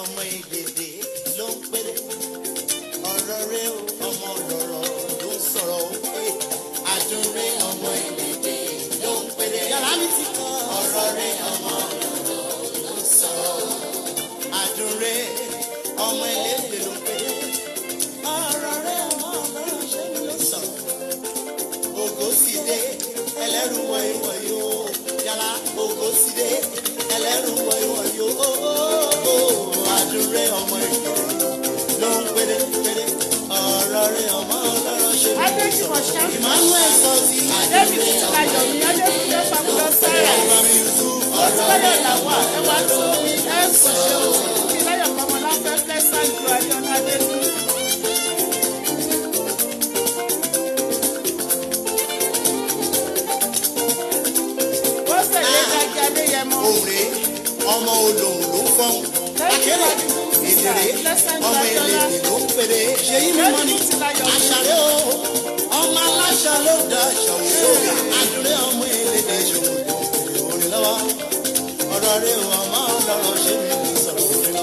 ọmọ ìdèdè ló ń péré. Ọ̀rọ̀ rẹ̀ o, ọmọ lọ̀rọ̀ ló ń sọ̀rọ̀ o. Adùn rẹ̀ ọmọ ìdèdè ló ń péré. Yàrá mi ti kọ́. Ọ̀rọ̀ rẹ̀ ọmọ lọ̀rọ̀ ló ń sọ̀rọ̀ o. Adùn rẹ̀ ọmọ ìdèdè ló ń péré. Ọ̀rọ̀ rẹ̀ ọmọ lọ̀rọ̀ ṣé mi ló sọ̀rọ̀. Ògo sì dé ẹlẹ́rù wọ̀nyí o. Yàrá ògo sì dé ẹlẹ́rù wọ̀nyí o. Adùn rẹ̀ ọmọ ìdèdè ló ń péré péré. Ọ̀rọ̀ rẹ̀ ọmọ lọ̀rọ̀ ṣé mi ló sọ̀rọ̀. Emmanuel sọ sí David Ayọ̀ mi Adébúlé Pamela Sarah. Ọ̀sọ́yọ̀ làwà ẹwà tó mi ẹ̀ ń sọ̀ṣẹ́ o. Kí láyọ̀ Pamela fẹ́ Pleasant Glow Ayọ̀nà Adébúlé. Wọ́n sẹ̀lẹ̀ Gàgí Adéyẹmọ. òrè ọmọ olóhùn ló fọ́n. Akérè ìdèrè ọmọ èlé ló ń pèrè. Ṣèyí mímọ́ ni àṣàrẹ́ o. Ọmọ aláṣà ló dá aṣọ òṣèré. Àdúrẹ́ ọmọ èlé ṣòwò ló ń pèrè orin lọ́wọ́. Ọ̀rọ̀ rẹ̀ ọmọ ọlọ́rọ̀ ṣé mi lè sọ̀rọ̀ orin lọ.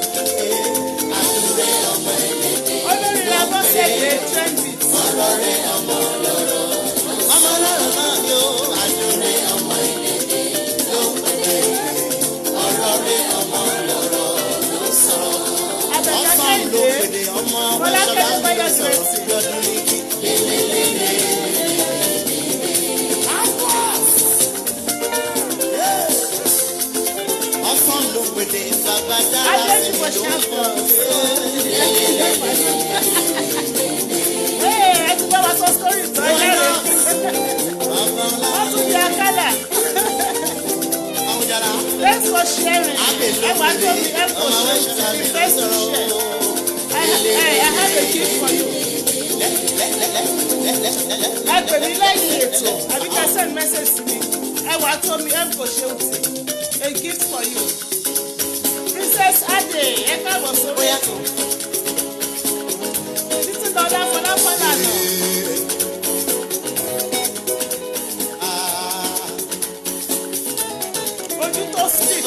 Àdúrẹ́ ọmọ èlé. Olórí Labọ́ Ṣèyí Trendy. Ọ̀rọ̀ rẹ̀ ọmọ ọlọ́rọ̀. Ọmọ ọlọ́rọ̀ náà ni ó. Àdúrẹ́ ọmọ èlé ló ń pèrè. Ọ̀rọ̀ rẹ̀ ọmọ ọlọ́rọ̀ ló ń sọ̀rọ̀. Abẹ́jọ́ Kẹ́hìndé. Bọ́lá Kẹ́hìndé Báyọ̀ Twenty. Adéjúbọ̀ ṣàfọ̀. Ẹ ti bá wa sọ sórí ìtọ́ ẹlẹ́rìí. Wọ́n tún di akálà. Thanks for sharing. Ẹ wá tó mi ẹ kò ṣe the first to share. I have a gift for you. Ẹ pè mí lẹ́yìn ètò àbí ká send message sí mi. Ẹ wá tó mi ẹ kò ṣe òtí. A gift for you. Princess Ade ẹ káàbọ̀ sórí ètò. Títí lọ́dá fọláfọlá náà. Ojú tó speak.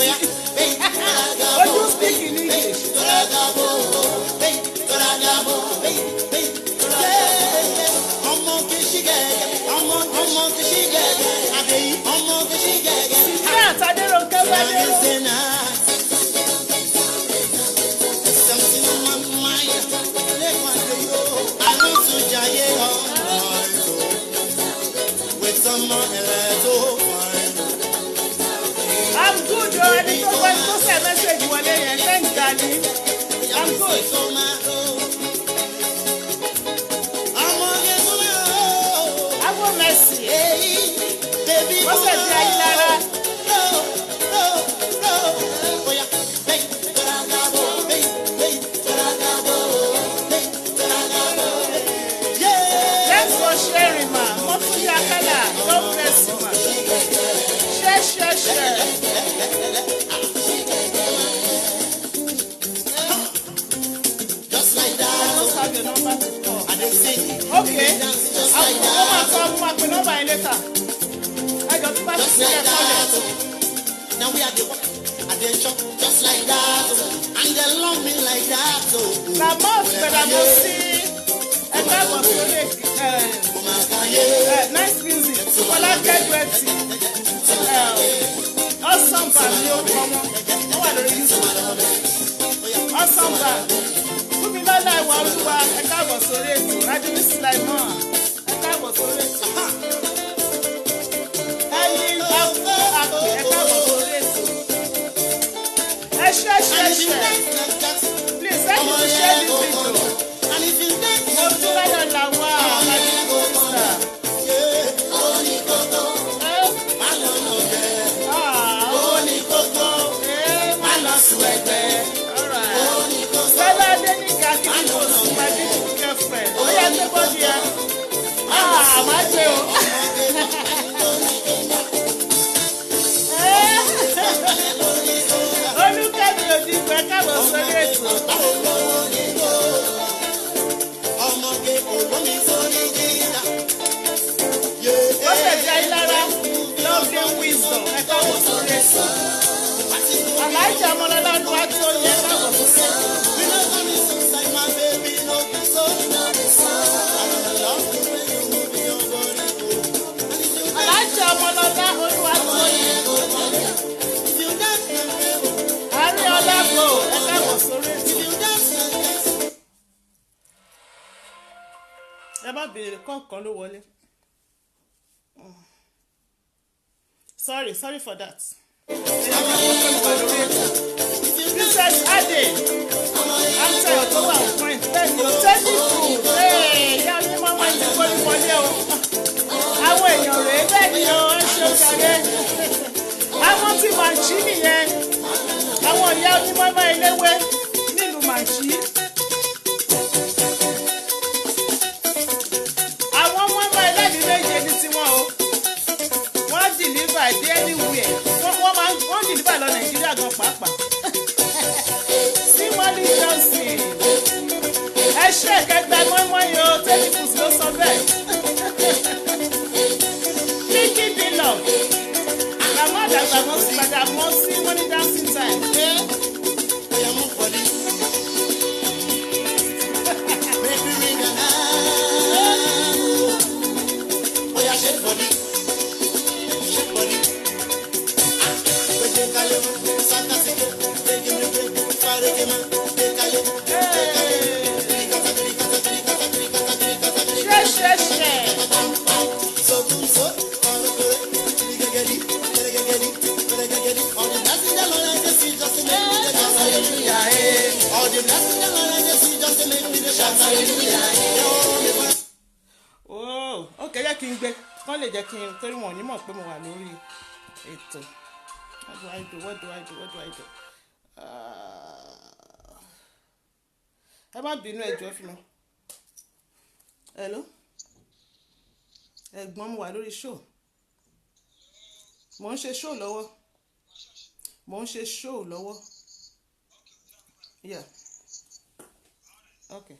Ojú speak in English. Ìjẹ́ àtàdéròǹkẹ́ bá dérò. I'm good o, ẹni tó gbọ́ tó sẹ̀ mẹ́sẹ̀gì wọlé yẹn thank God. I'm good. Àwọn mẹ́sì. Wọ́n sẹ̀ di ayé lára. Thanks for sharing ma. Mo tún yá kálá. God bless you ma. Share. Just like that. I don't have your number to call. I didn't sing. Okay. Mo máa pe nọ́mbà yẹn later. Ẹ jọ tó bá ti Just ṣe like ẹ̀kọ́ lẹ̀. that. Now we are the one. I did shop just like that. And they love me like that. Na mouth gbẹ̀dà mo sí ẹ káàbọ̀ sórí nice music. Bọ́lá Kẹ́dùẹ̀tì. Awesome band ni ó kọ́ wọn. Wọ́n wà lórí YouTube. Awesome band. Fúnmi lọ́lá ìwà olúwa ẹ káàbọ̀ sórí ètò. Rájúwí Sulaimon ẹ káàbọ̀ sórí ètò. Ẹyin àpò ẹ káàbọ̀ sórí ètò. Ẹ ṣe. Please help me to share this video. Mo tún láyọ̀ làwọn àmàlẹ́ sà. Má lọ sùn ẹgbẹ́. Sẹ́lá Adéníkà kí ni kò sùn my beautiful girlfriend. Ó yẹ pé bọ́dí ya. Má gbé o. Olúkẹ́mi Òdìgbò ẹ káàbọ̀ sórí ètò. Ó tẹ̀sí ayélujára lovely wisdom ẹ káàbọ̀ sórí ètò. Àláìjà ọmọlọ́lá ni wàá tó yẹ káàbọ̀ sórí ètò. ẹ má béèrè kọ̀ọ̀kan ló wọlé. Sorry for that. Princess Ade answer tó wà point bẹ́ẹ̀ ni o tẹ́lifù ìyá mi máa wá ní kórì wọlé o àwọn èèyàn rèé bẹ́ẹ̀ ni o ẹ ṣe òkàrẹ́ àwọn tí màǹchí nìyẹn àwọn ìyá onímọ̀ọ́mọ́ eléwé nílùú màǹchí. àwọn mọ́mọ́ ẹlẹ́ni méje ní tiwọn o wọ́n dìlíbà dé anywhere wọ́n dìlíbà lọ Nàìjíríà gan pàápàá. Simoni Johnson ẹ ṣe kẹgbẹ mọ́mọ́ yìí o tẹ́lifùsì ló sọ bẹ́ẹ̀. Vicky Dillon àgbàmọ́ àdàgbà mọ́ sí padà mọ́ sí money dancing time. Oya mú pọ̀lì. Make me ring an eye. Oya shake body. Shake body. Pèsè kalẹ̀ mọ́, sáta sí ké, pèsè mi ké, fàrẹ́kẹ́ mọ́, pè kalẹ̀, pè kalẹ̀. Tirikata, tirikata, tirikata, tirikata, tirikata, tirikata. Ṣe. Sokun so, ọ̀rọ̀kọ̀rẹ́, tirigẹgẹdi, tirigẹgẹdi, tirigẹgẹdi. All the blessings the Lord has just to make me the shout hallelujah. All the blessings the Lord has just to make me the shout hallelujah. Ok jẹ́ kí n gbé kán lè jẹ́ kí n torí wọn ò ní mọ̀ pé mo wà lórí ètò. What do I do? Ẹ má bínú ẹjọ́ fún mi. Hello? Ẹ̀gbọ́n mo wà lórí show. Mo ń ṣe show lọ́wọ́. Yeah. Okay.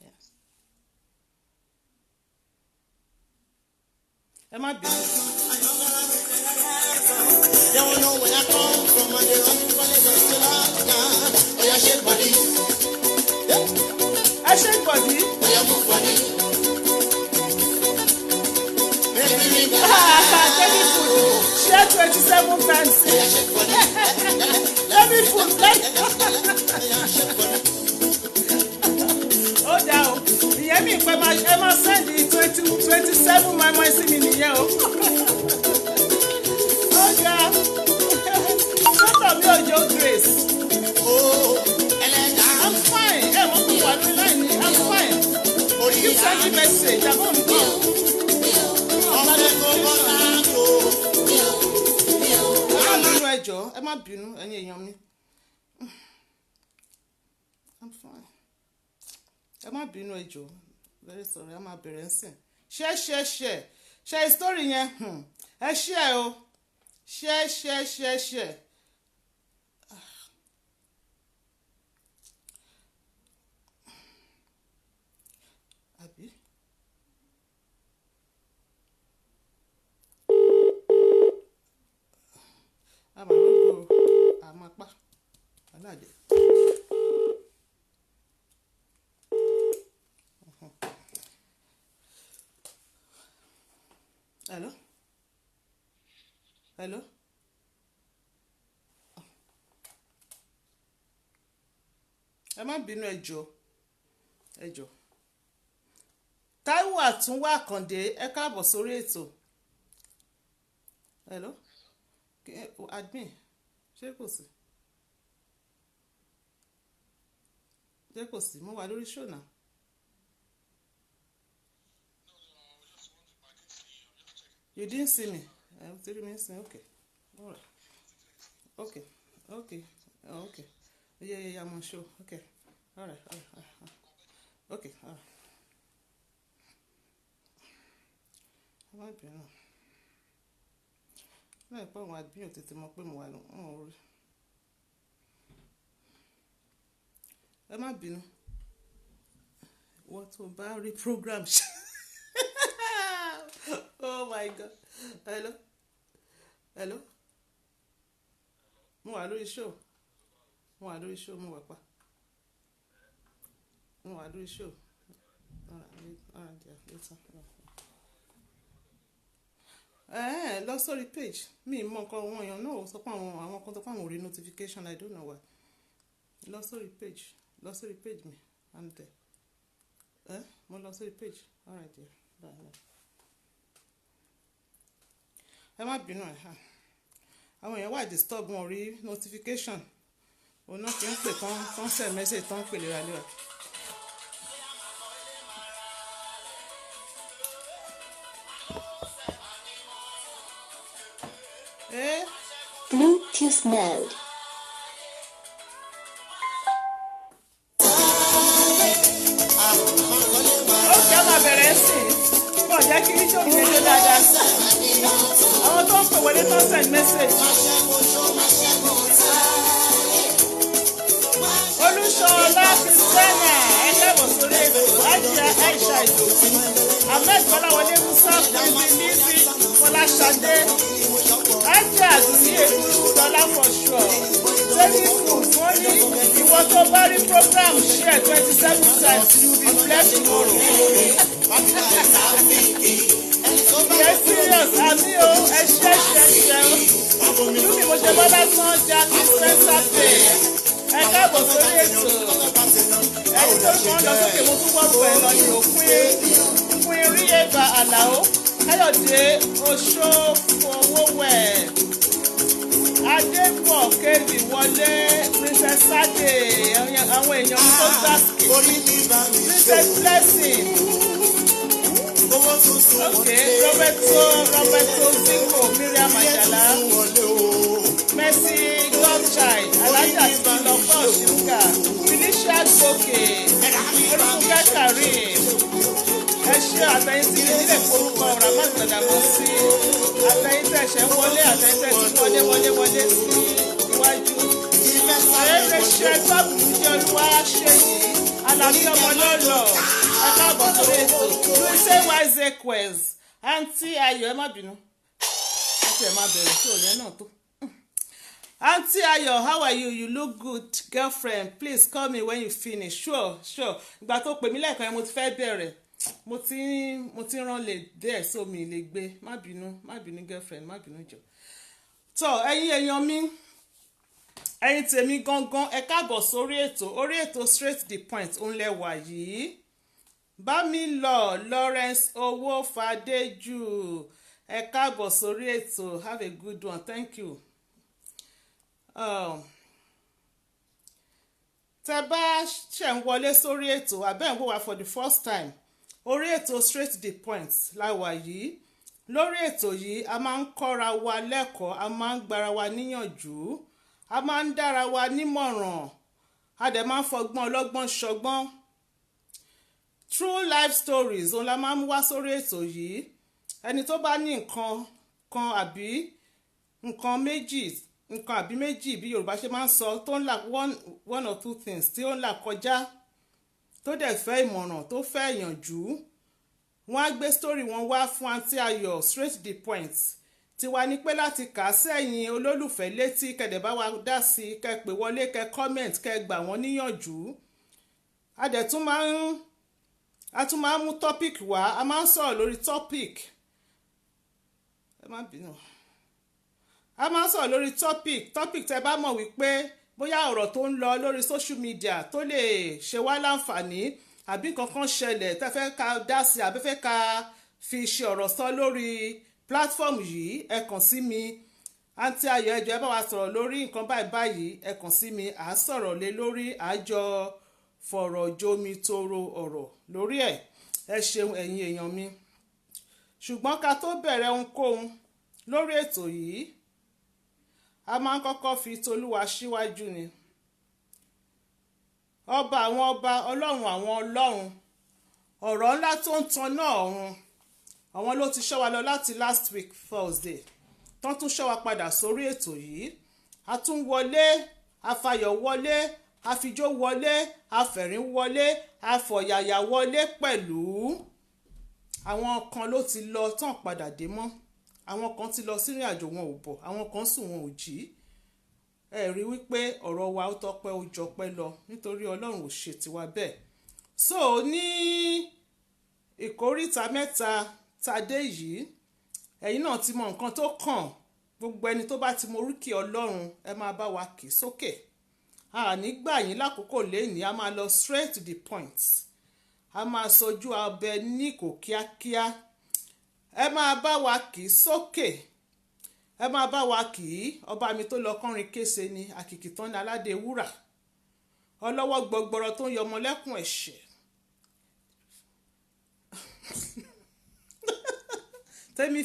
Yeah. Ẹ má bínú. They won't know where I come from and they run from the dust to London. Oya shake body. Ẹ ṣe ìpọ̀jì. Oya move body. Make me ring an Tẹ́lifù share 27 times. Oya shake body. Tẹ́lifù Oya shake body. ó dá o ìyẹn mi pẹ́ ẹ máa sẹ́ndì 27 mọ́mọ́ sí mi nìyẹn o. Ó dá sọ́tọ̀ mi ò jó Grace. Oh, ẹlẹ́dàá. I'm fine ẹ mọ̀ pé wà lórí láì ní I'm fine. Keep sending message àbọ̀ mi kọ́. Ọmọdé kò bọ́ sáàtò. Ẹ má bínú ẹ̀yin èèyàn mi. I'm fine. Ẹ má bínú ẹ jọ̀ọ́ very sorry a máa bẹ̀rẹ̀ ń sìn. Ṣe story yẹn ẹ share o share. Àbí? Àmàlógo àmàpá aláàjẹ. Hello? Ẹ má bínú ẹ jọ̀ọ́. Táíwò Àtúnwá Àkàndé ẹ káàbọ̀ sórí ètò. Hello? Admin ṣé kò sí? Mo wà lórí show náà. You didn't see me? I'm 3 minutes. Okay. All right. Okay. Yeah, I'm on show. Okay. All right. Okay. All right. Ẹ má bínú. Láì pẹ́ àwọn àbíyàn tètè mọ̀ pé mo wà lọ́wọ́ orí. Ẹ má bínú. Wọ́n tó bá rí program ṣe. Oh my God. Hello? Mo wà lórí show. Mo wà pa. Mo wà lórí show. Lọ sórí page. Mi mọ nǹkan àwọn èèyàn náà sọ pé àwọn kan tó pé àwọn ò rí notification. I don't know why. Lọ sórí page mi. I'm there. Mo lọ sórí page. all right dear bye. Ẹ má bínú ẹ̀ ha àwọn èèyàn wà disturb wọn rí notification òun náà fi ń pè tán send message tán pè léraléra. Bluetooth mode. Ó kí a máa bẹ̀rẹ̀ sí bọ̀ jẹ́ kí ní sómi lè dáadáa àwọn tó ń pè wọlé tó ń send message. Olúṣọlá Kristiana ẹgbẹ́bọ̀ sórí ètò Àjíà Aisha Ìdòtí Ahmed Kọ́láwọlé Musa Prince Fọláṣadé Àjíà Àdùnní Èkúrú Dọ́là for sure saving food wọ́n ní ìwọ tó bá rí program share 27 times you will be blessed tomorrow. Yes serious àmì o ẹ ṣe inú mi mo ṣe bọ́ lásán Jackie Spencer Pay ẹ káàbọ̀ sórí ètò ẹni tó kàn lọ sókè mo tún wọ́n pẹ̀ lọ ní òpin rí ẹgbà àlàó Káyọ̀dé Oṣòfowówẹ̀ Adébọ̀ Kébì wọlé Princess Sade àwọn èèyàn tó gbàsíkè Princess Blessing okay Roberto Zingo Miriam Ajala Mercy Godchild Alájà Tìlọ́pọ̀ Ṣúgà Felicia Gòkè Olùkẹ́ Karim ẹ ṣe àtẹ̀yìn tí ilé ìforúkọ ọ̀rọ̀ àmàgbàdàmọ́ sí àtẹ̀yìn tẹ̀sẹ̀ wọlé àtẹ̀yìn tẹ̀sẹ̀ wọlé sí iwájú ẹ̀rẹ́ ṣe gbọ́dọ̀ tí olúwa ṣe yìí Àlàbí ọmọ lọ́lọ́ akáàbọ̀ sórí ètò Lucy Wisequez àǹtí Ayọ̀ ẹ má bínú àti ẹ̀ má bẹ̀rẹ̀ sí òní náà tó. Auntie Ayo, how are you? You look good, girlfriend. Please call me when you finish. Sure. Ìgbà tó pè mí lẹ́ẹ̀kan mo ti fẹ́ bẹ̀rẹ̀. Mo ti rán lè díẹ̀ sómi lè gbé. Má bínú girlfriend, má bínú jọ. Tọ́ ẹ̀yin èèyàn mi, ẹ̀yin tèmi gangan ẹ káàbọ̀ sórí ètò. Orí ètò straight to the point òun lẹ wà yìí. Bámilọ Lawrence Owófadéjù ẹ káàbọ̀ sórí ètò. Have a good one. Thank you. Tẹ́ bá ṣe ń wọlé sórí ètò abẹ́ ń wò wá for the first time orí ètò straight to the point láwa yìí lórí ètò yìí a máa ń kọ́ra wa lẹ́kọ̀ọ́ a máa ń gbára wa níyànjú a máa ń dára wa nímọ̀ràn a dẹ̀ máa ń fọgbọ́n ọlọ́gbọ́n ṣọgbọ́n true life stories òun la máa ń wá sórí ètò yìí ẹni tó bá ní nǹkan kan àbí nǹkan méjì bí Yorùbá ṣe máa ń sọ tó ń là one or two things tí ó ń là kọjá tó dẹ̀ fẹ́ ìmọ̀ràn tó fẹ́ ìyànjú wọ́n á gbé story wọn wá fún Aunty Ayọ̀ straight to the point tiwa ni pé láti kà á sẹ́yìn olólùfẹ́ létí kẹ̀dẹ̀ bá wa dá sí kẹ́ pè wọlé kẹ́ comment kẹ́ gbà wọ́n níyànjú a tún máa ń mú topic wá a máa ń sọ̀rọ̀ lórí topic ẹ má bínú a máa ń sọ̀rọ̀ lórí topic tẹ́ bá mọ̀ wípé bóyá ọ̀rọ̀ tó ń lọ lórí social media tó lè ṣe wá láǹfààní àbí kankan ṣẹlẹ̀ tẹ́ fẹ́ ká dá sí àbí fẹ́ ká fi ṣe ọ̀rọ̀ sọ lórí platform yìí ẹ kàn sí mi Aunty Ayọ̀ ẹ jọ̀ọ́ ẹ bá wa sọ̀rọ̀ lórí nǹkan báyìí ẹ kàn sí mi à á sọ̀rọ̀ lé lórí àjọ fọ̀rọ̀ jomi toro ọ̀rọ̀ lórí ẹ̀ ẹ ṣeun ẹ̀yin èèyàn mi ṣùgbọ́n ká tó bẹ̀rẹ̀ ohunkóhun lórí ètò yìí a máa ń kọ́kọ́ fi tolúwa síwájú ni ọba àwọn ọba ọlọ́run àwọn ọlọ́run ọ̀rọ̀ ńlá tó ń tan náà ọ̀run àwọn ló ti ṣọ́ wa lọ láti last week Thursday tán tún ṣọ́ wa padà sórí ètò yìí a tún wọlé afayọ̀ wọlé afijó wọlé afẹ̀rín wọlé afọ̀yàyà wọlé pẹ̀lú àwọn kan ló ti lọ tán padà dé mọ́ àwọn kan ti lọ sínú àjò wọn ò bọ̀ àwọn kan sùn wọn ò jí ẹ rí wípé ọ̀rọ̀ wa ó tọ́pẹ́ ó jọpẹ́ lọ nítorí ọlọ́run ò ṣe tiwa bẹ́ẹ̀ so ní ìkóríta mẹ́ta tadé yìí ẹ̀yin náà ti mọ nǹkan tó kàn gbogbo ẹni tó bá ti mọ oríkì ọlọ́run ẹ máa bá wa kì í sókè a ní gbà yín lákòókò lẹ́yìn a máa lọ straight to the point a máa sojú abẹ níkò kíákíá. Ẹ máa bá wa kì í sókè, ẹ máa bá wa kì í ọba mi tó lọ kọrin kése ni àkìkìtàn ní aládé wúrà, ọlọ́wọ́ gbọgbọrọ tó ń yọmọ lẹ́kùn ẹ̀ṣẹ̀. Tẹ́mi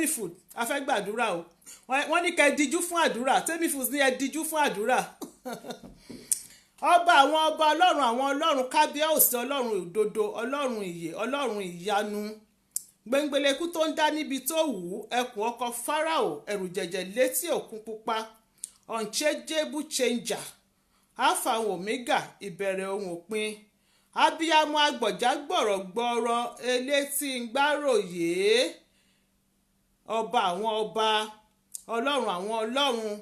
food a fẹ́ gbàdúrà o, wọ́n ní kẹ́ ẹ díjú fún àdúrà. Tẹ́mi food ní ẹ díjú fún àdúrà. Ọba àwọn ọba, ọlọ́run àwọn ọlọ́run, kábíyèsí, ọlọ́run òdodo, ọlọ́run ìyè, ọlọ́run ìyanu, gbẹngbẹlẹ́kú tó ń dá níbi tó wù ú, ẹkùn ọkọ̀ Fáráò, ẹ̀rù jẹ̀jẹ̀ létí òkun pupa, unchangeable changer, alpha and omega, ìbẹ̀rẹ̀ ohun òpin, abiyamọ agbọ̀já gbọ̀rọ̀gbọ̀rọ̀, elétí ń gbáròyé, ọba àwọn ọba, ọlọ́run àwọn ọlọ́run,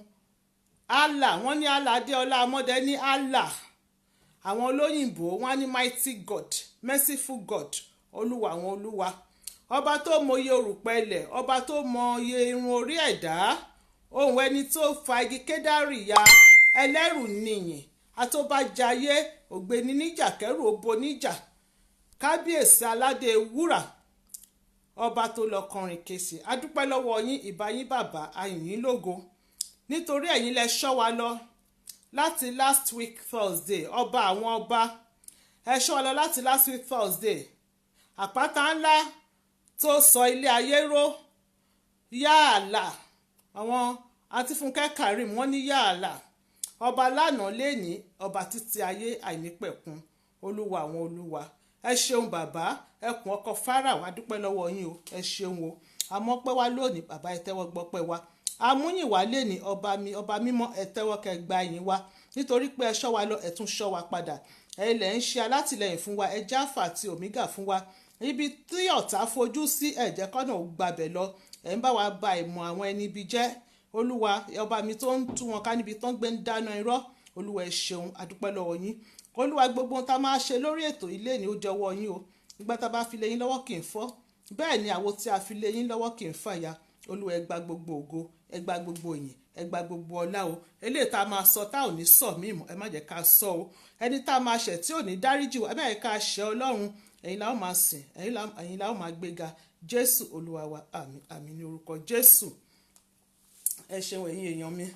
Allah, wọ́n ní Allah Adéọlá Amọ́dé ní Allah, àwọn olóyìnbó wọ́n ní mighty God, merciful God, olúwa àwọn olúwa, ọba tó mọye orùpẹ̀ ilẹ̀, ọba tó mọye irun orí ẹ̀dá, ohun ẹni tó fa igi kédárì ya, ẹlẹ́rù nìyìn, atóbájayé, ògbéni níjà kẹ́rù obo níjà, kábíyèsí aládé wúrà, ọba tó lọ kọrin kése. A dúpẹ́ lọ́wọ́ yín, ìbà yín bàbá, a yìn yín lógo nítorí ẹ̀yin lẹ ṣọ́ wa lọ láti last week Thursday. Ọba àwọn ọba, ẹ ṣọ́ wa lọ láti last week Thursday. Àpáta ńlá tó sọ ilé ayé ró, yáàlà, àwọn àti Fúnkẹ́ Karim wọ́n ní yáàlà, ọba lánàá lénìí, ọba títí ayé àìnípẹ̀kun, olúwa àwọn olúwa. Ẹ ṣeun bàbá, ẹkùn ọkọ̀ Fáráò, a dúpẹ́ lọ́wọ́ yín o, ẹ ṣeun o. Àmọ́ pẹ́ wá lónìí, bàbá ẹ tẹ́wọ́ gbọ́ pẹ́ wá. Amúyìnwá lénìí, ọba mi, ọba mímọ́, ẹ tẹ́wọ́ kẹ́ gba yín wá, nítorí pé ẹ ṣọ́ wa lọ, ẹ tún ṣọ́ wa padà. Ẹ lẹ̀ ń ṣe alátìlẹyìn fún wa, ẹ jẹ́ Alpha àti Omega fún wa. Ibi tí ọ̀tá fojú sí, ẹ jẹ́ kọ́nà ò gbabẹ̀ lọ. Ẹ ń bá wa ba ìmọ̀ àwọn ẹni ibi jẹ́. Olúwa, ọba mi tó ń tú wọn ká níbi tó ń gbé ń dáná irọ́. Olúwa ẹ ṣeun, a dúpẹ́ lọ́wọ́ yín. Olúwa, gbogbo ohun tá máa ṣe lórí ètò ilé ni ó jọ̀wọ́ yín o. Ìgbà tá bá fi lé yín lọ́wọ́ kì í fọ́, bẹ́ẹ̀ ni àwo tí a fi lé yín lọ́wọ́ kì í fàya. Olúwa, ẹ gba gbogbo ògo, ẹ gba gbogbo ìyìn, ẹ gba gbogbo ọlá o. Eléyìí tá a máa sọ tá ò ní sọ míì mọ́, ẹ má jẹ́ ká sọ o. Ẹni tá a máa ṣẹ̀ tí ò ní dáríjì wá, ẹ má jẹ́ ká ṣẹ̀ Ọlọ́run. Ẹ̀yin la ó máa sìn, ẹ̀yin la ó máa gbéga. Jésù Olúwa wa, àmín àmín ní orúkọ Jésù. Ẹ ṣeun ẹ̀yin èèyàn mi.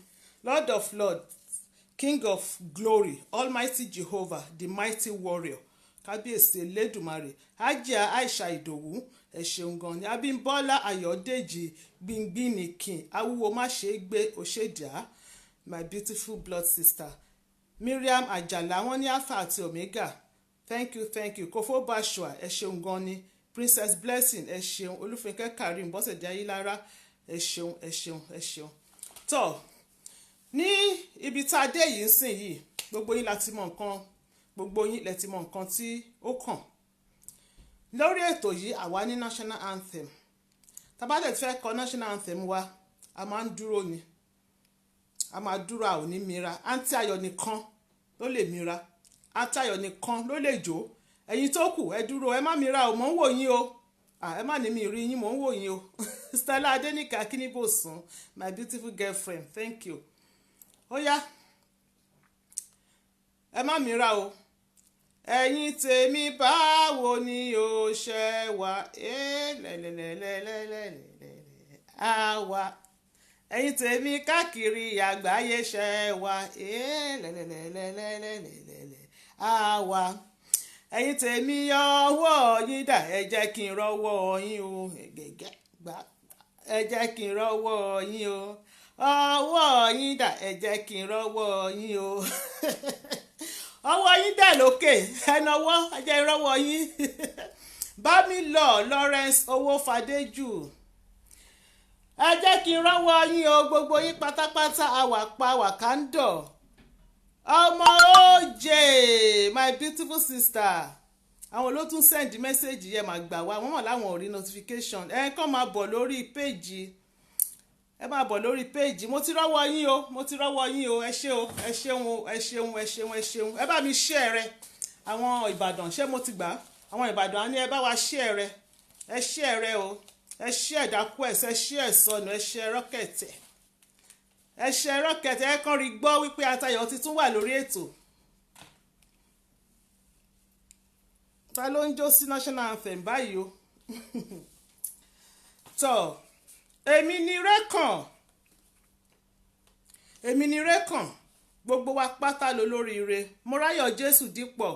Lord of Lords, King of Glory, Almighty Jehovah, the mighty warrior, kábíyèsí elédùmarè, Hájíà Aisha Ìdòwú, ẹ ṣeun gan ni. Abímbọ́lá Ayọ̀dèjì Gbìngbìnìkìn, awúwo má ṣe é gbé òṣèdíà, my beautiful blood sister. Miriam Àjàlá, wọ́n ní Alpha àti Omega, thank you. Kofo Bashua, ẹ ṣeun gan ni. Princess Blessing, ẹ ṣeun. Olúfúnkẹ́ Karim, Bọ́sẹ̀dé Ayílára, ẹ ṣeun. Tọ́, ní ibi tá a dé yìí sìn yìí, gbogbo yín láti mọ nǹkan, gbogbo yín lẹ ti mọ nǹkan tí ó kàn. Lórí ètò yìí, àwa ní national anthem. Tábàdẹ̀ tí fẹ́ kọ national anthem wa, a máa ń dúró ni. A máa dúró, a ò ní mira. Àǹtí Ayọ̀ nìkan ló lè mira. Àǹtí Ayọ̀ nìkan ló lè jó. Ẹ̀yin tó kù, ẹ dúró, ẹ má mira o, mò ń wò yín o. Ẹ má ní mi rí yín, mò ń wò yín o. Stella Adéníkà Akíníbòsùn, my beautiful girlfriend, thank you. Ó yá, ẹ má mira o. Ẹ̀yin tèmi báwo ni o ṣe wà? Àwa. Ẹ̀yin tèmi káàkiri àgbáyé ṣe wà? Àwa. Ẹ̀yin tèmi ọwọ́ yín dà, ẹ jẹ́ kí n rọ́wọ́ yín o. Ẹ jẹ́ kí n rọ́wọ́ yín o. Ọwọ́ yín dà, ẹ jẹ́ kí n rọ́wọ́ yín o. Ọwọ́ yín dà lókè, ẹnọwọ́, ẹ jẹ́ ìrọ́wọ́ yín. Bámilọ́ Lawrence Owófadéjù, ẹ jẹ́ kí n rọ́wọ́ yín o, gbogbo yín pátápátá, àwàpá wàkándọ̀. Ọmọ OJ, my beautiful sister. Àwọn ló tún send message yẹn máa gbà wá, wọ́n mọ̀ láwọn ò rí notification. Ẹ kàn máa bọ̀ lórí page. Ẹ máa bọ̀ lórí péèjì. Mo ti rọ́wọ́ yín o, ẹ ṣé o, ẹ ṣeun. Ẹ bá mi share rẹ. Àwọn Ìbàdàn, ṣé mo ti gbà? Àwọn Ìbàdàn á ní ẹ bá wa share rẹ. Ẹ share rẹ o. Ẹ share dákú ẹ̀, ẹ share sọnù, ẹ share rọ́kẹ̀tẹ̀. Ẹ share rọ́kẹ̀tẹ̀, ẹ kàn rí gbọ́ wípé Àtayọ̀ ti tún wà lórí ètò. ta ló ń jó sí national anthem báyìí o tọ́ èmi ni rékàn gbogbo wa pátá ló lóríire Mọ́ráyọ̀ Jésù Dípọ̀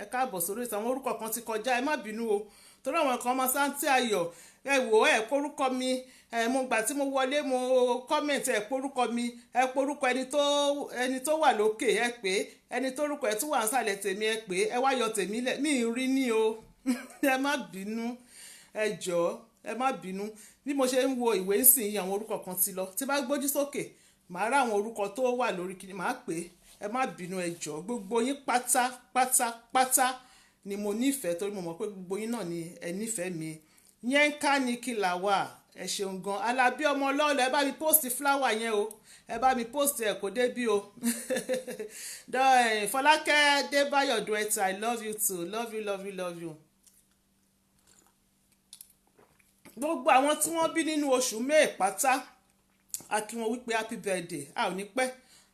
ẹ káàbọ̀ sórí ìtàn àwọn orúkọ kan ti kọjá ẹ má bínú o torí àwọn kan ọmọ Sántì Ayọ̀ ẹ wò ẹ kórúkọ mi mo gbà tí mo wọlé mo kọ́mẹ̀ntì ẹ kórúkọ mi ẹ kórúkọ ẹni tó wà lókè ẹ pé ẹni tó rúkọ ẹ tún wà nísàlẹ̀ tèmi ẹ pé ẹ wá yọ tèmi lẹ̀ mí rí ní o ẹ má bínú ẹ jọ̀ọ́ ẹ má bínú bí mo ṣe ń wo ìwé ìsìn àwọn orúkọ kan ti lọ tí bá gbójú sókè màá rá àwọn orúkọ tó wà lórí kìíní màá pè ẹ má bínú ẹ jọ̀ọ́ gbogbo yín pátápátá ni mo nífẹ̀ẹ́ torí mo mọ̀ pé gbogbo yín náà ni ẹ nífẹ̀ẹ́ mi Yínká ní kí là wà ẹ ṣeun gan Alábí ọmọ ọlọ́ọ̀lọ́ ẹ bá mi post flower yẹn o ẹ bá mi post ẹ kò débí o Fọlákẹ́ Débáyọ̀ Duetta I love you too love you. Gbogbo àwọn tí wọ́n bí nínú oṣù May pátá a kí wọn wípé happy birthday a ò ní pẹ́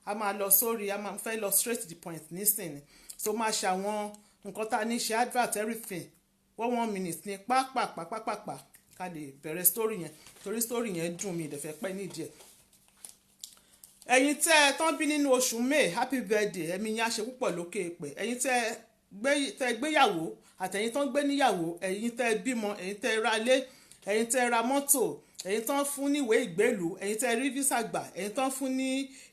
a máa lọ sórí a máa fẹ́ lọ straight to the point nísìnyí so máa ṣe àwọn nǹkan tá a ní ṣe advert everything 1 minute ní pápápápápá ká lè bẹ̀rẹ̀ story yẹn torí story yẹn dùn mí ìdẹ̀fẹ́ pẹ́ nídìí ẹ̀. ẹ̀yin tẹ́ ẹ tán bí nínú oṣù May happy birthday ẹ̀mí yẹn á ṣe púpọ̀ lókè pẹ̀ ẹ̀yin tẹ́ gbéyàwó àtẹ̀yin tán gbé níyàwó ẹ̀yin tẹ́ bímọ ẹ̀yin tẹ́ ra ilé ẹ̀yin tẹ́ ra mọ́tò ẹ̀yin tán fún níwèé ìgbélú ẹ̀yin tẹ́ rí visa gbà ẹ̀yin tán fún ní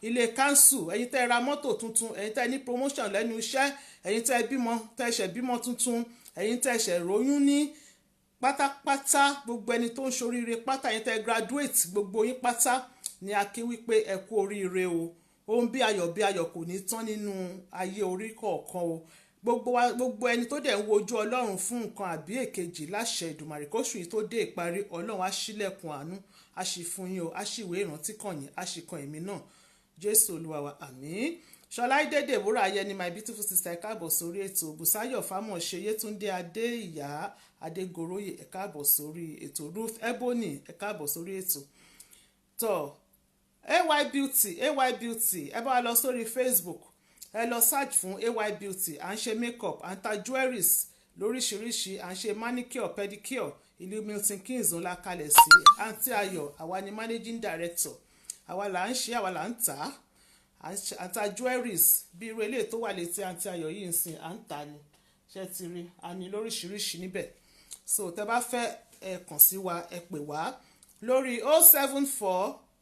ilé council ẹ̀yin tẹ́ ra mọ́tò tuntun ẹ̀yin tẹ́ ní promotion lẹ́nu iṣẹ́ ẹ̀yin tẹ́ bímọ tẹ́ ṣẹ̀ bímọ tuntun ẹ̀yin tẹ́ ṣẹ̀ róyún ní pátápátá gbogbo ẹni tó ń ṣoríire pátá ẹ̀yin tẹ́ graduate gbogbo yín pátá ni a kí wípé ẹ kú oríire o ohun bí ayọ̀ kò ní tán nínú ayé orí kọ̀ọ̀kan o gbogbo ẹni tó dẹ̀ ń wojú Ọlọ́run fún nǹkan àbí èkejì láṣẹ Èdùmàrè kóṣù yìí tó dé ìparí Ọlọ́run á ṣílẹ̀kùn àánú á ṣí fún yín o á ṣí ìwé ìrántí kàn yín á ṣí kan èmi náà Jésù Olúwa wa àmín. Ṣọláìdé Dèbórà Ayẹni my beautiful sister ẹ káàbọ̀ sórí ètò Bùsáyọ̀ Fámọ̀ṣe Yétúndé Adéìyá Adégoróyè ẹ káàbọ̀ sórí ètò Ruth Ebony ẹ káàbọ̀ sórí ètò tó AY Beauty ẹ bá wa lọ sórí Facebook ẹ lọ search fún AY Beauty à ń ṣe makeup à ń ta jewelries lóríṣiríṣi à ń ṣe manicure pedicure ìlú Milton Keynes ńlá kalẹ̀ sí Aunty Ayọ̀ àwa ni managing director àwa là ń ṣe àwa là ń tà á à ń ta jewelries bí irú eléyìí tó wà létí Aunty Ayọ̀ yìí ń sìn à ń tà ní ṣe ti rí a ní lóríṣiríṣi níbẹ̀ so tẹ bá fẹ́ ẹ kàn sí wa ẹ pè wá lórí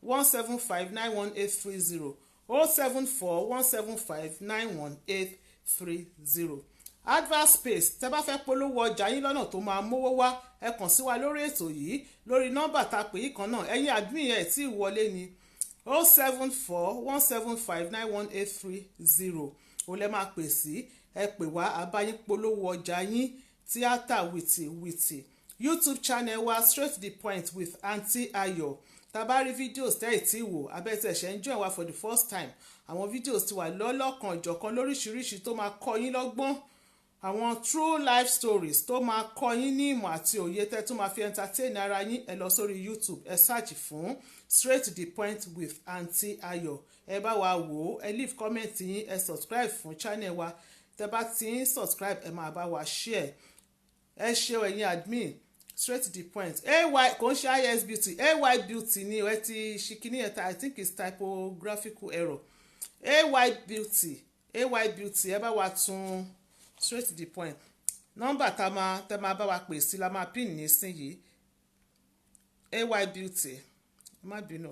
074-175-91830 074-175-91830 advert space tẹ́ bá fẹ́ polówó ọjà yín lọ́nà tó máa mówó wá ẹ kàn sí wa lórí ètò yìí lórí nọ́mbà tá a pè yí kan náà ẹ̀yin admin ẹ̀ tí ì wọlé ni 074-175-91830 ó lẹ́ máa pè sí ẹ pè wá àbáyín polówó ọjà yín tíátà wìtì YouTube channel wa straight to the point with Aunty Ayọ̀ tabari videos tẹ́ ì tí wò abẹ́tẹ̀ ṣe ń join wa for the first time àwọn videos ti wà lọ́lọ́kan ìjọ̀kan lóríṣiríṣi tó máa kọ́ yín lọ́gbọ́n àwọn true life stories tó máa kọ́ yín ní ìmọ̀ àti òye tẹ́ tó máa fi entertain ara yín ẹ lọ sórí YouTube ẹ search fún straight to the point with Aunty Ayọ̀ ẹ bá wa wò ó ẹ leave comment yín ẹ subscribe fún channel wa tẹ́ bá ti ń subscribe ẹ máa bá wa share ẹ ṣe ẹ̀yin admin straight to the point ay kò ń ṣe is beauty ay beauty ni ẹ ti ṣìkìní ẹ̀ta I think it's typographical error ay beauty ẹ bá wa tún straight to the point nọ́mbà tẹ́ máa bá wa pè sí la máa pin nísìnyí ay beauty má bínú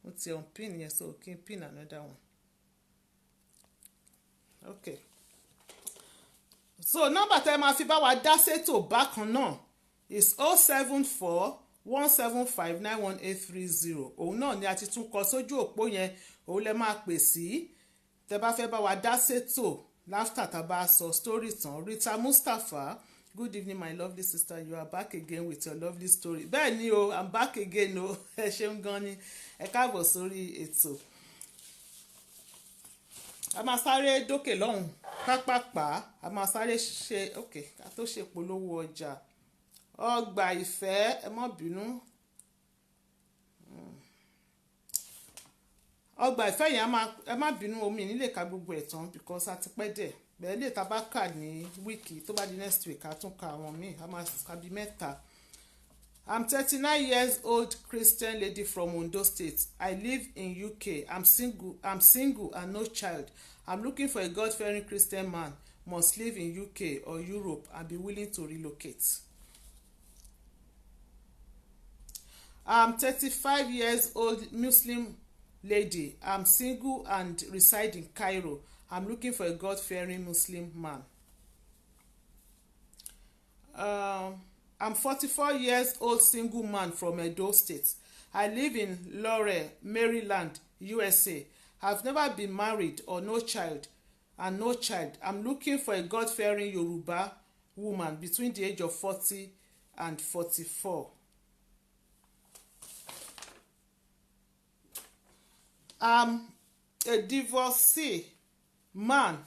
mo ti on pin yẹn so kí n pin another one okay so nọ́mbà tẹ́ máa fi bá wa dá sétò bákan náà is 074-175-91830 òun náà ni a ti tún kọ sójú òpó yẹn òun lẹ máa pè sí tẹ́ bá fẹ́ bá wa dá sétò láftà tá a bá sọ story tán Rita Mustapha good evening my lovely sister you are back again with your lovely story bẹ́ẹ̀ ni o I'm back again o ẹ ṣeun gan ni ẹ káàbọ̀ sórí ètò a máa sáré dókè lọ́hùn pápápá a máa sáré ṣe ok ká tó ṣe polówó ọjà Ọgbà Ìfẹ́ ẹ má bínú Ọgbà Ìfẹ́ yẹn ẹ má bínú omi nílé ka gbogbo ẹ̀ tán because a ti pẹ́ dẹ̀ bẹ́ẹ̀ lè ta bá kà ní wíìkì tó bá di next week a tún ka àwọn míì a máa ka bí mẹ́ta. I'm 39 years old Christian lady from Ondo State. I live in UK. I'm single and no child. I'm looking for a God-fearing Christian man. Must live in UK or Europe and be willing to relocate. I'm 35 years old Muslim lady. I'm single and reside in Cairo. I'm looking for a God-fearing Muslim man. I'm 44 years old single man from Edo State. I live in Laurel, Maryland, USA. I've never been married or no child. I'm looking for a God-fearing Yoruba woman between the age of 40 and 44. I'm a divorcee man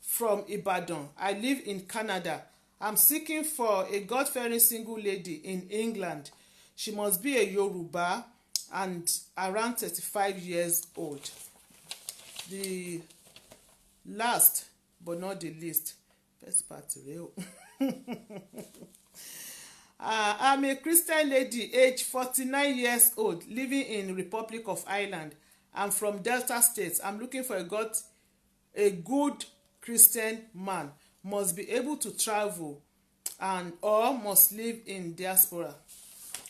from Ibadan. I live in Canada. I'm seeking for a God-fearing single lady in England. She must be a Yoruba and around 35 years old. The last but not the least, first part real. I'm a Christian lady, age 49 years old, living in Republic of Ireland. I'm from Delta State. I'm looking for a good Christian man. Must be able to travel and or must live in diaspora.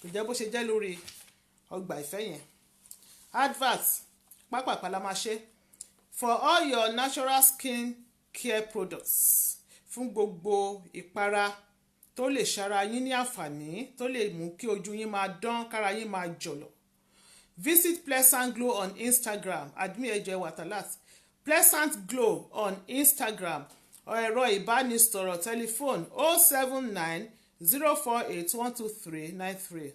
Ìjẹ́ bó ṣe jẹ́ lórí ọgbà ìfẹ́ yẹn. Advert pápápá la máa ṣe. For all your natural skin care products. Fún gbogbo ìpara tó lè ṣara yín ní àǹfààní tó lè mú kí ojú yín máa dán kára yín máa jọ̀lọ̀. Visit Pleasant Glow on Instagram. Admi Ejo Watalat. Pleasant Glow on Instagram. Ẹ̀rọ ìbánisọ̀rọ̀ tẹlifóònù 079 048 12393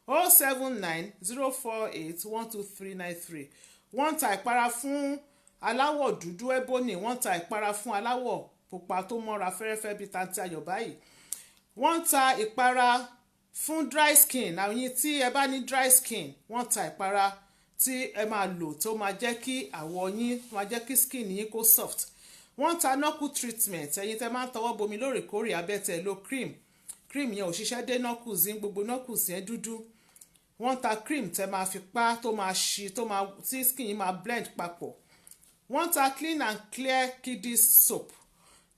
079 048 12393. Wọ́n ta ìpara fún aláwọ̀ dúdú ebony, wọ́n ta ìpara fún aláwọ̀ pupa tó mọ́ra fẹ́rẹ́fẹ́ bíi tanti ayọ̀ báyìí. Wọ́n ta ìpara fún dry skin. Àwọn yín tí ẹ bá ní dry skin, wọ́n ta ìpara tí ẹ máa lò tó máa jẹ́ kí àwọ̀ yín máa jẹ́ kí skin yín kó soft. Wọ́n ta knuckle treatment. Ẹ̀yin tẹ́ máa ń tọwọ́ bomi lóòrèkóòrè abẹ́tẹ̀ lo cream yẹn ò ṣiṣẹ́ dé knuckles yín, gbogbo knuckles yẹn dúdú. Wọ́n ta cream tẹ́ máa fi pa tó máa ṣí tí skin yín máa blend papọ̀. Wọ́n ta clean and clear kiddies soap.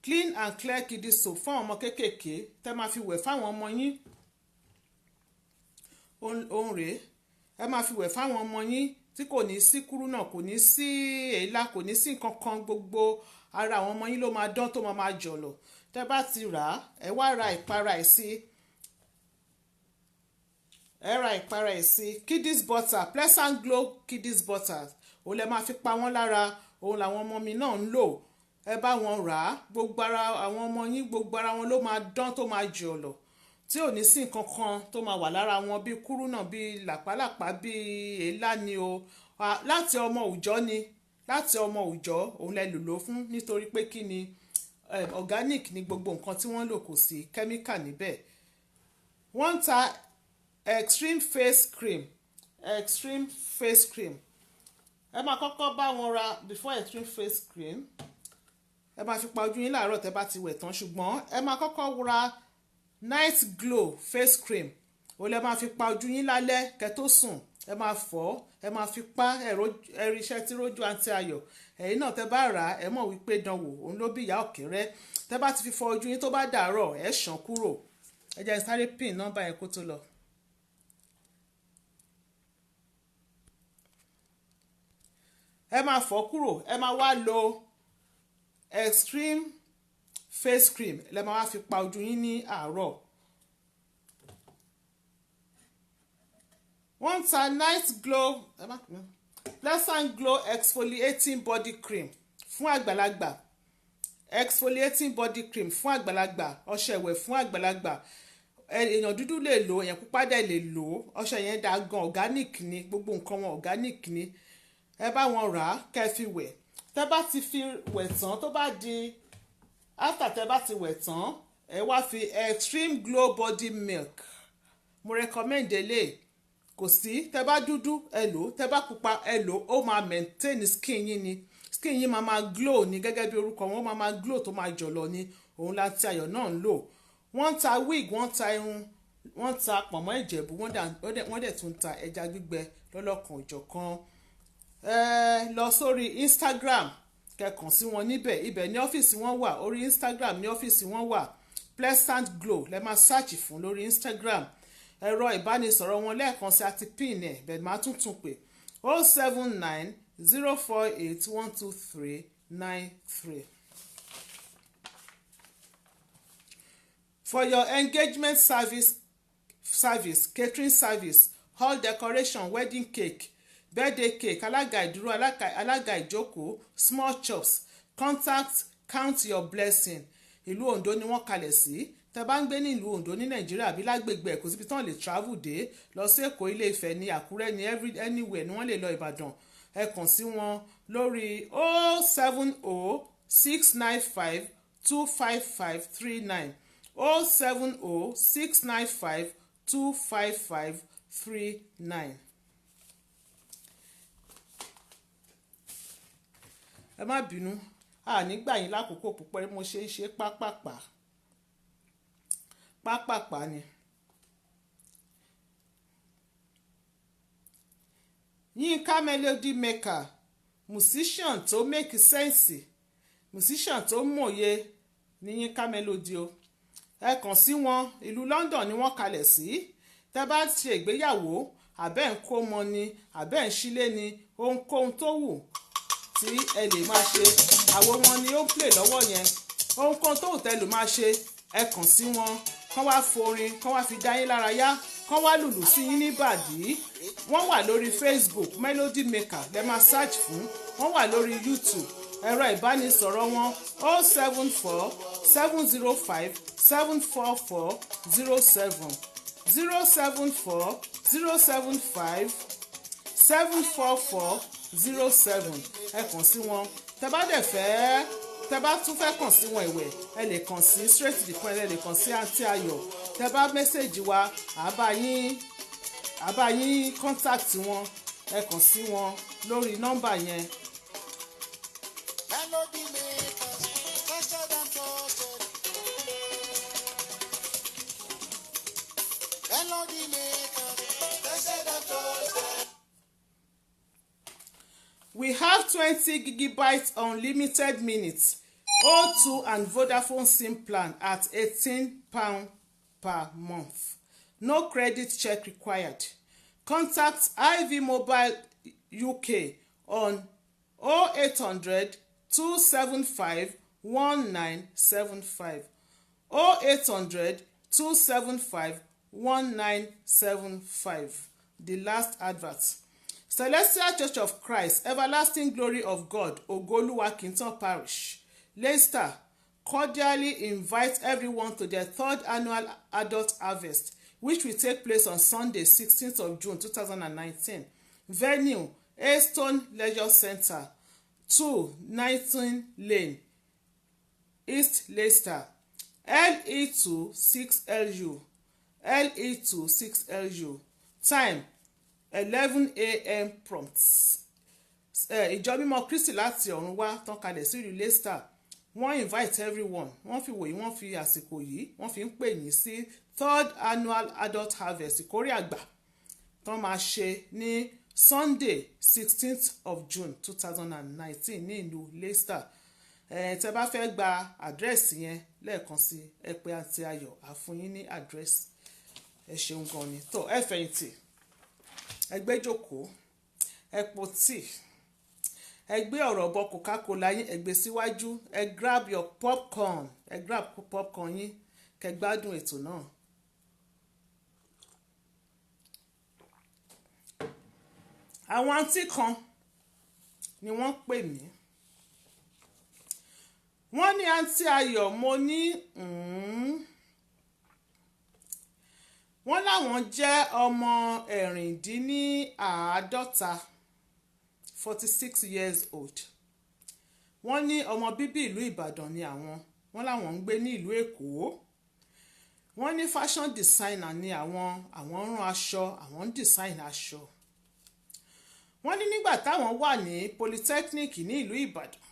Clean and clear kiddies soap fún àwọn ọmọ kéékèèké tẹ́ máa fi wẹ̀ fáwọn ọmọ yín. Ohun rèé ẹ máa fi wẹ̀ fáwọn ọmọ yín tí kò ní sí kúrúnà, kò ní sí èélá, kò ní sí nǹkan kan, gbogbo ara àwọn ọmọ yín ló máa dán tó máa jọ̀lọ̀. Tẹ́ bá ti rà á ẹ wá ra ìpara ẹ̀ sí. Ẹ ra ìpara ẹ̀ sí kiddies butter, Pleasant Glow kiddies butter. Òun lẹ máa fi pa wọ́n lára, òun làwọn ọmọ mi náà ń lò. Ẹ bá wọn rà á, gbogbo ara àwọn ọmọ yín, gbogbo ara wọn ló máa dán tó máa jọ̀lọ̀. Tí ò ní sí nǹkan kan tó máa wà lára wọn bí kúrúnà, bí làpálàpá, bí èélá ni o. Láti ọmọ òòjọ́ ni, láti ọmọ òòjọ́ òun lẹ lò fún, nítorí pé kí ni organic ni gbogbo nǹkan tí wọ́n lò, kò sí chemical níbẹ̀. Wọ́n ta extreme face cream. Extreme face cream. Ẹ máa kọ́kọ́ bá wọn ra before extreme face cream. Ẹ máa fi pa ojú yín láàárọ̀ tẹ́ bá ti wẹ̀ tán, ṣùgbọ́n ẹ máa kọ́kọ́ ra night glow face cream. Ó lẹ máa fi pa ojú yín lálẹ́ kẹ́ tó sùn. Ẹ máa fọ̀, ẹ máa fi pa ẹ̀rí iṣẹ́ tí rójú àǹtí ayọ̀. Ẹ̀yin náà tẹ́ bá rà ẹ mọ̀ wípé dánwò òun ló bí ìyá ọ̀kẹ́rẹ́. Tẹ́ bá ti fi fọ ojú yín tó bá dàárọ̀ ẹ ṣàn kúrò. Ẹ jẹ́ sáré pin nọ́mbà yẹn kó tó lọ. Ẹ máa fọ̀ kúrò, ẹ máa wá lo extreme face cream. Lẹ máa wá fi pa ojú yín ní àárọ̀. Wọ́n ta night glow Pleasant Glow exfoliating body cream fún àgbàlagbà. Exfoliating body cream fún àgbàlagbà. Ọṣẹ ìwẹ̀ fún àgbàlagbà. Èèyàn dúdú lè lò, èèyàn pupa dẹ̀ lè lò. Ọṣẹ yẹn dá gan, organic ni, gbogbo nǹkan wọn organic ni. Ẹ bá wọn rà á kẹ́ fi wẹ̀. Tẹ́ bá ti fi wẹ̀ tán tó bá di after tẹ́ bá ti wẹ̀ tán ẹ wá fi extreme glow body milk. Mo recommend eléyìí. Kò sí tẹ́ bá dúdú ẹ lò, tẹ́ bá pupa ẹ lò, ó máa maintain skin yín ni. skin yín máa glow ní gẹ́gẹ́ bí orúkọ wọn máa glow tó máa jọ̀lọ̀ ni òun láti ayọ̀ náà ń lò. Wọ́n ń ta wig, wọ́n ń ta irun, wọ́n ń ta pọ̀nmọ́ ìjẹ̀bú, wọ́n dẹ̀ tún ń ta ẹja gbígbẹ lọ́lọ́kan òjọ̀kan. Lọ sórí Instagram kẹkàn sí wọn níbẹ̀, ibẹ̀ ní ọ́fíìsì wọn wà, orí Instagram ní ọ́fíìsì wọn wà. Pleasant Glow lẹ máa search fún lórí Instagram. Ẹ̀rọ ìbánisọ̀rọ̀ wọn lẹ́ẹ̀kan sí àti pin ẹ̀ bẹ́ẹ̀ máa tún pè 079 048 123 93. For your engagement service, catering service, hall decoration, wedding cake, birthday cake, alága ìdúró, alága ìjókòó, small chops, contact Count Your Blessing. Ìlú Ondo ni wọ́n kalẹ̀ sí. Tẹ́ bá ń gbé ní ìlú Ondo ní Nàìjíríà àbí lágbègbè kò síbi tán lè travel dé, lọ sí Èkó, Ilé Ifẹ̀ ní Àkúrẹ́ ní anywhere ni wọ́n lè lọ Ìbàdàn. Ẹ kàn sí wọn lórí 070 695 25539 070 695 25539. Ẹ má bínú, nígbà yín lákòókò púpọ̀ mo ṣe ń ṣe pápápá ni. Yínká Melody Maker, musician tó make sense, musician tó mòye ní Yínká Melody o. Ẹ kàn sí wọn, ìlú London ni wọ́n kalẹ̀ sí. Tẹ́ bá ṣe ìgbéyàwó, àbẹ́ ń kó mọ ni, àbẹ́ ń ṣílé ni, ohunkóhun tó wù tí ẹ lè máa ṣe, àwo wọn ni ó ń play lọ́wọ́ yẹn. Ohunkóhun tó wù tẹ́ lè máa ṣe, ẹ kàn sí wọn, kán wá forin, kán wá fi dá yín lára yá, kán wá lùlù sí yín níbàdí. Wọ́n wà lórí Facebook Melody Maker lẹ máa search fún, wọ́n wà lórí YouTube. Ẹ̀rọ ìbánisọ̀rọ̀ wọn 074 705 74407 074 075 74407. Ẹ kàn sí wọn. Tẹ́ bá tún fẹ́ kàn sí wọn ìwẹ̀, ẹ lè kàn sí straight to the point, ẹ lè kàn sí Aunty Ayọ̀. Tẹ́ bá mẹ́sẹ̀gì wa, àbá yín contact wọn, ẹ kàn sí wọn lórí nọ́mbà yẹn. Melody Maker, tested and trusted. Melody Maker, tested and trusted. We have 20 gigabytes unlimited minutes, O2 and Vodafone SIM plan at £18 per month. No credit check required. Contact IV Mobile UK on 0800 275 1975 0800 275 1975. The last advert. Celestial Church of Christ, Everlasting Glory of God, Ogoluwa Kinton Parish, Leicester, cordially invite everyone to their 3rd annual adult harvest, which will take place on Sunday, 16th of June 2019. Venue, Aystone Leisure Centre, 219 Lane, East Leicester, LE2 6LU, LE2 6LU. Time 11 a.m. prompt. Ìjọ mímọ́ Kristi láti ọ̀run wá tán kalẹ̀ sí ìlú Leicester. Wọ́n invite everyone. Wọ́n fi wòye, wọ́n fi àsìkò yìí, wọ́n fi ń pè yín sí 3rd annual adult harvest ìkórè àgbà tán máa ṣe ní Sunday 16th of June 2019 ní ìlú Leicester. Tẹ́ bá fẹ́ gba àdírẹ́sì yẹn lẹ́ẹ̀kan sí ẹ pè Aunty Ayọ̀ á fún yín ní àdírẹ́sì. Ẹ ṣeun gan ni. Tó ẹ fẹ̀yìntì, ẹ gbé jókòó, ẹ po tíì, ẹ gbé ọ̀rọ̀ bọ Coca-Cola yín, ẹ gbé síwájú, ẹ grab your popcorn, ẹ grab popcorn yín, kẹ́ gbádùn ètò náà. Àwọn àǹtí kan ni wọ́n pè mí. Wọ́n ní Aunty Ayọ̀, mo ní wọ́n láwọn jẹ́ ọmọ ẹ̀rìndínláàádọ́ta 46 years old. Wọ́n ní ọmọ bíbí ìlú Ìbàdàn ni àwọn. Wọ́n láwọn ń gbé ní ìlú Èkó. Wọ́n ní fashion designer ni àwọn rán aṣọ, àwọn ń design aṣọ. wọ́n ní nígbà táwọn wà ní polytechnic ní ìlú Ìbàdàn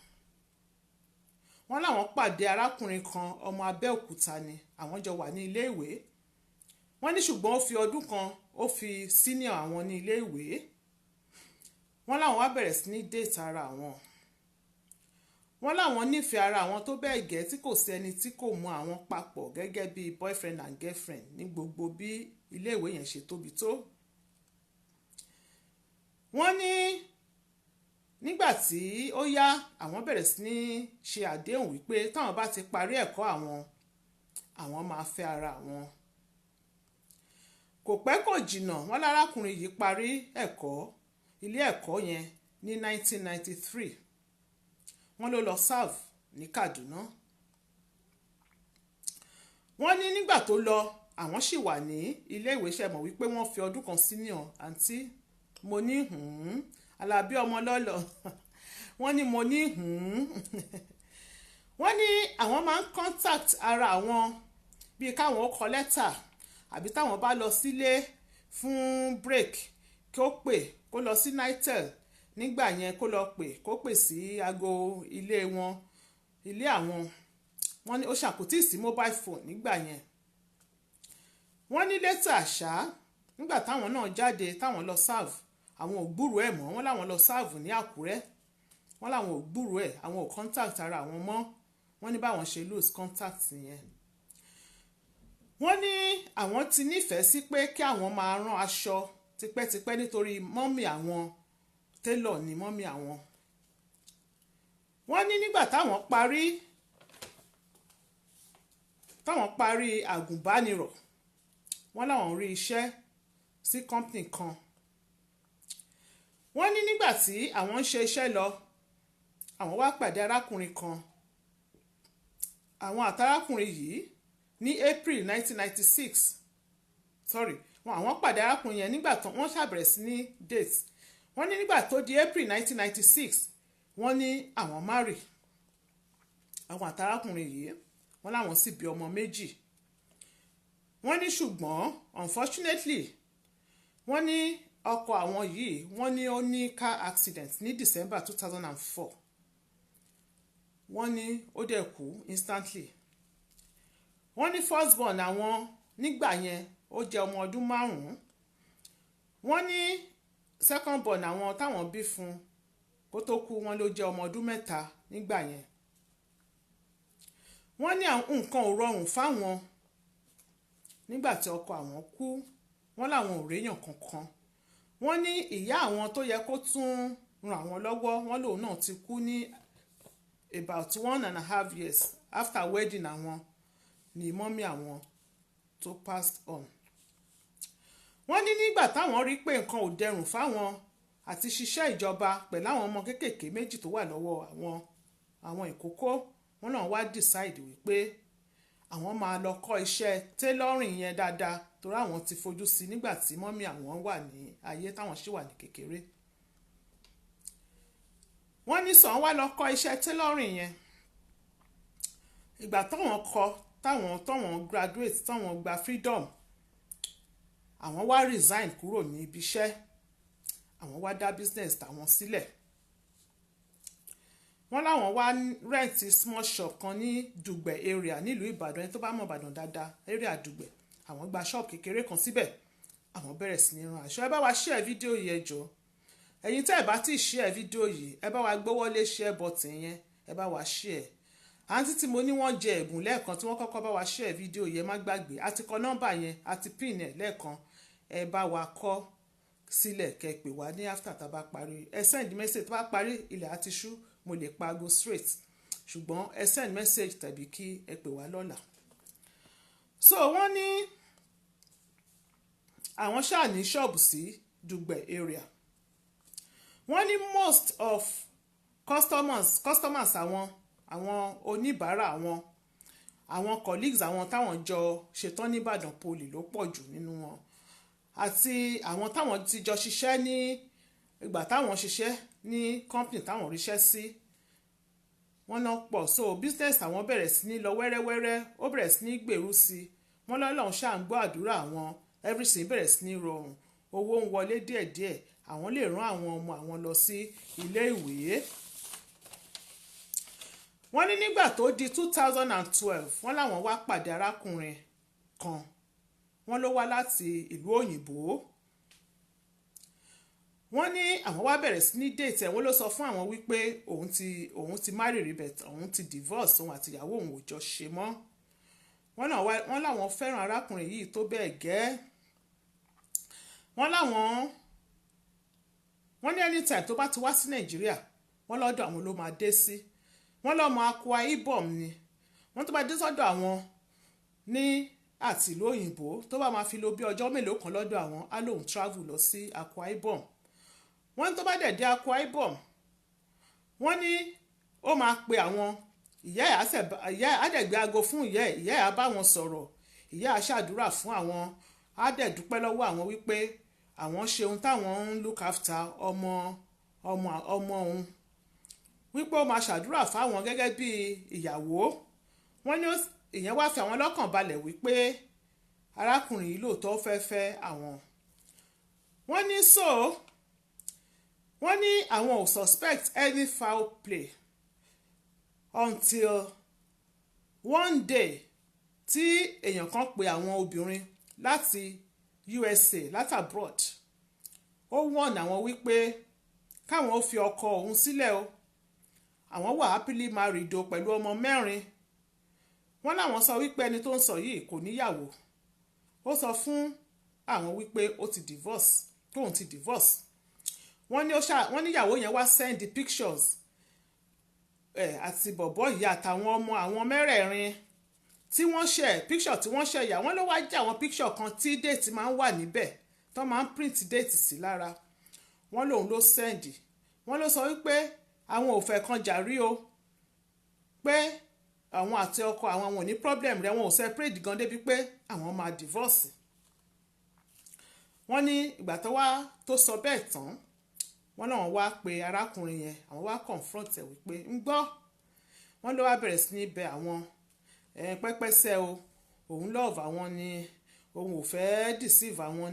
wọ́n láwọn pàdé arákùnrin kan ọmọ Abẹ́òkúta ni àwọn jọ wà ní ilé ìwé wọ́n ní ṣùgbọ́n ó fi ọdún kan ó fi senior àwọn ní ilé ìwé wọ́n láwọn wá bẹ̀rẹ̀ sí ní date ara àwọn wọ́n láwọn nífẹ̀ẹ́ ara àwọn tó bẹ́ẹ̀ gẹ́ tí kò sí ẹni tí kò mú àwọn papọ̀ gẹ́gẹ́ bí boyfriend and girlfriend ní gbogbo bí ilé ìwé yẹn ṣe tóbi tó wọ́n ní nígbà tí ó yá àwọn bẹ̀rẹ̀ sí ní ṣe àdéhùn wípé táwọn bá ti parí ẹ̀kọ́ àwọn máa fẹ́ ara àwọn kò pẹ́ kò jìnnà wọ́n lárákùnrin yìí parí ẹ̀kọ́ ilé ẹ̀kọ́ yẹn ní 1993 wọ́n ló lọ serve ní Kaduna wọ́n ní nígbà tó lọ àwọn sì wà ní ilé ìwé ṣe mọ̀ wípé wọ́n fi ọdún kan senior àǹtí mo ní Alábí ọmọ lọ́lọ́ wọ́n ní mo ní wọ́n ní àwọn máa ń contact ara àwọn bíi káwọn ó kọ lẹ́tà àbí táwọn bá lọ sílé fún break kí ó pè kó lọ sí Nitel nígbà yẹn kó lọ pè kó pè sí aago ilé wọn ilé àwọn wọ́n ní ó ṣàkótí sí mobile phone nígbà yẹn wọ́n ní lẹ́tà àṣà nígbà táwọn náà jáde táwọn lọ serve àwọn ò gbúrò ẹ̀ mọ́ wọ́n láwọn lọ serve ní Àkúrẹ́ wọ́n láwọn ò gbúrò ẹ̀ àwọn ò contact ara àwọn mọ́ wọ́n ní báwọn ṣe lose contact yẹn wọ́n ní àwọn ti nífẹ̀ẹ́ sí pé kí àwọn máa rán aṣọ tipẹ́tipẹ́ nítorí mọ́mì àwọn tailor ni mọ́mì àwọn wọ́n ní nígbà táwọn parí àgùnbánirọ̀ wọ́n láwọn rí iṣẹ́ sí company kan wọ́n ní nígbà tí àwọn ń ṣe iṣẹ́ lọ àwọn wá pàdé arákùnrin kan àwọn àtàrákùnrin yìí ní April 1996 àwọn pàdé arákùnrin yẹn nígbà tó wọ́n ṣàbẹ̀rẹ̀ sí ní date wọ́n ní nígbà tó di April 1996 wọ́n ní àwọn marry àwọn àtàrákùnrin yìí wọ́n láwọn sì bí ọmọ méjì wọ́n ní ṣùgbọ́n unfortunately wọ́n ní ọkọ àwọn yìí wọ́n ní ó ní car accident ní December 2004 wọ́n ní ó dẹ̀ kú instantly wọ́n ní first born àwọn nígbà yẹn ó jẹ́ ọmọ ọdún 5 wọ́n ní second born àwọn táwọn bí fún kó tó kú wọ́n ló jẹ́ ọmọ ọdún 3 nígbà yẹn wọ́n ní nǹkan ò rọrùn fáwọn nígbà tí ọkọ àwọn kú wọ́n láwọn ò réyàn kankan wọ́n ní ìyá àwọn tó yẹ kó tún ràn àwọn lọ́wọ́ wọ́n lòun náà ti kú ní about 1.5 years after wedding àwọn ni mọ́mí àwọn tó passed on wọ́n ní nígbà táwọn rí pé nǹkan ò dẹrùn fáwọn àti ṣiṣẹ́ ìjọba pẹ̀lú àwọn ọmọ kéékèèké méjì tó wà lọ́wọ́ àwọn ìkókó wọ́n náà wá decide wípé àwọn máa lọ kọ́ iṣẹ́ tailoring yẹn dáadáa torí àwọn ti fojú sí nígbà tí mọ́mí àwọn wà ní ayé táwọn sì wà ní kékeré wọ́n ní sàn wá lọ kọ́ iṣẹ́ tailoring yẹn ìgbà táwọn graduate táwọn gba freedom àwọn wá resign kúrò ní ibi iṣẹ́ àwọn wá dá business táwọn sílẹ̀ wọ́n láwọn wá rent small shop kan ní Dùgbẹ̀ area nílùú Ìbàdàn ẹni tó bá mọ̀ Ìbàdàn dáadáa area Dùgbẹ̀ àwọn gba shop kékeré kan síbẹ̀ àwọn bẹ̀rẹ̀ sí ní rán aṣọ ẹ bá wa share fídíò yìí ẹ jọ̀ọ́ ẹ̀yin tẹ́ ẹ bá ti share fídíò yìí ẹ bá wa gbówọ́lé share button yẹn ẹ bá wa share àǹtí tí mo ní wọ́n jẹ ẹ̀bùn lẹ́ẹ̀kan tí wọ́n kọ́kọ́ bá wa share fídíò yẹn má gbàgbé àti kọ nọ́mbà yẹn àti pin ẹ̀ lẹ́ẹ̀kan ẹ bá wa kọ sílẹ̀ kẹ́ pè wá ní after tá a bá parí ẹ send message tó bá parí ilẹ̀ àti ṣú mo lè pa aago straight ṣùgbọ́n ẹ send message tàbí kí ẹ pè wá lọ́la so wọ́n ní àwọn ṣáà ní ṣọ́ọ̀bù sí Dùgbẹ̀ area wọ́n ní most of customers àwọn oníbàárà àwọn colleagues àwọn táwọn jọ ṣetán nìbàdàn poli ló pọ̀ jù nínú wọn àti àwọn táwọn ti jọ ṣiṣẹ́ ní ìgbà táwọn ṣiṣẹ́ ní company táwọn ríṣẹ́ sí wọ́n náà pọ̀ so business àwọn bẹ̀rẹ̀ sí ní lọ wẹ́rẹ́wẹ́rẹ́ ó bẹ̀rẹ̀ sí ní gbèrú sí wọ́n lọ́lọ́run ṣáà ń gbọ́ àdúrà àwọn everything bẹ̀rẹ̀ sí ní rọrùn owó ń wọlé díẹ̀díẹ̀ àwọn lè rán àwọn ọmọ àwọn lọ sí ilé ìwé. wọ́n ní nígbà tó di 2012 wọ́n láwọn wá pàdé arákùnrin kan wọ́n ló wá láti ìlú òyìnbó. wọ́n ní àwọn wá bẹ̀rẹ̀ sí ní déètì ẹ̀ wọ́n ló sọ fún àwọn wípé òun ti marry rí bẹ̀tẹ̀ òun ti divorce òun àti ìyàwó òun ò jọ ṣe mọ́. wọ́n láwọn fẹ́ràn arákùnrin yìí tó bẹ́ẹ̀ gẹ́. wọ́n ní anytime tó bá ti wá sí nàìjíríà wọ́n lọ́dọ̀ àwọn ló máa dé sí. wọ́n lọ́mọ Akwa Ibom ni wọ́n tó bá dé sọ́dọ̀ àwọn ní àti ìlú òyìnbó tó bá máa fi lò bí ọjọ́ mélòó kan lọ́dọ̀ àwọn á lóun travel lọ sí Akwa Ibom. wọ́n tó bá dẹ̀ dé Akwa Ibom wọ́n ní ó máa pe àwọn ìyá ẹ̀ á dẹ̀ gbé aago fún ìyá ẹ̀ á bá wọn sọ̀rọ̀ ìyá á ṣàdúrà fún àwọn á dẹ̀ dúpẹ́ lọ́wọ́ àwọn wípé àwọn ṣe ohun táwọn ń look after ọmọ òun wípé ó máa ṣàdúrà fáwọn gẹ́gẹ́ bí ìyàwó. wọ́n ní ìyẹn wá fi àwọn lọ́kàn balẹ̀ wípé arákùnrin yìí lóòótọ́ fẹ́ àwọn. wọ́n ní àwọn ò suspect any foul play until one day tí èèyàn kan pe àwọn obìnrin láti USA láti abroad ó wọ̀n àwọn wípé káwọn ó fi ọkọ òun sílẹ̀ o àwọn wà happily married o pẹ̀lú ọmọ 4. wọ́n láwọn sọ wípé ẹni tó ń sọ yìí kò níyàwó ó sọ fún àwọn wípé ó ti divorce tóun ti divorce. wọ́n níyàwó yẹn wá send the pictures àti bọ̀bọ́ yìí àtàwọn ọmọ àwọn 4 tí wọ́n ṣe picture tí wọ́n ṣe yà wọ́n ló wá jẹ́ àwọn picture kan tí date máa ń wà níbẹ̀ tó máa ń print date sí lára. wọ́n lòun ló send wọ́n ló sọ wípé àwọn ò fẹ́ kan jàrí o pé àwọn àti ọkọ àwọn ò ní problem rẹ̀ wọn ò separate gan débi pé àwọn máa divorce. wọ́n ní ìgbà tó sọ bẹ́ẹ̀ tán wọ́n náà wá pe arákùnrin yẹn àwọn wá confront ẹ̀ wípé ń gbọ́ wọ́n ló wá bẹ̀rẹ̀ sí ní bẹ àwọn pẹ́pẹ́sẹ́ o òun love àwọn ni òun ò fẹ́ deceive àwọn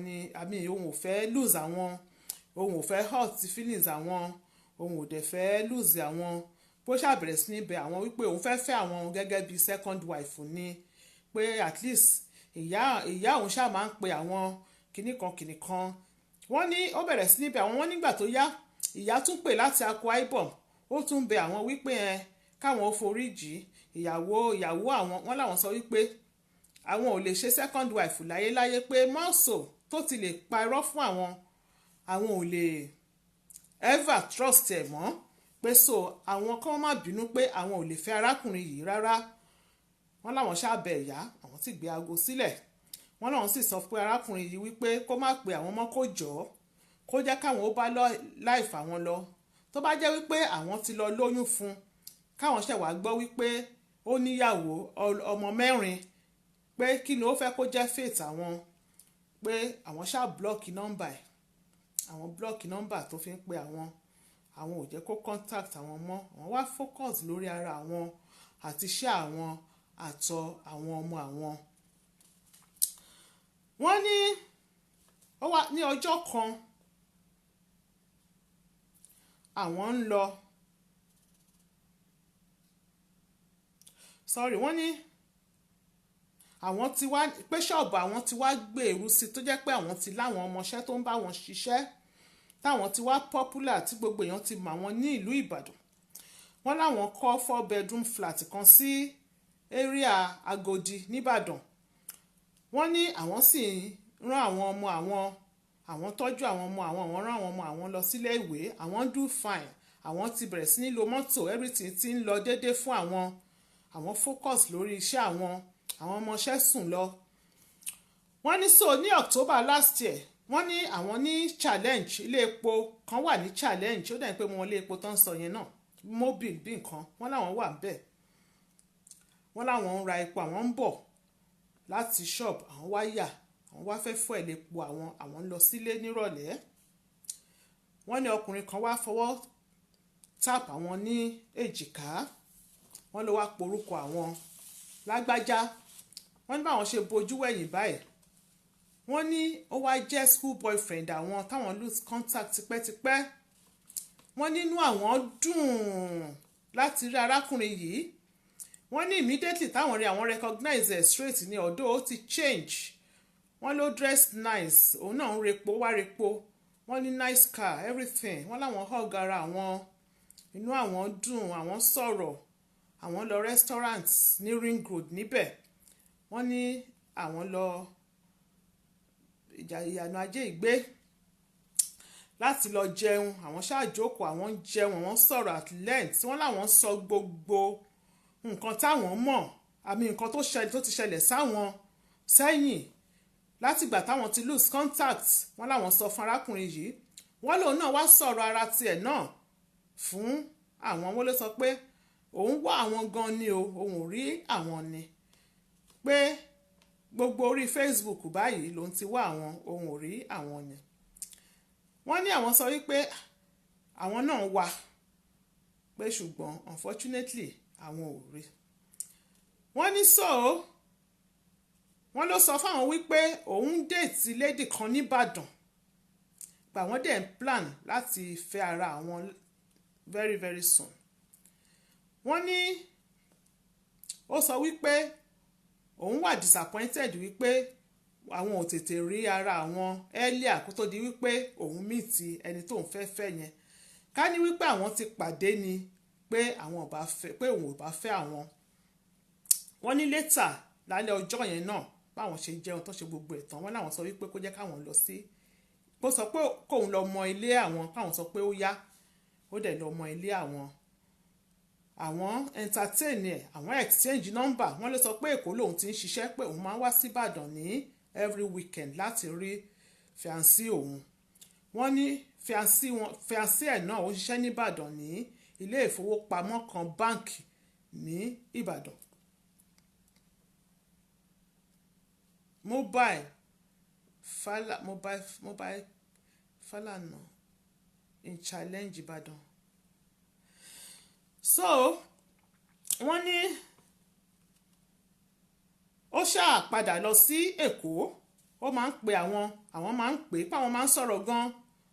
ni òun ò fẹ́ lose àwọn òun ò fẹ́ hurt feelings àwọn òun ò dẹ̀ fẹ́ lose àwọn bó ṣàbẹ̀rẹ̀ sí ní bẹ àwọn wípé òun fẹ́ fẹ́ àwọn gẹ́gẹ́ bí second wife ni pé at least ìyá òun ṣáà máa ń pe àwọn kìnnìkan. wọ́n ní ó bẹ̀rẹ̀ sí ní bẹ àwọn wọ́n nígbà tó yá ìyá tún pè láti Akwa Ibom ó tún bẹ àwọn wípé káwọn ó foríjì ìyàwó àwọn wọ́n láwọn sọ wípé àwọn ò lè ṣe second wife láyéláyé pé mọ́ọ̀sọ̀ tó ti lè pa irọ́ fún àwọn ò lè ever trust ẹ̀ mọ́ pé so àwọn kan má bínú pé àwọn ò lè fẹ́ arákùnrin yìí rárá. wọ́n láwọn ṣàbẹ̀ ìyá àwọn sì gbé aago sílẹ̀ wọ́n láwọn sì sọ pé arákùnrin yìí wípé kó má pe àwọn mọ́ kó jọ̀ọ́ kó jẹ́ káwọn ó bá life àwọn lọ tó bá jẹ́ wípé àwọn ti lọ lóyún fún káwọn ṣẹ̀ wá gbọ́ wípé ó níyàwó ọmọ 4 pé kí ni ó fẹ́ kó jẹ́ fate àwọn pé àwọn ṣáà blọ́ọ̀kì nọ́mbà ẹ̀ àwọn blọ́ọ̀kì nọ́mbà tó fi ń pe àwọn ò jẹ́ kó contact àwọn mọ́ àwọn wá focus lórí ara àwọn àti iṣẹ́ àwọn àtọ àwọn ọmọ àwọn. wọ́n ní ó wà ní ọjọ́ kan àwọn ń lọ wọ́n ní àwọn ti wá pé ṣọ́ọ̀bù àwọn ti wá gbèrú sí tó jẹ́ pé àwọn ti láwọn ọmọọṣẹ́ tó ń bá wọn ṣiṣẹ́ táwọn ti wá popular tí gbogbo èèyàn ti mọ̀ àwọn ní ìlú Ìbàdàn. wọ́n láwọn kọ́ 4 bedroom flat kan sí area Agodi nìbàdàn. wọ́n ní àwọn sì rán àwọn ọmọ àwọn tọ́jú àwọn ọmọ àwọn rán àwọn ọmọ àwọn lọ sílé ìwé àwọn do fine àwọn ti bẹ̀rẹ̀ sí ní lo mọ́tò everything ti ń lọ déédéé fún àwọn focus lórí iṣẹ́ àwọn ọmọọṣẹ́ sùn lọ. wọ́n ní so ní October last year wọ́n ní àwọn ní challenge ilé epo kan wà ní challenge ó dẹ̀ pé wọn ilé epo tó ń sọ yẹn náà mobile bí nǹkan wọ́n láwọn wà bẹ́ẹ̀ wọ́n láwọn ń ra epo àwọn ń bọ̀ láti shop àwọn wá yà àwọn wá fẹ́ fọ́ ẹ̀lẹ́po àwọn lọ sílé nírọ̀lẹ́. wọ́n ní ọkùnrin kan wá fọwọ́ tap àwọn ní èjìká wọ́n ló wá porúkọ àwọn lágbájá wọ́n ní báwọn ṣe bojú wẹ̀yìn báyìí wọ́n ní ó wá jẹ́ school boyfriend àwọn táwọn lose contact tipẹ́tipẹ́. Wọ́n nínú àwọn dùn láti rí arákùnrin yìí. Wọ́n ní immediately táwọn rí àwọn recognize ẹ̀ straight ní ọ̀dọ̀ ó ti change. Wọ́n ló dress nice, òun náà ń repo wá repo. Wọ́n ní nice car everything. Wọ́n láwọn hug ara àwọn, inú àwọn dùn, àwọn sọ̀rọ̀, àwọn lọ restaurant ní Ring Road níbẹ̀. Wọ́n ní àwọn lọ ìyànà ajé ìgbé láti lọ jẹun. Àwọn ṣáàjókòó, àwọn ń jẹun, àwọn sọ̀rọ̀ at length. Wọ́n láwọn sọ gbogbo nǹkan táwọn mọ̀, àmì nǹkan tó ti ṣẹlẹ̀ sáwọn sẹ́yìn látìgbà táwọn ti lose contact. Wọ́n láwọn sọ fún arákùnrin yìí. Wọ́n lòun náà wá sọ̀rọ̀ ara tiẹ̀ náà fún àwọn. Wọ́n ló sọ pé òun wá àwọn gan ni o, òun ò rí àwọn ni, pé gbogbo orí Facebook báyìí lòun ti wá àwọn, òun ò rí àwọn ni. Wọ́n ní àwọn sọ wípé àwọn náà wà, pé ṣùgbọ́n unfortunately àwọn ò rí. Wọ́n ní wọ́n ló sọ fáwọn wípé òun déètì lady kan nìbàdàn, gbà wọ́n dẹ̀ ń plan láti fẹ́ ara àwọn very very soon. Wọ́n ní ó sọ wípé òun wà disappointed wípé àwọn ò tètè rí ara àwọn earlier kó tó di wípé òun meet ẹni tó ń fẹ́ yẹn. Ká ní wípé àwọn ti pàdé ni pé òun ò bá fẹ́ àwọn. Wọ́n ní later lálẹ́ ọjọ́ yẹn náà báwọn ṣe jẹun tó ṣe gbogbo ẹ̀tàn, wọ́n láwọn sọ wípé kó jẹ́ káwọn lọ sí, kó sọ pé kóun lọ mọ ilé àwọn, káwọn sọ pé ó yá, ó dẹ̀ lọ mọ ilé àwọn. Àwọn entertain ẹ̀, àwọn exchange number. Wọ́n ló sọ pé Èkó lòun ti ń ṣiṣẹ́, pé òun máa ń wá sí Ìbàdàn ní every weekend láti rí fiancé òun. Wọ́n ní fiancé ẹ̀ náà ó ṣiṣẹ́ ní Ìbàdàn ní ilé ìfowópamọ́ kan báǹkì ní Ìbàdàn. Mobile Falana in Challenge Ìbàdàn. So wọ́n ní ó ṣáà padà lọ sí Èkó. Ó máa ń pe àwọn máa ń pè pé àwọn máa ń sọ̀rọ̀ gan.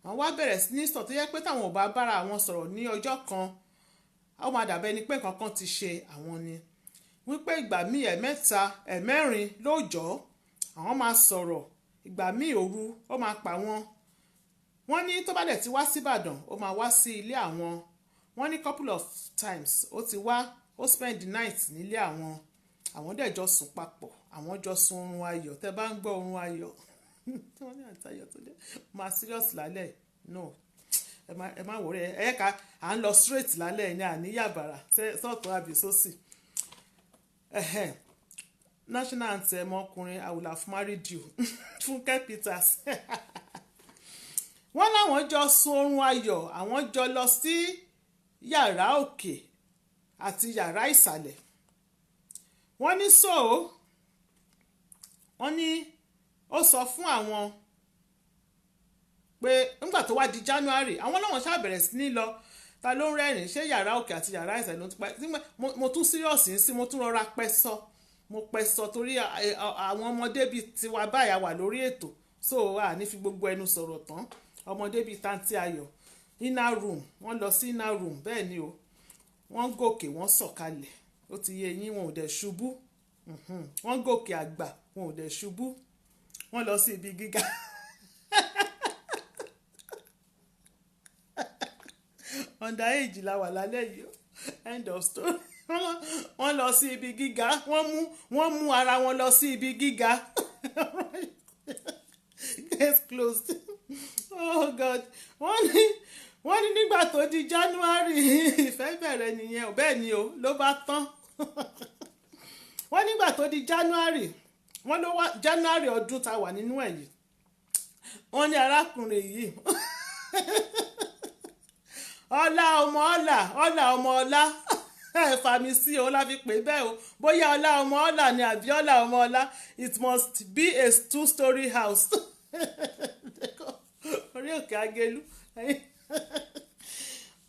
Àwọn wá bẹ̀rẹ̀ sí ní sọ tó yẹ pé táwọn ò bá bára àwọn sọ̀rọ̀ ní ọjọ́ kan, ó máa dàbẹ́ ni pé nǹkan kan ti ṣe àwọn ni. Wípé ìgbà míì ẹ̀mẹ́ta ẹ̀mẹ́rin lóòjọ́ àwọn máa sọ̀rọ̀, ìgbà míì òru ó máa pa wọ́n. Wọ́n ní tó bá dẹ̀ ti wá sí Ìbàdàn ó máa wá sí ilé àwọn. Wọ́n ní couple of times ó ti wá, ó spend the night nílé àwọn. Àwọn dẹ̀ jọ sùn papọ̀, àwọn jọ sùn oorun ayọ̀. Tẹ́ bá ń gbọ́ oorun ayọ̀ wọ́n ní àtayọ̀ tó dé máa serious lálẹ́. No, ẹ má wọrí ẹ̀ka à ń lọ straight lálẹ́ ní àníyàbàrà sọ́ọ̀tún àbí sósì. National anthem ọkùnrin I will have married you Fúnkẹ́ Peters. Wọ́n láwọn jọ sùn oorun ayọ̀, àwọn jọ lọ sí yàrá òkè àti yàrá ìsàlẹ̀. Wọ́n ní wọ́n ní ó sọ fún àwọn pé nígbà tó wá di January àwọn láwọn ṣáà bẹ̀rẹ̀ sí ní lọ, ta ló ń rẹ́rìn, ṣé yàrá òkè àti yàrá ìsàlẹ̀ ló ti pa. Mo tún serious sí, mo tún rọra pẹ́ sọ torí àwọn ọmọdé bíi tiwa báyà wà lórí ètò, so a ní fi gbogbo ẹnu sọ̀rọ̀ tán. Ọmọdé bíi Tanti Ayọ̀ inner room, wọ́n lọ sí inner room, bẹ́ẹ̀ ni o, wọ́n gòkè wọ́n sọ̀kalẹ̀, ó ti yé yín, wọn ò dẹ̀ ṣubú. Wọ́n gòkè àgbà, wọn ò dẹ̀ ṣubú. Wọ́n lọ sí ibi gíga. Underage la wà lálẹ́ yìí, end of story. Wọ́n lọ sí ibi gíga, wọ́n mú ara wọn lọ sí ibi gíga. Case closed. Oh God. Wọ́n ní nígbà tó di January ìfẹ́ bẹ̀rẹ̀ nìyẹn, bẹ́ẹ̀ ni o, ló bá tán. Wọ́n nígbà tó di January, wọ́n ló wá January ọdún tá wà nínú ẹ̀ yìí. Wọ́n ní arákùnrin yìí ọlá ọmọ ọlá fàmì sí o la fi pè bẹ́ẹ̀ o, bóyá ọlá ọmọ ọlá ni àbí ọlá ọmọ ọlá, it must be a 2-story house. Orí òkè Agelu.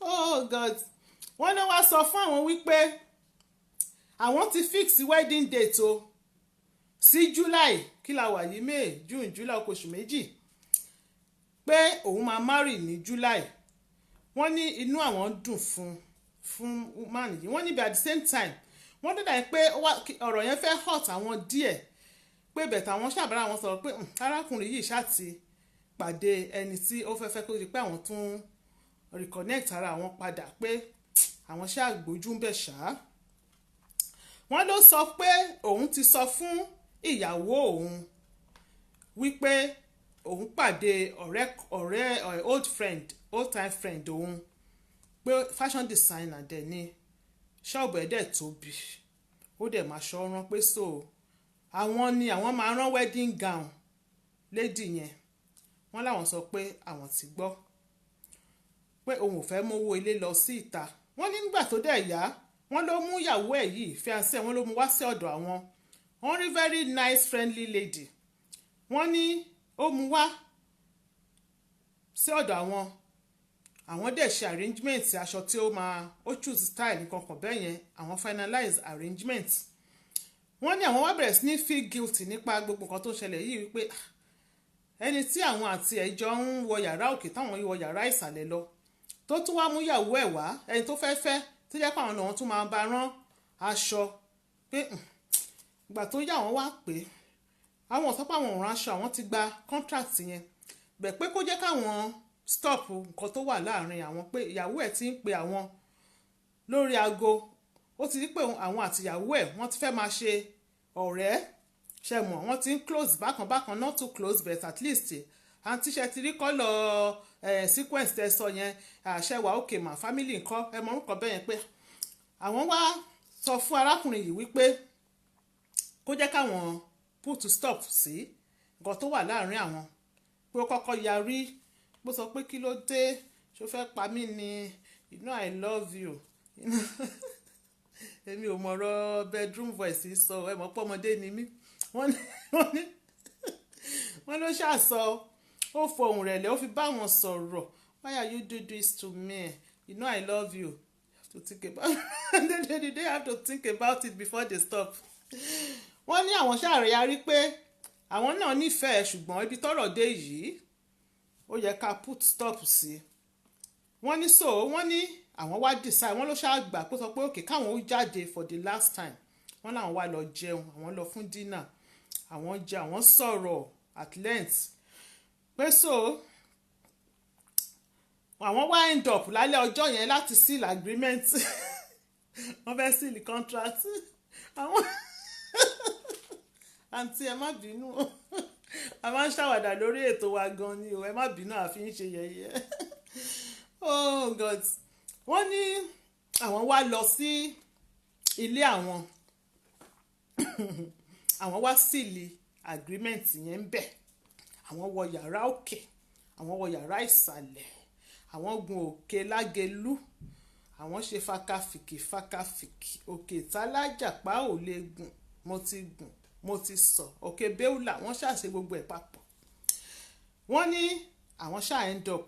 Oh God. Wọ́n ló wá sọ fún àwọn wípé àwọn ti fix wedding date o sí July kí la wà yìí May June July oṣù méjì pé òun máa marry ní July. Wọ́n ní inú àwọn dùn fún man yìí. Wọ́n ní bí at the same time wọ́n dẹ́dà pé ọ̀rọ̀ yẹn fẹ́ hot àwọn díẹ̀ pé bẹ̀tẹ̀ àwọn ṣàbára àwọn sọ̀rọ̀ pé arákùnrin yìí ṣáàtì pàdé ẹni tí ó fẹ́ kó di pé àwọn tún reconnect ara àwọn padà pé àwọn ṣáà gbójú ń bẹ̀ ṣá. Wọ́n ló sọ pé òun ti sọ fún ìyàwó òun wípé òun pàdé ọ̀rẹ́ old time friend òun pé fashion designer dẹ̀ ni ṣọ́ọ̀bù ẹ̀ dẹ̀ tóbi ó dẹ̀ máa ṣọ́ rán pé so àwọn ni àwọn máa rán wedding gown lady yẹn. Wọ́n láwọn sọ pé àwọn ti gbọ́ pé òun ò fẹ́ mówó ilé lọ sí ìta. Wọ́n ní nígbà tó dẹ̀ yá wọ́n ló mú ìyàwó ẹ̀ yìí fiancé wọ́n ló mú wá sí ọ̀dọ̀ àwọn. Wọ́n rí very nice friendly lady. Wọ́n ní ó mú wá sí ọ̀dọ̀ àwọn dẹ̀ ṣe arrangement aṣọ tí ó choose style nǹkan kan bẹ́ẹ̀ yẹn àwọn finalize arrangement. Wọ́n ní àwọn wá bẹ̀rẹ̀ sí ní feel guilty nípa gbogbo nǹkan tó ṣẹlẹ̀ yìí wípé ẹni tí àwọn àti ẹjọ́ ń wọ yàrá òkè táwọn yìí wọ yàrá ìsàlẹ̀ lọ tó tún wá mú ìyàwó ẹ̀ wá ẹni tó fẹ́ tó jẹ́ pé àwọn náà tún máa bá rán aṣọ pé ìgbà tó yá àwọn wá pé àwọn ọ̀sán pàwọn òun aṣọ àwọn ti gba contract yẹn bẹ̀ pé kó jẹ́ káwọn stop nǹkan tó wà láàrin àwọn pé ìyàwó ẹ̀ ti ń pe àwọn lórí aago ó ti rí pé àwọn àtìyàwó ẹ̀ wọ́n ti fẹ́ máa ṣe ọ̀rẹ́ ṣe mọ̀ wọ́n ti ń close bákan not too close but at least àǹtí ṣe ti rí kọ́lọ̀ sequence tẹ sọ yẹn àṣẹwà òkè mà family nǹkan ẹ mọ̀ orúkọ bẹ́ẹ̀ yẹn pé àwọn wá sọ fún arákùnrin yìí wípé kó jẹ́ káwọn put stop sí nǹkan tó wà láàrin àwọn pé ó kọ́kọ́ yarí bó sọ pé kí ló dé ṣó fẹ́ pa mí ni you know I love you èmi ò mọ̀rọ̀ bedroom voice sọ ẹ mọ̀ pé ọmọdé ni mí wọ́n ló ṣàṣọ ó fohùn rẹ̀ lẹ́ ó fi bá wọn sọ̀rọ̀ why are you do this to me you know I love you to think about they have to think about it before they stop. Wọ́n ní àwọn ṣàríyárí pé àwọn náà nífẹ̀ẹ́ ṣùgbọ́n ibi tọ́rọ̀ dé yìí ó yẹ ká put stop sí. Wọ́n ní wọ́n ní àwọn wá decide wọ́n ló ṣàgbà pé sọ pé òkè káwọn ó jáde for the last time. Wọ́n láwọn wá lọ jẹun àwọn lọ fún dinner àwọn jẹ àwọn sọ̀rọ̀ at length pé àwọn wá end up lálẹ́ ọjọ́ yẹn láti seal agreement wọ́n fẹ́ seal contract àwọn àǹtí ẹ má bínú a máa ń ṣàwàdà lórí ètò wa gan ni o ẹ má bínú àfi ń ṣe yẹ̀yẹ́ oh God. Wọ́n ní àwọn wá lọ sí ilé àwọn wá sílì agreement yẹn ń bẹ̀ àwọn wọ yàrá òkè àwọn wọ yàrá ìsàlẹ̀ àwọn gun òkè lágelú àwọn ṣe fakafìkì òkè tálájàpá ò lè gùn mo ti sọ òkè béúlà wọ́n ṣàṣe gbogbo ẹ̀ papọ̀. Wọ́n ní àwọn ṣáà end up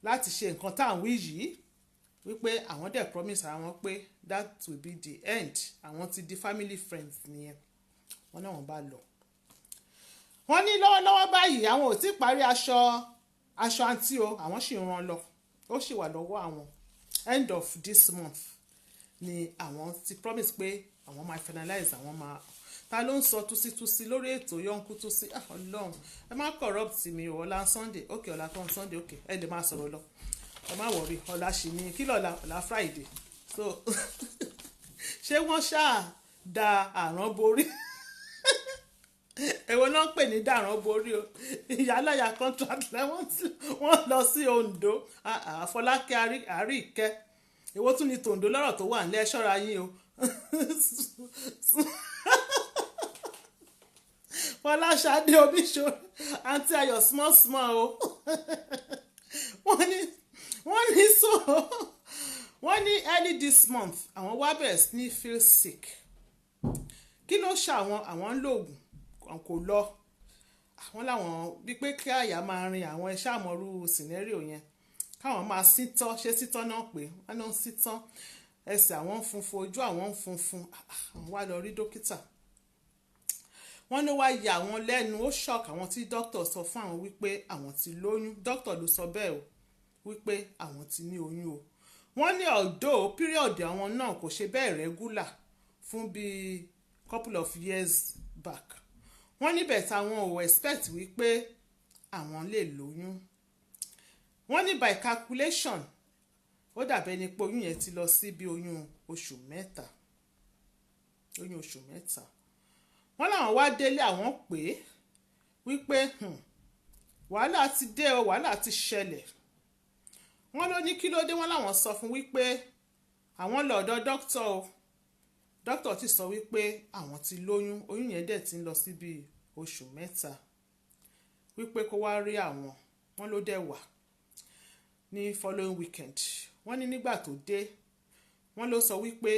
láti ṣe nǹkan tá à ń wí yìí wípé àwọn dẹ̀ promise àwọn pé that will be the end àwọn ti di family friends nìyẹn wọ́n náà wọ́n bá lọ. Wọ́n ní lọ́wọ́lọ́wọ́ báyìí àwọn ò tí ì parí aṣọ àǹtí o àwọn sì ń rán lọ ó sì wà lọ́wọ́ àwọn end of this month ni àwọn ti promise pé àwọn máa finalize àwọn máa ta ló ń sọ túsítúsí lórí ètò yọ̀ǹkú túsí ọlọ́run ẹ má corrupt mi o ọ̀la Sunday okay ọ̀la kan Sunday okay ẹ lè máa sọ̀rọ̀ lọ ẹ má wọ̀rí ọ̀la ṣì ní kí lọ́la ọ̀la Friday so ṣé wọ́n ṣáà da àrán borí èwo náà ń pè ní dàrán borí o ìyálàyà contract lẹ́wọ̀n tí wọ́n lọ sí Ondo Àfọlákẹ́ Àríkẹ́ èwo tún ni tòǹdó lọ́rọ̀ tó wà nílẹ̀ ṣọ́ra yín o Fọláṣadé Omiṣore àǹtí Ayọ̀ small o wọ́n ní early this month àwọn wá bẹ̀rẹ̀ sí ní feel sick kí ló ṣàwọn àwọn ń lòògùn kò lọ àwọn làwọn bíi pé kí àyà máa rin àwọn iṣẹ́ àmọ́rú scenario yẹn káwọn máa sítọ́ ṣé sítọ́ náà pé wọ́n náà ń sítọ́ ẹsẹ̀ àwọn ń funfun ojú àwọn ń funfun àwọn wá lọ rí dókítà wọ́n ló wá ya àwọn lẹ́nu ó shock àwọn tí dókítà sọ fún àwọn wípé àwọn ti lóyún dókítà ló sọ bẹ́ẹ̀ o wípé àwọn ti ní oyún o wọ́n ní although period àwọn náà kò ṣe bẹ́ẹ̀ regular fún bíi couple of years back wọ́n níbẹ̀ táwọn ò expect wípé àwọn lè lóyún wọ́n ní by calculation ó dàbẹ́ ni pé oyún yẹn ti lọ sí bí oyún oṣù mẹ́ta wọ́n làwọn wá délé àwọn pé wípé wàhálà ti dé o wàhálà ti ṣẹlẹ̀ wọ́n ló ní kí ló dé wọ́n làwọn sọ fún wípé àwọn lọ ọ̀dọ̀ dókítà o dókítà ti sọ wípé àwọn ti lóyún oyún yẹn dẹ̀ ti ń lọ sí bí oṣù mẹ́ta wípé kó wá rí àwọn wọ́n ló dẹ̀ wà ní following weekend wọ́n ní nígbà tó dé wọ́n ló sọ wípé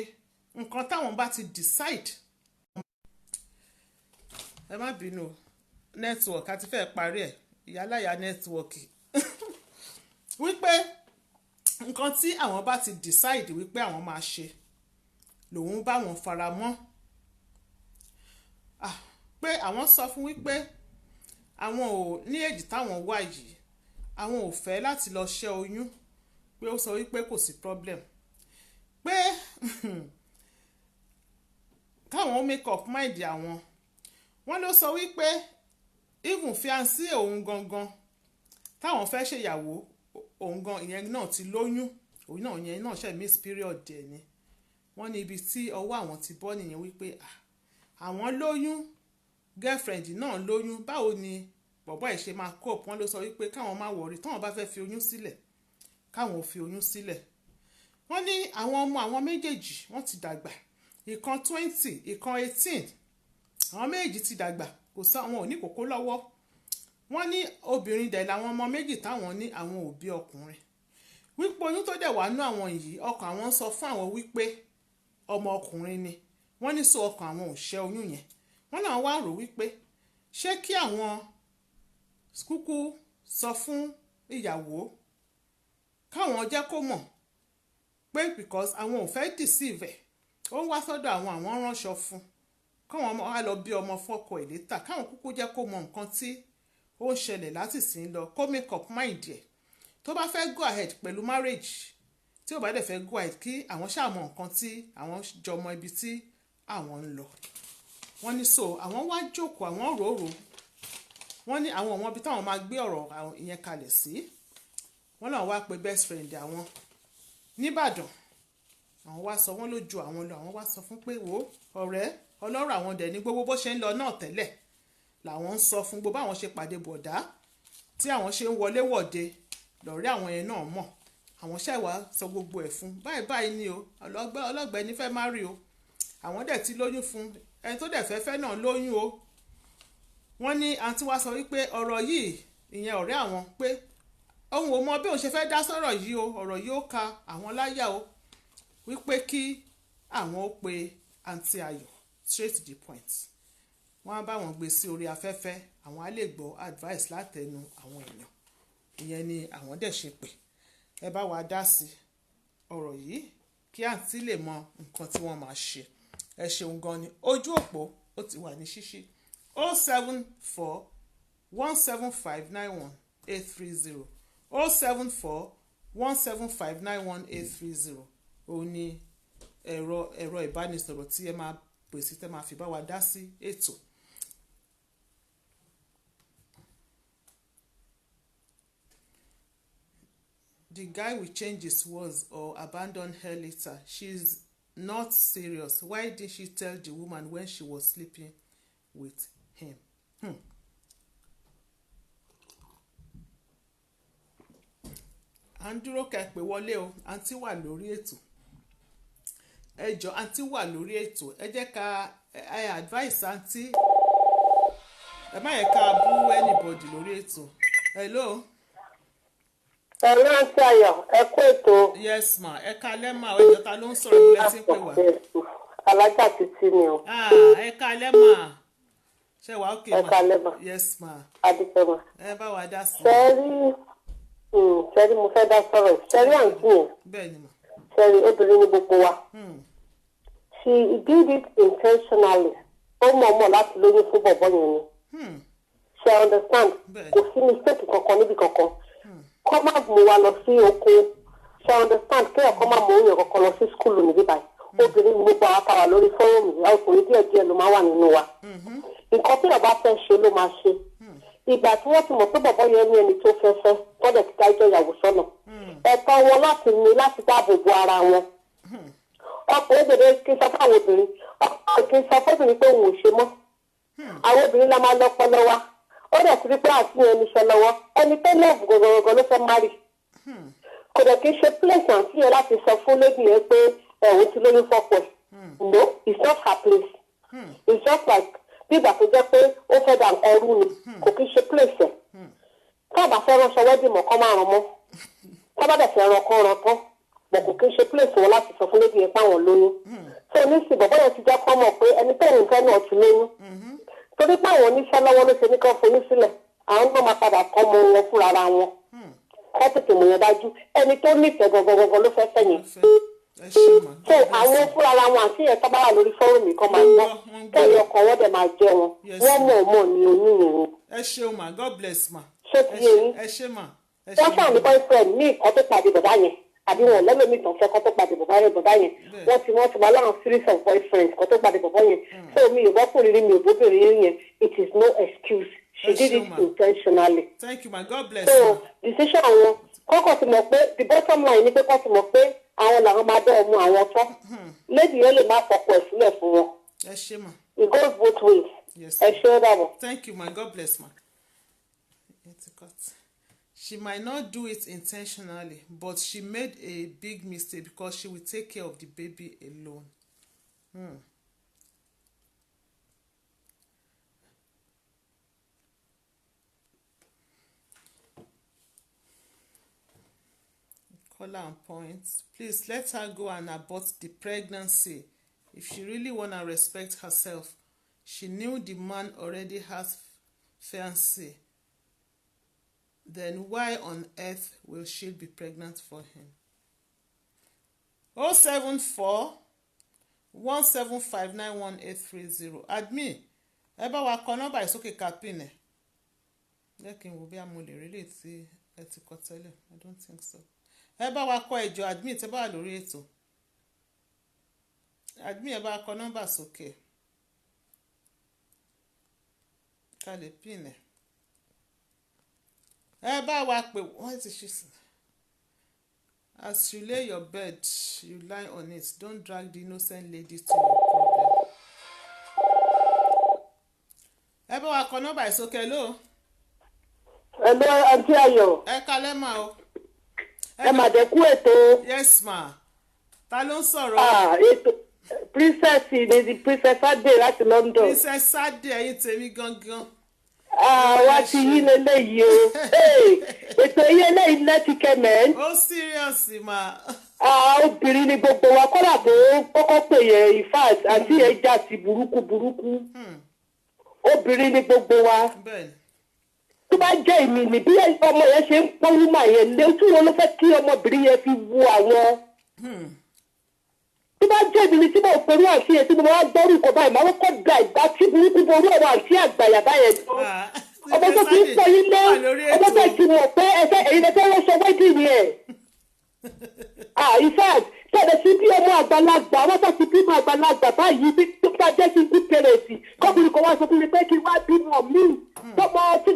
nǹkan táwọn bá ti decide ẹ má bínú network àti fẹ́ parí ẹ̀ ìyáláyà network wípé nǹkan tí àwọn bá ti decide wípé àwọn máa ṣe lòun bá wọn fara mọ́ pé àwọn sọ fún wípé àwọn ò ní èjì táwọn wà yìí àwọn ò fẹ́ láti lọ ṣẹ́ oyún pé ó sọ wípé kò sí problem pé káwọn make up mind àwọn wọ́n ló sọ wípé even fiancé òun gangan táwọn fẹ́ ṣèyàwó òun gan ìyẹn náà ti lóyún òun náà yẹn náà ṣe miss period ẹ̀ ni wọ́n ní ibi tí ọwọ́ àwọn ti bọ́ nìyẹn wípé àwọn lóyún girlfriend náà lóyún báwo ni bọ̀bọ́ ẹ̀ ṣe máa cope wọ́n ló sọ wípé káwọn má wọrí táwọn bá fẹ́ fi oyún sílẹ̀ káwọn ò fi oyún sílẹ̀ wọ́n ní àwọn ọmọ àwọn méjèèjì wọ́n ti dàgbà ìkan 20 ìkan 18 àwọn méjèèjì ti dàgbà kò sọ àwọn ò ní kókó lọ́wọ́ wọ́n ní obìnrin dẹ̀ làwọn ọmọ méjì táwọn ní àwọn òbí ọkùnrin wípé oyún tó dẹ̀ wá ná àwọn yìí ọkàn àwọn sọ fún àwọn wípé ọmọ ọkùnrin ni wọ́n ní sọ ọkàn àwọn ò ṣẹ́ oyún yẹn wọ́n náà wá rò wípé ṣé kí àwọn kúkú sọ fún ìyàwó káwọn jẹ́ kó mọ̀ pé because àwọn ò fẹ́ deceive ẹ̀ ó ń wá sọ́dọ̀ àwọn ránṣọ fún káwọn á lọ bí ọmọ fọ́kọ ẹ̀ létà káwọn kúkú jẹ́ kó mọ̀ nǹkan tí ó ń ṣẹlẹ̀ láti sìn lọ kó make up mind ẹ̀ tó bá fẹ́ go ahead pẹ̀lú marriage tí ò bá dẹ̀ fẹ́ go ahead kí àwọn ṣáà mọ̀ nǹkan tí àwọn jọ mọ ibi tí àwọn ń lọ wọ́n ní so àwọn wá jókòó àwọn ròrò wọ́n ní àwọn ọmọ ibi táwọn máa gbé ọ̀rọ̀ ìyẹn kalẹ̀ sí wọ́n náà wá pe best friend àwọn nìbàdàn àwọn wá sọ wọ́n ló ju àwọn lọ àwọn wá sọ fún pé wo ọ̀rẹ́ ọlọ́rọ̀ àwọn dẹ̀ ní gbogbo bó ṣe ń lọ náà tẹ́lẹ̀ làwọn ń sọ fún gbogbo àwọn ṣe pàdé bọ̀dá tí àwọn ṣe ń wọlé wọ̀de lọ́rẹ́ àwọn yẹn náà mọ̀ àwọn ṣẹ̀wá sọ gbogbo ẹ̀ fún báyìí ni o ọlọ́gbẹ́ni fẹ́ má rí o àwọn dẹ̀ ti lóyún fún ẹni tó dẹ̀ fẹ́fẹ́ náà lóyún o wọ́n ní àǹtí wa sọ wípé ọ̀rọ̀ yìí ìyẹn ọ̀rẹ́ àwọn pé òun ò mọ bí òun ṣe fẹ́ dá sọ̀rọ̀ yìí o ọ̀rọ̀ yìí ó ka àwọn láyà o wípé kí àwọn ó pe àǹtí Ayọ̀ straight to the point wọ́n á bá wọn gbé sí orí afẹ́fẹ́ àwọn á lè gbọ́ advice látẹnu àwọn èèyàn ìyẹn ni àwọn dẹ̀ ṣe pé ẹ bá wa dá sí ọ̀rọ̀ yìí kí àǹtí lè mọ nǹkan tí wọ́n máa ṣe ẹ ṣeun gan ni ojú òpó ó ti wà ní ṣíṣí 074 175 91830 074 175 91830 òun ni ẹ̀rọ ìbánisọ̀rọ̀ tí ẹ máa pèsè tẹ́ máa fi bá wa dá sí ètò. The guy will change his words or abandon her later. She's not serious. Why didn't she tell the woman when she was sleeping with him? À ń dúró kẹ́ pé wọlé o, àǹtí wà lórí ètò. Ẹ jọ̀ọ́ àǹtí wà lórí ètò. Ẹ jẹ́ ká advice àǹtí. Ẹ má yẹ ká bú anybody lórí ètò. Hello. Hello, Aunty Ayọ̀, ẹ kú ètò. Yes ma, ẹ kalẹ́ ma, ọjọ́ ta ló ń sọ̀rọ̀ bí ẹ ti ń pè wá. Alájà Títí ni o. Ẹ kalẹ́ ma. Ṣé wàá òkè ma? Ẹ kalẹ́ ma. Yes ma. Adúpẹ́ ma. Ẹ bá wa dá sí. Ṣẹ́rí mo fẹ́ dá sọ̀rọ̀. Ṣẹ́rí àǹtí yẹn. Bẹ́ẹ̀ni ma. Ṣẹ́rí obìnrin ní gbogbo wa. She did it intentionally ó mọ̀ láti lóyún fún bọ̀bọ̀ yẹn ni ṣe understand kò sí mistake kankan níbi kankan kọ́ má mú wa lọ sí oko ṣe understand kí ẹ̀kọ́ má mú òyìn kankan lọ sí skul níbí báyìí obìnrin ní gbogbo àwọn tàwa lórí fọ́ọ̀mù ọkùnrin díẹ̀ ló máa wà nínú wa nǹkan tí ọba fẹ́ ṣe ló máa ṣe ìgbà tí wọ́n ti mọ̀ pé bọ̀bọ̀ yẹn ní ẹni tó fẹ́fẹ́ tọ́lẹ̀ ti dájọ́ ìyàwó sọ́nà ẹ̀tọ́ wọn láti dáàbò bo ara wọn ọkùnrin gbèdé kí n sọ fún àwọn obìnrin ọkùnrin kí n sọ fún obìnrin pé òun ò ṣe mọ́ àwọn obìnrin la máa lọ́pọlọ wa ó dẹ̀ ti rí pé àti yẹn níṣẹ́ lọ́wọ́ ẹni tó lẹ́ẹ̀bù gọ̀gọ̀gọ̀ ló fẹ́ márì kò dẹ̀ kí n ṣe place àǹtí yẹn láti sọ fún lady yẹn pé ẹ̀wọ̀n ti lóyún fọ́pọ̀ no it's not her place it's just like bí ìgbà tó jẹ́ pé ó fẹ́ dà ẹrú ni kò kí n ṣe place ẹ̀ táàbà fẹ́ ránṣọ wedding mọ́ kọ́ máa ràn mọ́ tábà dẹ̀ fẹ́ ràn kọ́ ràn tán bọ̀ kò kí n ṣe place wọn láti sọ fún lady yẹn páwọn lóyún tó oníṣì bọ̀bọ̀ yẹn ti jẹ́ kọ́ mọ̀ pé ẹni tẹ́yìn fẹ́ náà ti lóyún torí pé àwọn oníṣẹ́ lọ́wọ́ ló ṣe ní kán foyún sílẹ̀ àwọn náà máa padà kọ́ ọmọ wọn fúnra ara wọn kọ́ tètè mọ̀ yẹn dájú ẹni tó nífẹ̀ẹ́ gọ̀gọ̀gọ̀gọ̀ ló fẹ́ fẹ̀yìn. so àwọn fúnra ara wọn àti ẹ̀ka bá wà lórí fọ́ọ̀mù kan máa gbọ́ kẹ́yìn ọkàn wọn dẹ̀ máa jẹ wọn wọ́n mọ̀ ní oníyìnrìn. ẹ ṣeun ma God bless ma. ṣé ti yé yín ẹ ṣe ma. wọ́n ṣàní boyfriend ní ìkan tó pàdé bọ̀dá yẹn àbí wọn lẹ́lòmíì tán fẹ́ kọ́ tó pàdé bọ̀dá yẹn wọ́n ti máa láwọn series of boyfriends kọ́ tó pàdé bọ̀dá yẹn so mi ò bọ́kùnrin rí mi ò bóbìnrin yẹn it is no excuse she did it intentionally. Thank you ma God bless so you. decision àwọn kọ́kọ́ ti mọ̀ pé the bottom line ni pé kọ́ ti mọ̀ pé àwọn làwọn máa dán ọmọ àwọn tán lady yẹn lè má fọkọ ẹ̀ sílẹ̀ fún wọn. ẹ ṣe ma. it goes both ways. ẹ ṣe é dàbọ̀. Thank you ma God bless ma. She might not do it intentionally, but she made a big mistake because she will take care of the baby alone. Call her on points. Please let her go and abort the pregnancy. If she really want to respect herself, she knew the man already has fiancé. Then why on earth will she be pregnant for him? 074 1759180. Admin, ẹ bá wa kọ nọ́mbà ìsókè capin ẹ̀. Jẹ́ kí n wo bí a mo lè rí lè tí ẹ ti kọ tẹ́lẹ̀. I don't think so. Ẹ bá wa kọ ẹjọ́ admin tẹ́ bá wà lórí ètò. Admin ẹ bá wa kọ nọ́mbà sókè. Ká lè pin ẹ̀. Ẹ bá wa pè wọ́n ti ṣe sí. As you lay your bed, you lie on it. Don't drag the innocent lady to your problem. Ẹ bá wa kọ nọ́mbà ìsókè ló. ẹ̀lọ́ àǹtí ayọ̀. Ẹ kalẹ́ mà o. ẹ mà dẹ́kú ètò. Yes ma. Ta ló ń sọ̀rọ̀? Ètò princess ni the princess Ade láti London. Princess Ade ẹ̀yin tèmi gangan. Wá ti yí lélẹ́yìí o. Ètò yí eléyìí lẹ́tí kẹ́mẹ́. Ó serious ma. Obìnrin ni gbogbo wa kọ́lá tó kọ́kọ́ pè yẹ ìfàt àti ẹja sí burúkú. Obìnrin ni gbogbo wa. Tó bá jẹ́ ìmì ní bí ọmọ yẹn ṣe ń pọ́n wúmà yẹn lé tí wọn ló fẹ́ kí ọmọbìnrin yẹn fi wo àwọn. Tó bá jẹ́ ìmì tí mo pẹ̀lú àti yẹn tí mo wá gbọ́rù kọ báyìí máa kọ́ da ìgbà tí burúkú ború ọmọ àti àgbàyà báyẹn tó. Ọmọ tó ti ń pọ̀ yín lé ọmọ tó ti mọ̀ pé ẹ̀yin ẹ̀fẹ́ wọ́n sọ wẹ́dì yẹn. In fact tẹ̀lé sí bí ọmọ àgbàlagbà wọ́n tó ti bímọ àgbàlagbà báyìí bí tó bá jẹ́ sí good parents kọ́kùnrin kan wá sọ fún mi pé kí n wá bímọ míì tọmọ ti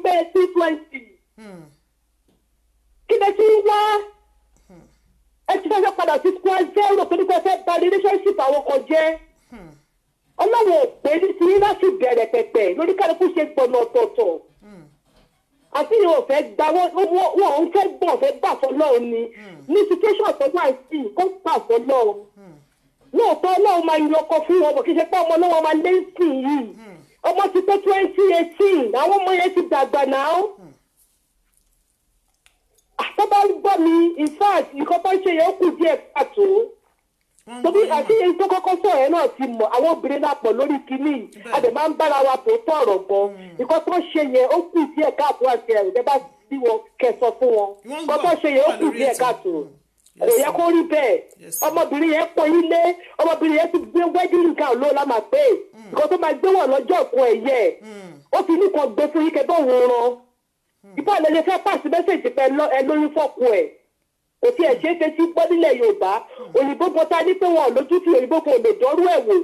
pé 20. Kí lè ti wá ẹ ti fẹ́ padà sí square zero pé nípa fẹ́ bà relationship àwọn kan jẹ́. Ọlọ́run ò pé ní ti láti bẹ̀rẹ̀ pẹ̀pẹ̀ lórí kálukú ṣe gbọ̀nà ọ̀tọ̀ọ̀tọ̀. Àti ìyẹn ò fẹ́ gbà wọ́n ń fẹ́ gbọ̀n fẹ́ gbà fọlọ́run ni ní situation tó wà sí kó gbà fọlọ́run. Lóòótọ́ Ọlọ́run máa yan ọkọ fún wọn kì í ṣe pé ọmọ náà wọn máa lé sí yìí. Ọmọ ti pé 2018 àwọn ọmọ yẹn ti dàgbà náà. Àtọ́bá gbọ́ mi in fact nǹkan tó ń ṣe yẹn ó kù díẹ̀ pàtó. Tóbi àti èyí tó kọ́kọ́ sọ̀rọ̀ yẹn náà ti mọ̀ àwọn obìnrin náà pọ̀ lórí kínní àdè máa ń bára wa tó tọ̀rọ̀ gan. Nǹkan tó ń ṣe yẹn ó kù díẹ̀ káàtó àti ẹ̀rù tẹ́ bá bí wọn kẹsàn fún wọn. Nǹkan tó ń ṣe yẹn ó kù díẹ̀ káàtó. Èyẹ kó rí bẹ́ẹ̀. Ọmọbìnrin yẹn pọ̀ yín lé ọmọbìnrin yẹn ti gbé wedding gown ló la máa pè é. nǹkan tó máa gbé wọ̀ lọ́jọ́ ìkún ẹ̀yẹ ẹ̀ ó ti ní kan gbé fún yín kẹ́ bá òun ran ìbá lẹ́lẹ́ fẹ́ pàṣẹ mẹ́sẹ̀jì pé ẹ lóyún fọ́kù ẹ̀ kò tí ẹ̀ ṣe é ṣe sí gbọ́ nílẹ̀ Yorùbá òyìnbó kan tá ní pé wọn ò lójú tí òyìnbó kan ò lè dọ́rú ẹ̀ wò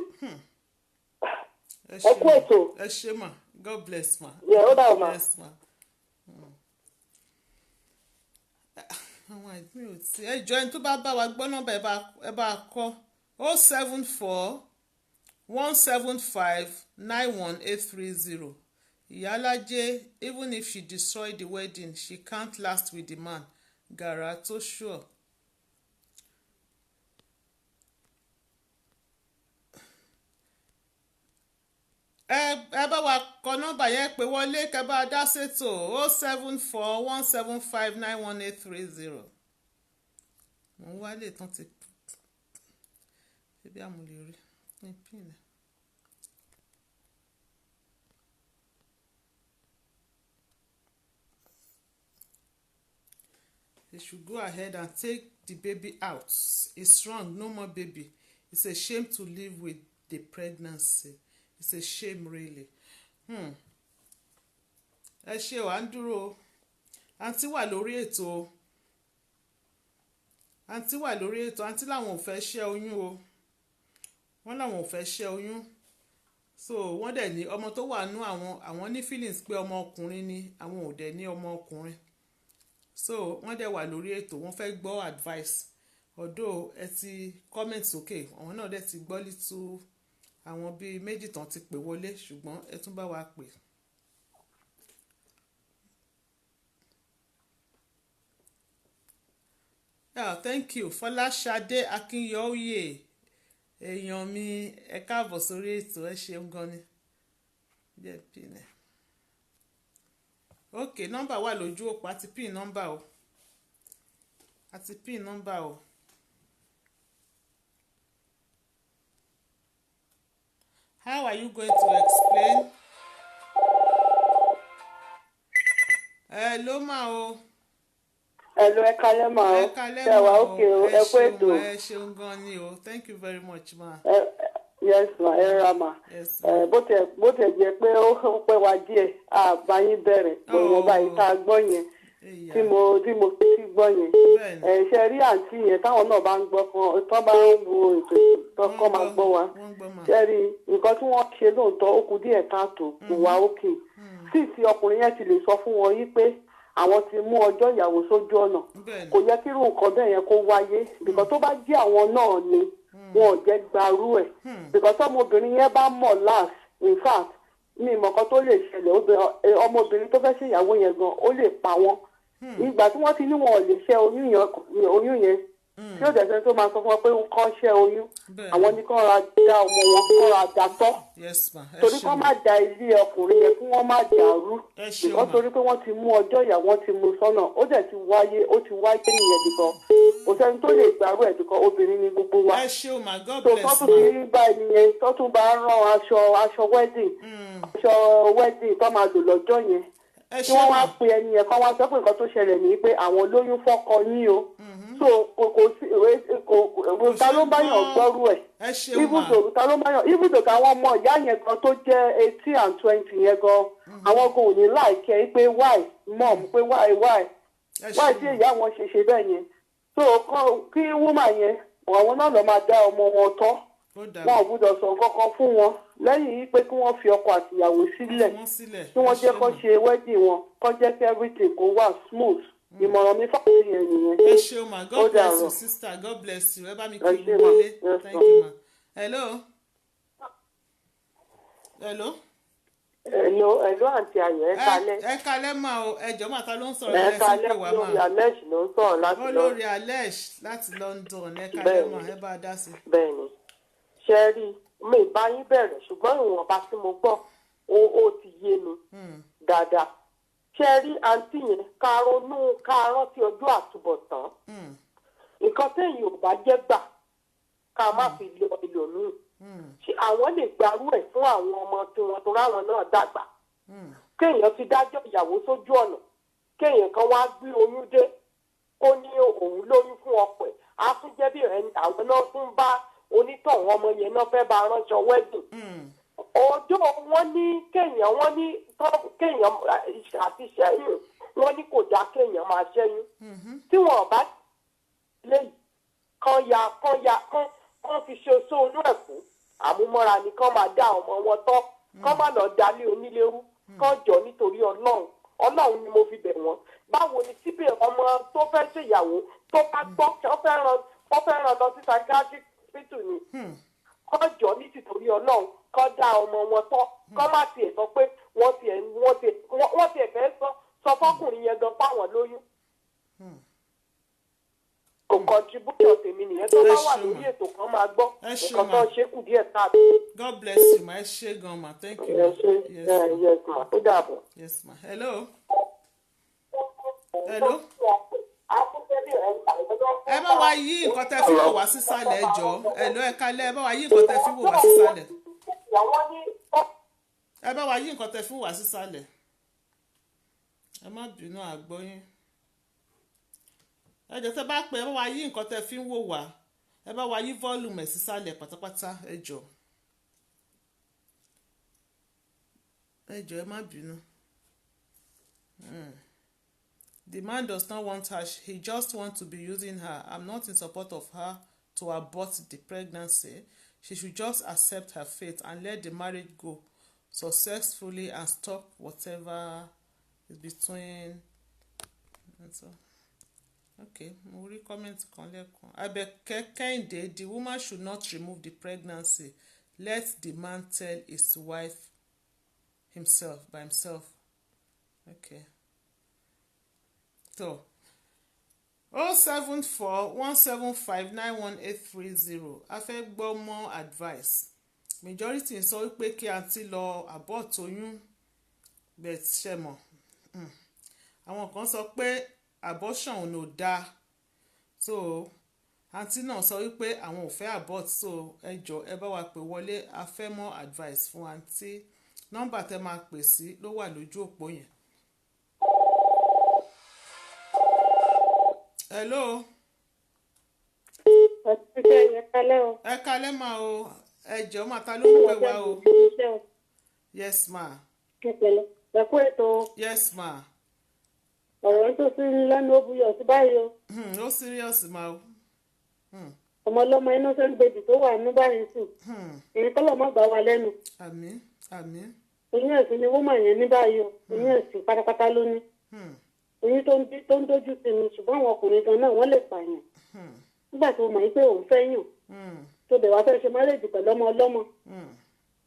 ẹ kú ètò. ẹ ṣé mà God bless ma. ó dà mà. àwọn àìsàn ò tí ẹ jọ ẹni tó bá bá wa gbọ́ nọ́mbà ẹ bá kọ́ 074-175-91830. Ìyálájé, even if she destroy the wedding she can't last with the man. Gàrà tó sure. ẹ bá wa kọ nọ́mbà yẹn pé wọlé kẹ́ bá dá ṣètò 074-175-91830. mo ń wálé tán ti ṣebí àmúlẹ̀ rí ní pin. They should go ahead and take the baby out. It's wrong, no more baby. It's a shame to live with the pregnancy. It's a shame really. Ẹ ṣe wà ń dúró àǹtí wà lórí ètò àǹtí làwọn ò fẹ́ ṣẹ́ oyún o wọ́n làwọn ò fẹ́ ṣẹ́ oyún so wọ́n dẹ̀ ní ọmọ tó wà nú àwọn ní feelings pé ọmọ ọkùnrin ni àwọn ò dẹ̀ ní ọmọ ọkùnrin so wọ́n dẹ̀ wà lórí ètò wọ́n fẹ́ gbọ́ advice although ẹ ti comment sókè àwọn náà dẹ̀ ti gbọ́ lítú àwọn bíi méjì tán ti pè wọlé ṣùgbọ́n ẹ tún bá wa pè. Thank you Fọláṣadé Akínyọ̀ọ́yè èèyàn mi ẹ káàbọ̀ sórí ètò ẹ ṣeun gan ni. ok nọ́mbà wà lójú òpó àti pin nọ́mbà o how are you going to explain. ló mà o. Hello, ẹ kálẹ́ mà o. Ṣé wà ókè o, ẹ kú ètò. Ẹ ṣeun gan ni o, thank you very much ma. Yes ma, ẹ ra ma. Bó tẹ̀ jẹ́ pé ó pẹ́ wá díẹ̀, àbáyín bẹ̀rẹ̀ gbọ̀ngàn báyìí tá a gbọ́ yẹn tí mo fi gbọ́ yẹn. Ṣe rí àǹtí yẹn táwọn náà bá ń gbọ́ kan tó bá ń wo ètò ìtọ́kọ́ máa gbọ́ wa. Ṣe rí nǹkan tí wọ́n ṣe lóòótọ́ ó kù díẹ̀ káàtó kò wá òkè. Tí ọkùnrin yẹn ti lè sọ fún wọn yí pé àwọn ti mú ọjọ́ ìyàwó sójú ọ̀nà kò yẹ kí irú nǹkan bẹ́ẹ̀ yẹn kó wáyé bìkọ́ tó bá jẹ́ àwọn náà ni wọn ò jẹ́ gbarú ẹ̀ bìkọ́ tọ́mọbìnrin yẹn bá mọ̀ last in fact ní ìmọ̀kan tó lè ṣẹlẹ̀ ọmọbìnrin tó fẹ́ ṣe ìyàwó yẹn gan ó lè pa wọ́n ìgbà tí wọ́n ti ní wọn ò lè ṣe oyún yẹn tí ó dẹ̀sẹ̀ tó máa sọ fún wọn pé nǹkan ṣẹ́ oyún àwọn ní kán ra dá ọmọ wọn kán ra dá tọ́ torí kán má da ilé ọkùnrin yẹn kí wọ́n má dàrú ìkọ́ torí pé wọ́n ti mú ọjọ́ ìyá wọn ti mú sọ́nà ó dẹ̀ ti wáyé nìyẹn dìkan kò sẹ́ni tó lè gbàrú ẹ̀ dìkan obìnrin ni gbogbo wa tó tọ́tù ti rí báyìí nìyẹn tọ́tù bá rán aṣọ wedding tó máa lò lọ́jọ́ yẹn kí wọ́n wá pe ẹni yẹn kán wá sọ pé nǹkan tó ṣẹlẹ̀ ní pé àwọn lóyún fọ́kọ yín o so kò ta ló bá yàn gbọ́rú ẹ̀ ibùdó káwọn ọmọ ìyá yẹn gan tó jẹ́ 18 and 20 yẹn gan àwọn gan ò ní láìkẹ́ pé why mom pé why tí ìyá wọn ṣe bẹ́ẹ̀ yẹn so kí woman yẹn àwọn náà lọ máa dá ọmọ wọn tọ́ wọn ò gbúdọ̀ sọ kankan fún wọn lẹ́yìn yìí pé kí wọ́n fi ọkọ àtìyàwó sílẹ̀ kí wọ́n jẹ́ kó ṣe wedding wọn kó jẹ́ kí everything kó wà smooth ìmọ̀ràn mi fáwọn èèyàn nìyẹn. ẹ ṣeun ma God bless you sister God bless you ẹ bá mi kí n wọlé thank you ma. hello àǹtí ayọ̀ ẹ kálẹ́. ẹ kálẹ́ mà o ẹjọ́ màtá ló ń sọ̀rọ̀ ẹ sí pé wà mà. olórí alesh ló ń sọ̀rọ̀ láti London. olórí alesh láti London ẹ kálẹ́ mà ẹ bá a dá sí. bẹ́ẹ̀ni ṣe rí mi bá yín bẹ̀rẹ̀ ṣùgbọ́n ìwọ̀nba tí mo gbọ́ ó ti yé mi dáadáa ṣe rí àǹtí yẹn ká rántí ọjọ́ àtúbọ̀tán nǹkan téèyàn ò bá jẹ́ gbà ká má fi lọ ẹlòmíì ṣé àwọn lè gbarú ẹ̀ fún àwọn ọmọ tiwọn tó ráwọn náà dàgbà kéèyàn ti dájọ́ ìyàwó sójú ọ̀nà kéèyàn kan wá gbé oyún dé kó ní òun lóyún fún ọkọ ẹ̀ á tún jẹ́ bí àwọn náà tún bá onítọ̀hún ọmọ yẹn náà fẹ́ bá ránṣọ wedding ọjọ́ wọn ní kéèyàn àti ṣẹ́yìn wọn ní kò dá kéèyàn máa ṣẹ́yìn tí wọn bá lè kán fi ṣe sóònù ẹ̀kú àmúmọ́ra ni kán máa dá ọmọ wọn tọ́ kán má lọ dálé onílérú kán jọ nítorí ọlọ́run ni mo fi bẹ̀ wọ́n báwo ni síbẹ̀ ọmọ tó fẹ́ ṣèyàwó tó bá gbọ́ wọ́n fẹ́ ràn lọ sí psychiatric hospital ni kán jọ ní tìtorí ọlọ́run kán dá ọmọ wọn tọ́ kán má tiẹ̀ sọ pé wọ́n tiẹ̀ fẹ́ sọ fọ́kùnrin yẹn gan fáwọn lóyún. kò contribution tèmi nìyẹn tó bá wà lórí ètò kan máa gbọ́ nǹkan tó ṣe kù díẹ̀ káàbọ̀. God bless you ma ẹ ṣé gan ma thank you. Yes ma ó dàbọ̀. Yes ma hello. Ẹ bá wa yí nǹkan tẹ́ fi wò wá sísàlẹ̀ ẹjọ́ hello ẹ kálẹ̀ ẹ bá wa yí nǹkan tẹ́ fi wò wá sísàlẹ̀. Ẹ bá wa yí nǹkan tẹ́ fi wò wá sísàlẹ̀. Ẹ má bínú àgbọ́yìn. Ẹ jẹ́ tẹ́ bá pẹ́ ẹ bá wa yí nǹkan tẹ́ fi ń wò wá ẹ bá wa yí volume ẹ̀ sísàlẹ̀ pátápátá ẹ jọ̀ọ́. Ẹ jọ̀ọ́ ẹ má bínú. The man does not want her. He just wants to be using her. I'm not in support of her to abort the pregnancy. She should just accept her fate and let the marriage go successfully and stop whatever is between. So, okay, mo rí comment kan lẹ́ẹ̀kan. Abeke Kehinde, the woman should not remove the pregnancy. Let the man tell his wife by himself. Okay. So 074-175-91830 a fẹ́ gbọ́ more advice. Majority sọ wípé kí àǹtí lọ abort oyún bet ṣe mọ̀. Àwọn kan sọ pé abortion ò dáa. So àǹtí náà sọ wípé àwọn ò fẹ́ abort. So ẹ jọ̀ọ́ ẹ bá wa pè wọlé a fẹ́ more advice fún àǹtí. Nọ́mbà tẹ́ máa pè sí ló wà lójú òpó yẹn. Hello. Ẹ kálẹ́ ma o. Ẹ jọ̀ọ́ ma ta ló ń pè wá o. Yes ma. Ẹ kú ètò. Yes ma. Ọ̀rọ̀ tó sí lẹ́nu ó buyọ̀ sí báyìí o. Ó serious ma o. Ọmọ ọlọ́mọ innocent baby tó wà ní báyìí sùn. Èyí kọ́lọ̀ mọ́ gbà wá lẹ́nu. Àmín àmín. Oyún ẹ̀sìn ni woman yẹn ní báyìí o. Oyún ẹ̀sìn pátápátá ló ní. Oyún tó ń dojú sí mi ṣùgbọ́n àwọn ọkùnrin gan náà wọ́n lè pààyàn. Nígbà tó mọ̀ pé òun fẹ́ yàn. Tó bẹ̀ wá fẹ́ ṣe márèjì pẹ̀lú ọmọ ọlọ́mọ.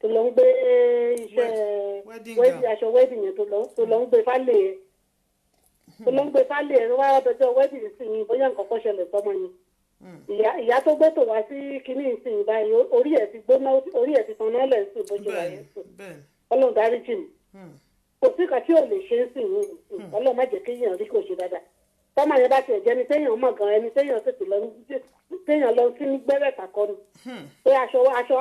Tó lọ ń gbé iṣẹ́ aṣọ wedding yẹn tó lọ ń gbé fálẹ̀ ẹ̀. Tó lọ ń gbé fálẹ̀ ẹ̀ wá dọjọ́ wedding sí yìí bóyá nǹkan kan ṣẹlẹ̀ sọ́mọ yẹn. Ìyá tó gbé tò wá sí kinní ìsìn báyìí orí ẹ̀ ti gbóná orí ẹ̀ ti tan náà lẹ̀ sùn bójú wa yẹn sùn. Ọlọ́run dáríjì mi. Kò sí kan tí ò lè ṣe é sìn yìí Ọlọ́run má jẹ́ kéèyàn rí kò ṣe dáadáa. Tọ́mọ yẹn bá tiẹ̀ jẹ́ ni téèyàn mọ̀ gan ẹni téèyàn tètè téèyàn lọ sí ní gbẹ́rẹ́ kàkọ́ ni. Pé aṣọ òṣì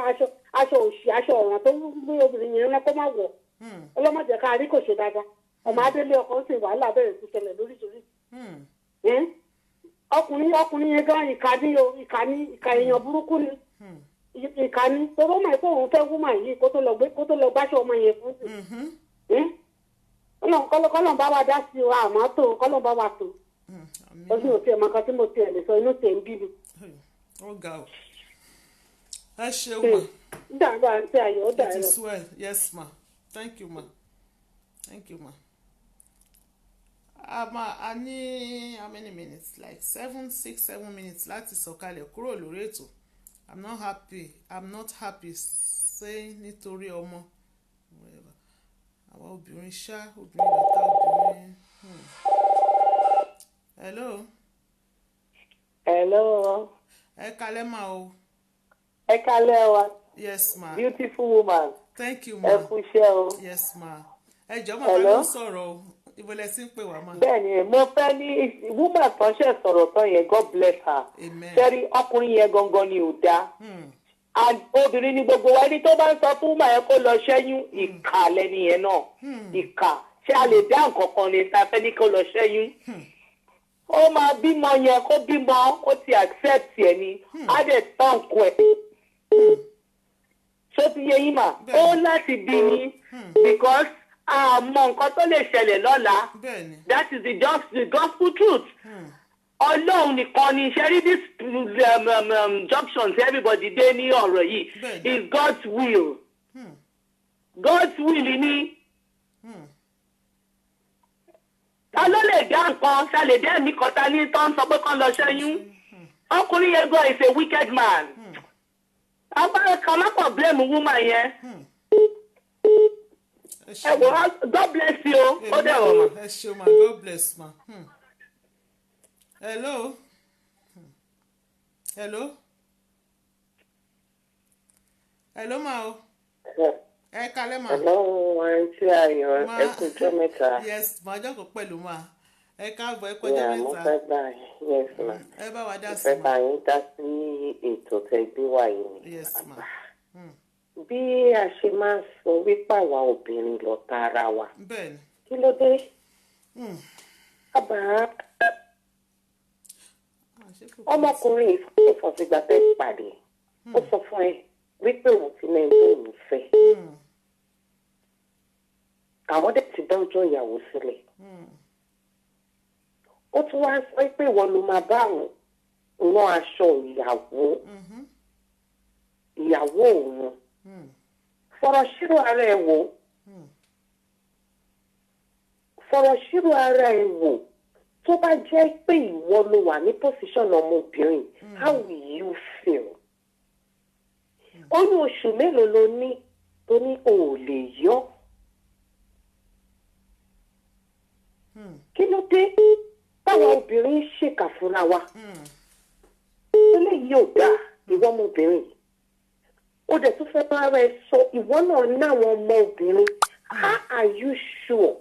aṣọ ọ̀ràn tó gbé obìnrin yẹn rán kó má wọ̀. Ọlọ́run má jẹ́ ká rí kò ṣe dáadáa. Ọmọ adélé ọkọ sì wàhálà bẹ̀rẹ̀ sí ṣẹlẹ̀ lóríṣiríṣi. Ọkùnrin yẹn gan ìkà èèyàn burúkú ni. Ìkà ni tó bá máa pé òun fẹ́ wúmà yìí kó tó lọ gbáṣọ ọmọ yẹn fún sí. Kọ́lọ́n bá wa dá sí wa àmọ́ tó kọ́lọ́n bá wa tó. Ọdún òtí ẹ̀ máa kan tí mo ti ẹ̀ lè sọ inú tẹ̀ ń bí mi. Ó ga o. Ẹ ṣeun ma. Dàgbà àti ayọ̀ ó dà ẹ lọ. It is well. Yes ma. Thank you ma. Thank you ma. A ní how many minutes? Like 7 minutes láti sọ̀kalẹ̀ kúrò lórí ètò. I'm not happy saying nítorí ọmọ. Àwọn obìnrin obìnrin lọ́tà obìnrin. Hello. Ẹ kálẹ́ ma o. Ẹ kálẹ́ wa. Yes ma. Beautiful woman. Thank you ma. Ẹ kú iṣẹ́ o. Yes ma. Ẹ jọ̀ọ́ ma bá ló sọ̀rọ̀ o. Ìbọ̀lẹ̀ sí ń pè wá ma. Bẹ́ẹ̀ni mo fẹ́ ní woman kan ṣe sọ̀rọ̀ tán yẹn God bless her. Amen. Sẹ́rí ọkùnrin yẹn gangan ni ò dáa. Obìnrin ni gbogbo wa ẹni tó bá ń sọ fún woman yẹn kó lọ ṣẹ́yún ìkà lẹ́ni yẹn náà. Ìkà ṣé a lè dá nǹkan kan ní ta fẹ́ ní kó lọ ṣẹ́yún. Ó máa bímọ yẹn kó bímọ ó ti accept ẹ̀ ni á dẹ̀ tán kú ẹ̀. ṣó ti yé yín mà ó láti bí ní because àmọ́ nǹkan tó lè ṣẹlẹ̀ lọ́la that is the gospel truth. Ọlọ́run nìkan ni ṣe rí this junction tí everybody dé ní ọ̀rọ̀ yìí is God's will. God's will ni. Ta ló lè dá nǹkan ṣàlè dé ẹ̀mí kan ta ní tó ń sọ pé kán lọ ṣẹ́yún? Ọkùnrin yẹn gan is a wicked man. Agbára kan má kàn blame woman yẹn. Ẹ wò ó, God bless you. Ó dẹ̀ wọ̀ mà. Ẹ ṣeun ma, God bless ma. Hello. Hello. Hello ma o. Ẹ kalẹ́ ma. Hello, àǹtí Ayọ̀, ẹ kú ọjọ́ mẹ́ta. Yes, màá jókòó pẹ̀lú ma. Ẹ káàbọ̀ ẹ kú ọjọ́ mẹ́ta. Mo fẹ́ gbà yes ma. Ẹ bá wa dá sí ma. Mo fẹ́ ma. bá yín dá sí ètò tẹ́ gbé wá yìí. Yes ma. Bí a ṣe máa ń sọ wípé àwa obìnrin lọ ta ara wa. Bẹ́ẹ̀ni. Kí ló dé? Àbá ọmọkùnrin ìfọ̀sígbà fẹ́ pàdé. Ó sọ fún ẹ wípé òun ti mẹ́rin tó òun fẹ́. Àwọn dẹ̀ ti dá ọjọ́ ìyàwó sílẹ̀. Ó tún wá sọ pé ìwọ ló máa bá àwọn rán aṣọ ìyàwó òun. Fọ̀rọ̀ ṣírò ara ẹ̀ wò. Fọ̀rọ̀ ṣírò ara ẹ̀ wò. Tó bá jẹ́ pé ìwọ ló wà ní pòsíṣọ̀nù ọmọbìnrin, how will you feel? Ó ní oṣù mélòó ló ní tó ní o ò lè yọ. Kí ló dé? Báwa obìnrin ṣèkà fúnra wa. Eléyìí ò dáa ìwọ ọmọbìnrin. Ó dẹ̀ tún fẹ́ bá rẹ sọ ìwọ náà náwọn ọmọ obìnrin. How are you sure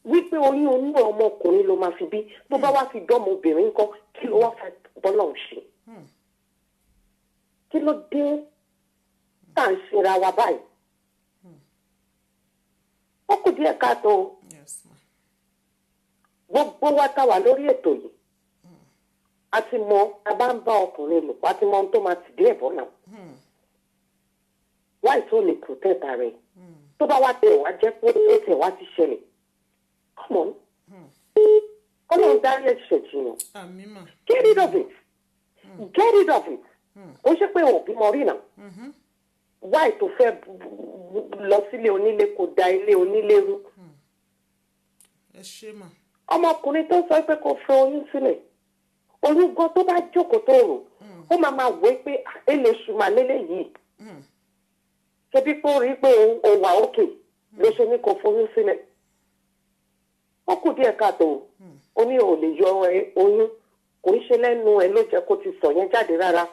wípé oyún onú ọmọkùnrin ló máa fi bí tó bá wá fi dọ́mọ obìnrin kan kí ló wá fẹ́ bọ́lá ò ṣe? Kí ló dé tá à ń ṣera wa báyìí? Ó kù díẹ̀ káàtó. Gbogbo wa tá wà lórí ètò yìí. A ti mọ a bá ń bá ọkùnrin lò a ti mọ ohun tó máa ti dé ẹ̀bọ́n náà. Wáì tó lè protect ara ẹ̀. Tó bá wá tẹ̀ wá jẹ́ pé ó tẹ̀ wá ti ṣẹlẹ̀. Come on. Ọlọ́run dárí ẹ̀ṣẹ̀ jìnnà. Get rid of it. Get rid of it. Ó ṣe pé òbí mọ rí náà. Wáì tó fẹ́ lọ sílé onílé kò da ilé onílé rú. Ẹ ṣé mà. Ọmọkùnrin tó sọ pé kò fẹ́ oyún sílẹ̀. Oyún gan tó bá jókòó tó rò. Ó máa wé pé èlé ṣùgbọ́n lélẹ̀ yìí. Ṣebí pé ó rí pé òun wà òkè ló ṣe ní kò foyún sílẹ̀. Ó kù díẹ̀ káàtó. Ó ní ò lè yọ oyún. Kò ń ṣe lẹ́nu ẹ̀ ló jẹ́ kó ti sọ yẹn jáde rárá.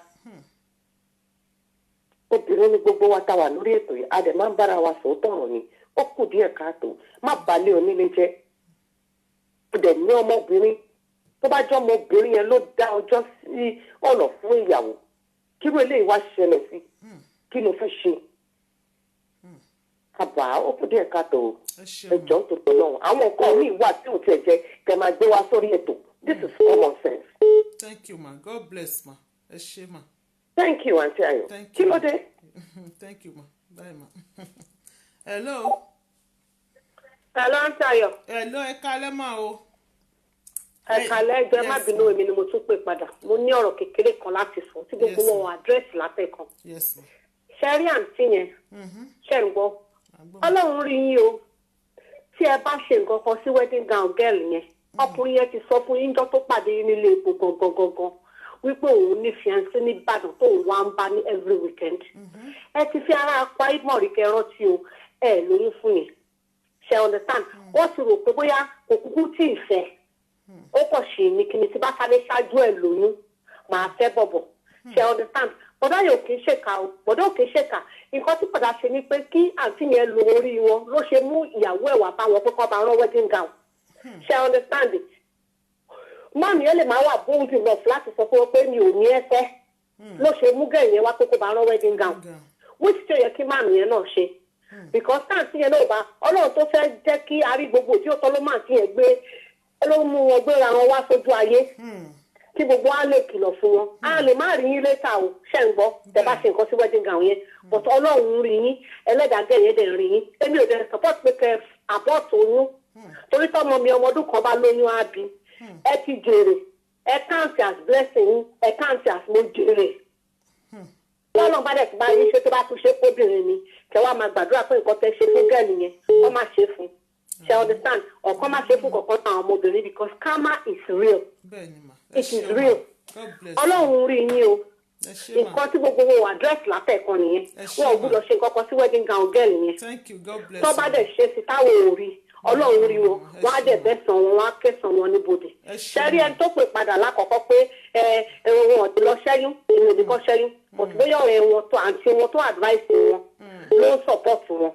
Obìnrin ní gbogbo wa tá wà lórí ètò yìí. A dẹ̀ máa ń bára wa sòótọ́ ọ̀rọ̀ ni. Ó kù díẹ̀ káàtó. Má balẹ̀ onílé jẹ́. Ó dẹ̀ ní ọmọbìnrin. Tó bá jẹ́ ọmọbìnrin yẹn ló dá ọjọ́ sí ọ̀nà fún ìyàwó. Kí ló eléyìí wá ṣẹlẹ̀ sí? Kí ló fẹ́ ṣe? Àbá ó kù díẹ̀ káàtó. Ẹjọ́ tó tó náà. Àwọn nǹkan míì wà tí ò tiẹ̀ jẹ́ kẹ́ máa gbé wá sórí ètò. This is common sense. Thank you ma. God bless ma. Ẹ ṣé ma. Thank you, Auntie Ayo. Kí ló dé? Thank you ma. Bye ma. Hello. Hello, Auntie Ayo. Hello, ẹ kálẹ́ mà o. Ẹ kálẹ́ ẹgbẹ́ má bínú èmi ni mo tún pè padà. Mo ní ọ̀rọ̀ kékeré kan láti sọ tí gbogbo wọn àdírẹ́sì látẹ̀kan. Yes ma. Ṣé rí àǹtí yẹn? Ṣé ń gbọ́? Ọlọ́run rí yín o. Tí ẹ bá ṣe nǹkan kan sí wedding gown girl yẹn, ọkùnrin yẹn ti sọ fún yín jọ́ tó pàdé yín nílé epo gangan wípé òun ní fiancé ní Ìbàdàn tó òun wá ń bá ní every weekend. Ẹ ti fi ara apá ìmọ̀ rí kẹ́ rántí o, ẹ lóyún fún yẹn. Ṣé understand? Wọ́n ti rò pé bóyá kò kúkú tí ì fẹ́. Ó kàn ṣe ní kíni tí bá sáré ṣáájú ẹ̀ lóyún, màá fẹ́ bọ̀bọ̀. Ṣé understand? Bọ̀dá yóò kì í ṣèkà o, bọ̀dá ò kì í ṣèkà. Nǹkan tí bọ̀dá ṣe ni pé kí àǹtí yẹn lo orí wọn ló ṣe mú ìyàwó ẹ̀ wá bá wọn pé kọ́ bá rán wedding gown. Ṣé understand? Máàmì yẹn lè máa wà bold enough láti sọ fún wọn pé mi ò ní ẹ fẹ́. Ló ṣe mú gẹ̀yìn yẹn wá pé kó bá rán wedding gown. Which ṣe yẹ kí máàmì yẹn náà ṣe. Because táǹtí yẹn náà bá Ọlọ́run tó fẹ́ jẹ́ kí a rí gbogbo tí ó tọ́ ló máa ti yẹn gbé ló mú wọn gbéra wọn wá sójú ayé. kí gbogbo wa lè kìlọ̀ fún wọn a lè má rí yín létà o ṣe ń gbọ́ tẹ bá ṣe nǹkan sí wedding gown yẹn but ọlọ́run rí yín ẹlẹ́dàgẹ́ yẹn dẹ̀ rí yín èmi ò dẹ̀ support pé kẹ abort oyún torí tọ́mọ mi ọmọ ọdún kan bá lóyún á bí ẹ ti jèrè ẹ count as blessing yín ẹ count as mo jèrè lọ́nà bá dẹ̀ ti bá yín ṣe tó bá tún ṣe fóbìnrin ni kẹ wá máa gbàdúrà pé nǹkan tẹ ṣe fún gẹ́ẹ̀lì yẹn wọ́n má ṣe fún ṣe understand ọ̀kan má ṣe fún kọ̀ọ̀kan náà àwọn ọmọbìnrin because karma is real it is real ọlọ́run rí yín o nǹkan tí gbogbo wọn address látẹ̀kan nìyẹn wọn ò gbúdọ̀ ṣe nǹkan kan sí wedding gown girl yẹn tó bá dẹ̀ ṣe sí táwọn ò rí ọlọ́run rí wọn wọn á dẹ̀ bẹ́sàn wọn wọn á kẹsàn wọn níbodè ṣẹ́rí ẹni tó pè padà lákọ̀ọ́kọ́ pé wọn ò ti lọ ṣẹ́yún èmi ò ní kọ́ ṣẹ́yún but bóyá ọ̀rẹ́ wọn tó àǹtí wọn tó advice wọn ló ń support wọn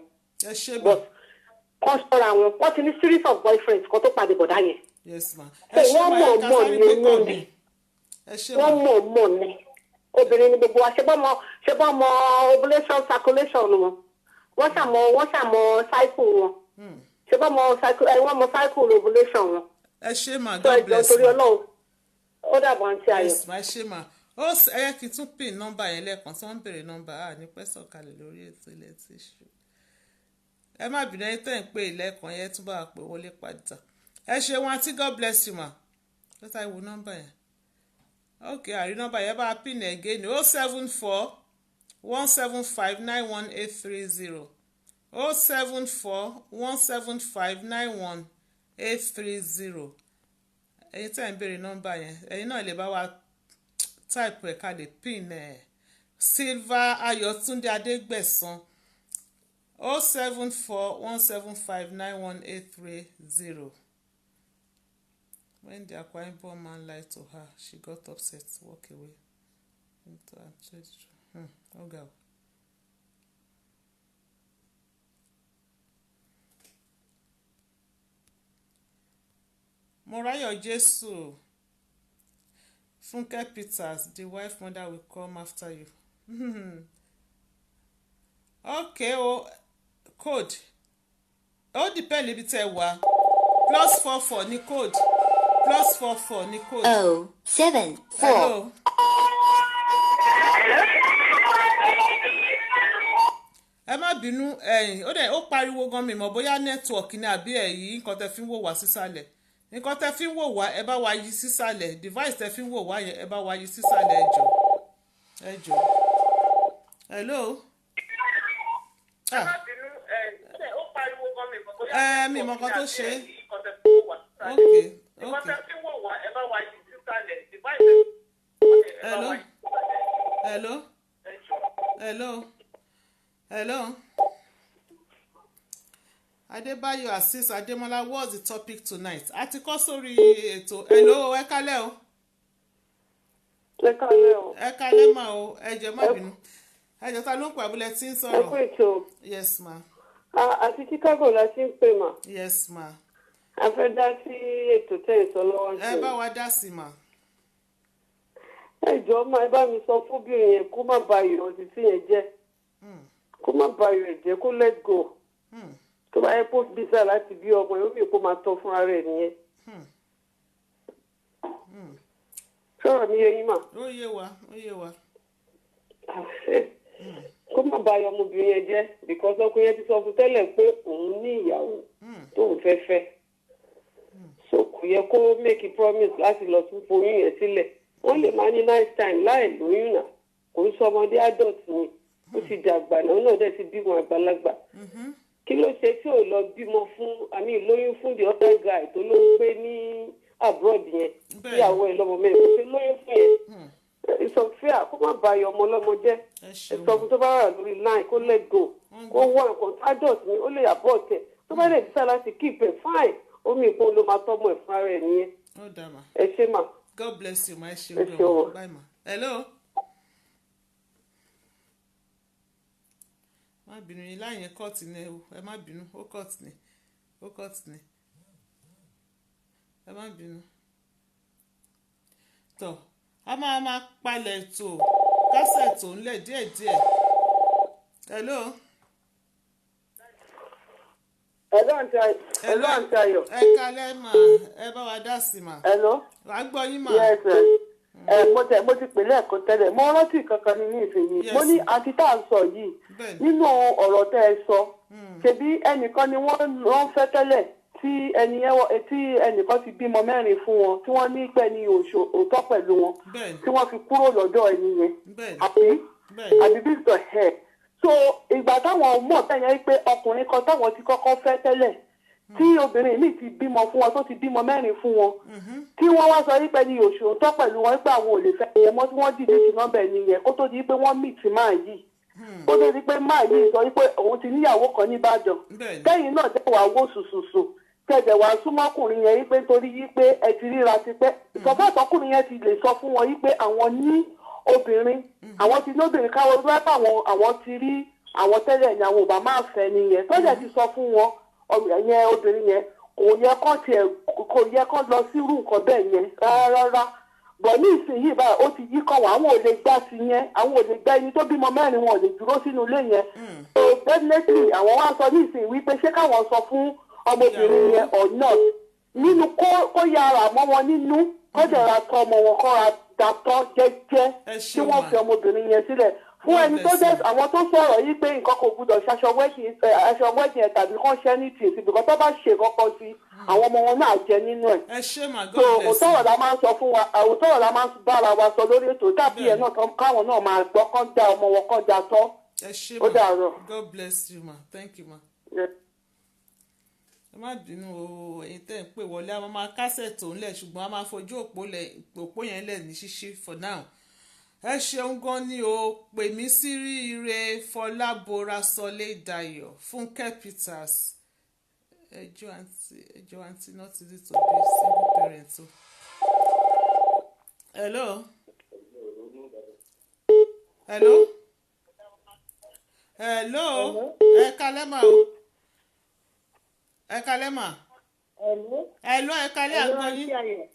but kọ́ ṣọ́ra wọn wọ́n ti ní series of boyfriends kan tó pàdé bọ̀dá yẹn wọ́n mọ̀ ní oyún ni wọ́n mọ̀ ní obìnrin ni gbogbo wa ṣe bọ́ mọ ovulation circulation wọn wọ́n ṣàmọ cycle wọn ṣe bọ́ mọ cycle wọ́n mọ cycle ovulation wọn. ẹ ṣé ma God bless you. torí Ọlọ́run ó dàbọ̀ àǹtí ayọ̀. yes ma ẹ ṣé ma ó ẹ yẹ kí n tún pin nọ́mbà yẹn lẹ́ẹ̀kan tí wọ́n ń béèrè nọ́mbà ní pẹ́ sọ̀kalẹ̀ lórí ètò ilẹ̀ tí ṣù ẹ má bínú ẹni tẹ́ ń pè lẹ́ẹ̀kan yẹn tún bá wa pè wọlé padà ẹ ṣé wọn àti God bless you ma lọ́tà ìwò nọ́mbà yẹn ok àrí nọ́mbà yẹn bá a pin again 074 175 91830 074 175 91830 ẹ̀yin tẹ́ ń béèrè nọ́mbà yẹn ẹ̀yin náà lè bá wa type ẹ̀ ká lè pin Silver Ayọ̀túndé Adégbẹ̀san 074 175 91830. When the Akwa Ibom man lied to her, she got upset, walk away. Okay. Morayo Jesu, Funke Peters, the wife mother will come after you. Okay, code. Ó depend ibi tẹ́ wà. +44 ní code. +44 ní code. 074. Hello. Ẹ má bínú ó pariwo gan mi mọ̀ bóyá network ni àbí èyí nǹkan tẹ́ fi ń wò wá sísàlẹ̀. Nǹkan tẹ́ fi ń wò wá ẹ bá wa yí sísàlẹ̀. Device tẹ́ fi ń wò wá yẹn ẹ bá wa yí sísàlẹ̀ ẹ jọ̀ọ́. Hello. Mi mọ̀ kan tó ṣe. Hello. Adébáyọ̀ Azeez Adémọ́lá, what's the topic tonight? A ti kọ́ sórí ètò. Hello, ẹ kálẹ́ o. ẹ kálẹ́ o. Ẹ kálẹ́ mà o. Ẹ jọ̀ọ́ má bínú. Ẹ jọ̀ọ́ ta ló ń pè abúlé tí ń sọ̀rọ̀. ẹ kú ètò. Yes ma. Àti Chicago la ti ń pè mà. Yes ma. A fẹ́ dá sí ètò tẹ́ ẹ sọ lọ́wọ́ sí. Ẹ bá wa dá sí ma. Ẹ jọ̀ọ́ máa ẹ bá mi sọ fóbìnrin yẹn kó má ba ayọ̀ títí yẹn jẹ́. Kó má ba ayọ̀ ẹ̀ jẹ́ kó let go. Tó bá yẹ post visa láti bí ọmọ yóò fi kó máa tọ́ fúnra rẹ̀ nìyẹn. Sọ̀rọ̀ mi yé yín mà. Ó yé wa. Kó má ba ayọ̀ ọmọbìnrin yẹn jẹ́ because ọkùnrin yẹn ti sọ fún tẹ́lẹ̀ pé òun ní ìyàwó tóun fẹ́ fẹ́. So kò yẹ kó make a promise láti lọ tún foyún yẹn sílẹ̀. Wọ́n lè máa ní nice time láì lóyún náà. Kò ń sọ ọmọdé adult ni. Ó ti dàgbà náà, ó náà dẹ̀ ti bímọ àgbàlagbà. Kí ló ṣe tí ò lọ bímọ fún lóyún fún the other guy tó ló ń gbé ní abroad yẹn ìyàwó ẹ̀ lọ́mọ mẹ́rin kò ṣe lóyún fún yẹn. Ìsọfíà kó má ba ayọ̀ ọmọ ọlọ́mọ jẹ́. Ìsọfún tó bá wà lórí line kó let go. Kó wọ nǹkan adult ni ó lè abort ẹ̀. Tó bá lè dísà láti keep it fine. Omi ìpín ló máa tọ́mọ ẹ̀ fúnra rẹ̀ nìyẹn. Ẹ ṣé mà. God bless you, my children. Bye, ma. Hello. Má bínú yín láyìn kọ́ọ̀tì ni ẹ má bínú ó kọ́ọ̀tì ni ẹ má bínú. Tọ́ a máa palẹ̀ ètò kásẹ̀ tó ń lẹ̀ díẹ̀díẹ̀. Hello. Hello àǹtí Ayọ̀. Ẹ kalẹ́ mà ẹ bá wa dá sí mà. Hello. Wàá gbọ́ yín mà. Yes sir. mo ti pè lẹ́ẹ̀kan tẹ́lẹ̀ mo rántí kankan ní ìfẹ̀yìn mo ní àti tá à ń sọ yìí nínú ọ̀rọ̀ tẹ́ ẹ sọ ṣebí ẹnìkan ni wọ́n fẹ́ tẹ́lẹ̀ tí ẹnìkan ti bímọ 4 fún wọn tí wọ́n ní pẹ́ ní òótọ́ pẹ̀lú wọn tí wọ́n fi kúrò lọ́dọ̀ ẹni yẹn àbí bí sọ ẹ̀ so ìgbà táwọn mọ̀ tẹ̀yẹ́ pé ọkùnrin kan táwọn ti kọ́kọ́ fẹ́ tẹ́lẹ̀ tí obìnrin míì ti bímọ fún wọn tó ti bímọ 4 fún wọn tí wọ́n wá sọ wípé ní òótọ́ pẹ̀lú wọn pé àwọn ò lè fẹ́ ẹyẹ mọ́ tí wọ́n dìde sí nọ́mbà ẹni yẹn kó tó di pé wọ́n mì tí máa yìí kó tó di pé máa yìí sọ wípé òun ti níyàwó kan nìbàdàn lẹ́yìn náà jẹ́ wàá wò sùsùsù tẹ̀jẹ̀ wàá súnmọ́kùnrin yẹn wípé nítorí wípé ẹ ti ríra ti pẹ́ ìsọfún àtọkùnrin yẹn ti lè sọ fún wọn wípé àwọn ní obìnrin àwọn ti lóbìnrin káwọn tó bá àwọn ti rí àwọn tẹ́lẹ̀ ní àwọn ò bá máa fẹ́ nìyẹn tọ́jà ti sọ fún wọn yẹn obìnrin yẹn kò yẹ kán lọ sí irú nǹkan bẹ́ẹ̀ yẹn rárá bọ̀ ní ìsinyìí báyìí ó ti yí kan wọ́n àwọn ò lè gbá sí yẹn àwọn ò lè gbá ẹni tó bímọ 4 wọn ò lè dúró sínú ilé yẹn so definitely àwọn wá sọ ní ìsinyìí wípé ṣé káwọn sọ fún ọmọbìnrin yẹn or not nínú kó yára mọ́ wọn nínú kó jẹ̀ra tọ́ ọmọ wọn kó ra dàtọ́ jẹ́jẹ́ tí wọ́n fi ọmọbìnrin yẹn sílẹ̀ fún ẹni tó dé àwọn tó sọ̀rọ̀ yìí pé nǹkan kò gbúdọ̀ ṣaṣọ wẹ́ẹ̀kì ẹ̀ tàbí kán ṣẹ́ ní tìǹsì bìkan tó bá ṣe kọ́kọ́ sí àwọn ọmọ wọn náà jẹ nínú ẹ̀. ẹ ṣé mà so òótọ́rọ̀ la máa ń sọ fún wa òótọ́rọ̀ la máa ń bára wa sọ lórí ètò tàbí ẹ̀ náà káwọn náà máa gbọ́ kán já ọmọ wọn kán já tọ́. ẹ ṣé ó dàárọ̀. God bless you ma thank you ma. ẹ má bínú o èyí tẹ́ ń pè wọlé a máa kásẹ̀ tó ń lẹ̀ ṣùgbọ́n a máa fojú òpó yẹn lẹ̀ ní ṣíṣí for now. ẹ ṣeun gan ni o pè mí sí ríire Fọlábora Sọlé Dayọ̀ Fúnkẹ́ Peters ẹjọ́ àǹtí not easy to be single parent o. hello ẹ kalẹ́ mà o ẹ kalẹ́ mà ẹ kalẹ́ àgbọ̀ yín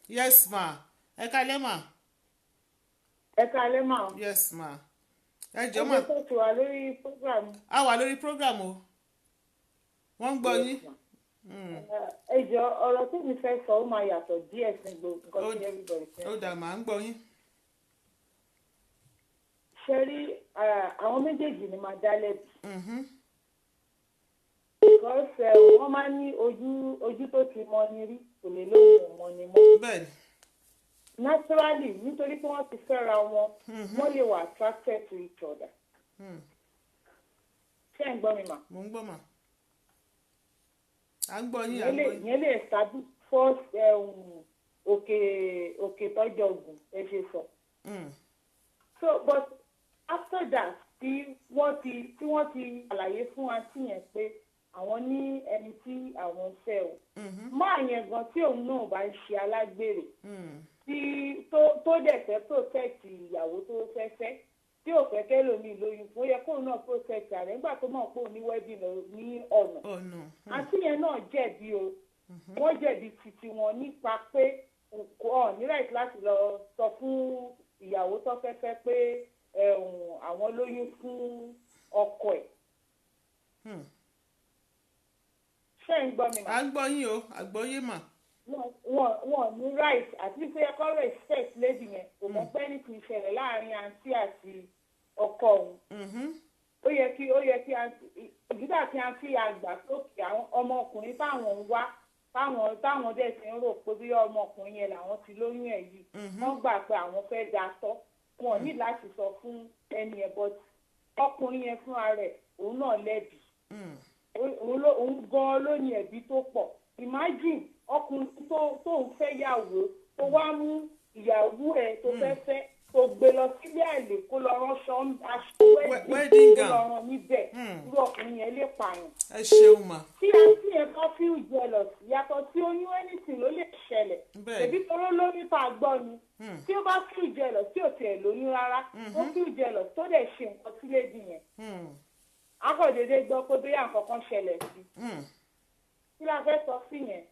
yes ma ẹ kalẹ́ mà. ẹ káalẹ́ mà. yes ma. ẹ jọ mà. ẹ jẹ́ tó wà lórí program. a wà lórí program o. wọ́n ń gbọ́ yín. ẹ jọ ọ̀rọ̀ tí mi fẹ́ sọ ó máa yàtọ̀ díẹ̀ sí gbogbo nǹkan tí everybody fẹ́. ó dà mà ń gbọ́ yín. ṣe rí àwọn méjèèjì ni máa dá lẹ́bi. because wọ́n máa ń ní ojú tó ti mọ ni rí kò lè lóhùn mọ ni mọ́. bẹ́ẹ̀ni. naturally nítorí pé wọ́n ti fẹ́ra wọn wọ́n lè wà attracted to each other. ṣé ẹ̀ ń gbọ́ mi mà? mo ń gbọ́ mà. à ń gbọ́ yín à ń gbọ́ yín. ìyẹn lè establish first òkè tọ́jọ́ ògùn ẹ ṣe sọ. so but after that tí wọ́n ti àlàyé fún àǹtí yẹn pé àwọn ní ẹni tí àwọn fẹ́ o máa yẹn gan tí òun náà bá ń ṣe alágbèrè tí tó dẹ̀ fẹ́ protect ìyàwó tó fẹ́ fẹ́ tí ò fẹ́ kẹ́lòmíì lóyún ó yẹ kóun náà protect ààrẹ nígbà tó mọ̀ pé òun ní wedding ní ọ̀nà àti yẹn náà jẹ̀bi o wọ́n jẹ̀bi títí wọn nípa pé ọ̀ ní right láti lọ sọ fún ìyàwó tó fẹ́ fẹ́ pé àwọn lóyún fún ọkọ ẹ̀. ṣé ń gbọ́ mi mà? à ń gbọ́ yín o àgbọ́yé mà. wọn ní right àti pé ẹkọ respect lady yẹn kò mọ̀ pé ní kì í ṣẹlẹ̀ láàrin àǹtí àti ọkọ òun. ó yẹ kí ìdídà tí àǹtí àgbà sókè àwọn ọmọkùnrin táwọn ń wá táwọn dẹ̀ ti ń rò pé bí ọmọkùnrin yẹn làwọn ti lóyún ẹ̀ yìí wọ́n gbà pé àwọn fẹ́ da tọ́ wọn ní láti sọ fún ẹni ẹ̀ bọ́ ọkùnrin yẹn fúnra rẹ̀ òun náà lẹ́bi òun gan-an ló ní ẹ̀bi tó pọ̀ imagine ọkùnrin tó ń fẹ́ yàwó tó wá mú ìyàwó ẹ̀ tó fẹ́ fẹ́ tó gbé lọ sílé àlè kó lọ ránṣọ aṣọ wedding kó lọ rán níbẹ̀ irú ọkùnrin yẹn lè pààyàn. ẹ ṣeun mà. tí àǹtí yẹn kan feel jealous yàtọ̀ tí oyún anything ló lè ṣẹlẹ̀ tẹ̀bí toró lóyún tá a gbọ́ ni tí ó bá feel jealous tí ò tiẹ̀ lóyún rárá ó feel jealous tó dẹ̀ ṣe nǹkan sílé dì yẹn akọ̀dédé gbọ́ pé bóyá nǹkan kan ṣẹlẹ̀ sí kí la fẹ́ sọ sí yẹn.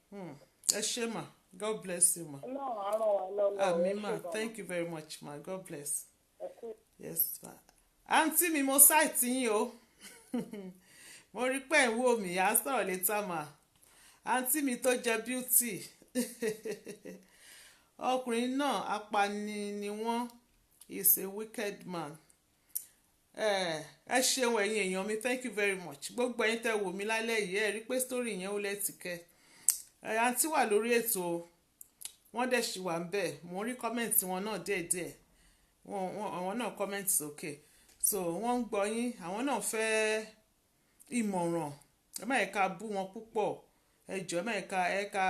ẹ ṣé mà. God bless you ma. Ọlọ́run á ràn wá lọ́wọ́. Àmín ma. Thank you very much ma. God bless. Yes ma. Àǹtí mi mo ṣáìtì yín o. Mo rí pé ń wò mí, à ń sọ̀rọ̀ létà mà. Àǹtí mi tó jẹ beauty. ọkùnrin náà apani ni wọ́n is a wicked man. Ẹ ṣeun ẹ̀yin èèyàn mi, thank you very much. Gbogbo ẹ̀yin tẹ́ wò mí lálẹ́ yìí ẹ rí pé story yẹn ó lẹ́tìkẹ́. Àǹtí wà lórí ètò wọ́n dẹ̀ ṣì wà ń bẹ̀, mo rí kọ́mẹ̀ntì wọn náà díẹ̀díẹ̀, àwọn náà kọ́mẹ̀ntì sókè, so wọ́n ń gbọ́ yín, àwọn náà fẹ́ ìmọ̀ràn, ẹ má yẹ ká bú wọn púpọ̀, ẹ jọ̀ọ́ ẹ má yẹ ká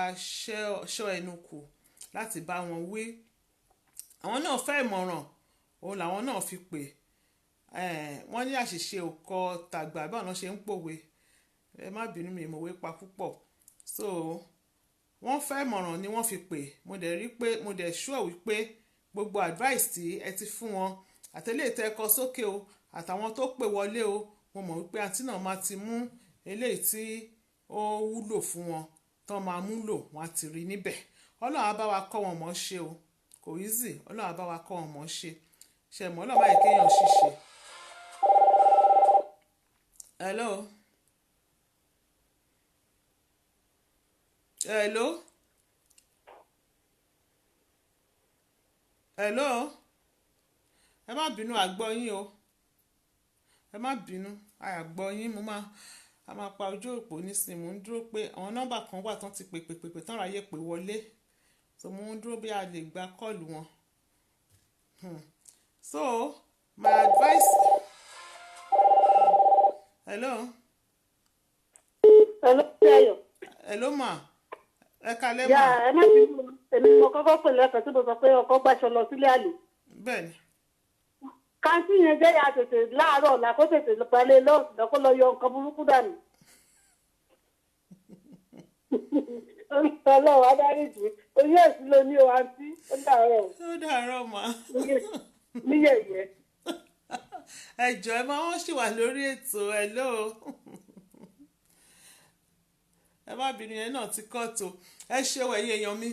ṣọ́ ẹnu kù láti bá wọn wí. Àwọn náà fẹ́ ìmọ̀ràn, òun làwọn náà fi pè. Wọ́n ní àṣìṣe òkọ tàgbà báwọn náà ṣe ń pòwe, ẹ má bínú mi ìmọ̀wé pa púpọ̀, so wọ́n fẹ́ ìmọ̀ràn ni wọ́n fi pè. Mo dẹ̀ sure wípé gbogbo advice tí ẹ ti fún wọn àtẹlẹ́ tẹ́ kọ sókè o àtàwọn tó pè wọlé o, mo mọ̀ wípé àǹtí náà máa ti mú eléyìí tí ó wúlò fún wọn tán máa mú lò, wọ́n á ti rí níbẹ̀. Ọlọ́run á bá wa kọ́ wọn mọ̀ ṣe o, kò easy, Ọlọ́run á bá wa kọ́ wọn mọ̀ ṣe. Ṣe mọ̀ Ọlọ́run báyìí kéèyàn ṣìṣe. Hello. Hello. Hello. Ẹ má bínú àgbọ́ yín o. Ẹ má bínú àgbọ́ yín, a máa pa ojú òpó nísìnyí. Mo ń dúró pé àwọn nọ́mbà kan wà tán ti pè tán ráyè pè wọlé. So mo ń dúró bí a lè gba kọ́ọ̀lù wọn. So my advice. Hello. Hello, Tayo. Hello ma. Ẹ kalẹ́ ma. Yà ẹ má bínú, èmi mo kọ́kọ́ pè lẹ́kọ̀ọ́ tí mo sọ pé ọkọ gbàṣọ lọ sílé àlè. Bẹ́ẹ̀ni. Káńtì yẹn jẹ́ ya tètè láàárọ̀ ọ̀la kó tètè pẹ̀lẹ́ lọ́ọ̀sì lọ́kọ́ lọ yọ nǹkan burúkú dànù. Ọlọ́run adáríjì oyún ẹ̀sìn ló ní o àǹtí ó dàárọ̀. Ó dàárọ̀ ma. Níyẹ̀yẹ́. Ẹ jọ̀ọ́ ẹ máa wọ́n ṣì wà lórí ètò. Hello. Ẹ má bínú yẹn náà ti kọ́tò. Ẹ ṣe wẹ̀ yín èèyàn mi.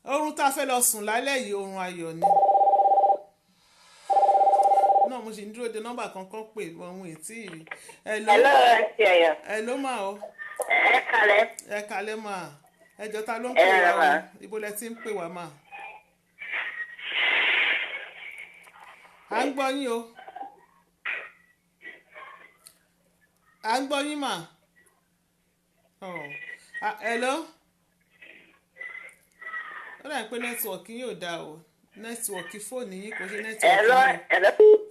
Oorun tá a fẹ́ lọ sùn lálẹ́ yìí oorun ayọ̀ ni. Náà mo sì ń dúró de nọ́mbà kankan pè ohun ètí rí. Hello ẹ̀sìn ẹ̀yọ̀. Hello mà o. Ẹ kalẹ̀. Ẹ kalẹ̀ mà. Ẹ jọ̀ọ́ ta ló ń pè wá o? Ibo lẹ ti ń pè wá mà? À ń gbọ́ yín o. À ń gbọ́ yín mà. Hello. Ó dà pé nẹ́tíwọ̀kì yóò dáa o. Nẹ́tíwọ̀kì fóònù yín kò ṣe nẹ́tíwọ̀kì.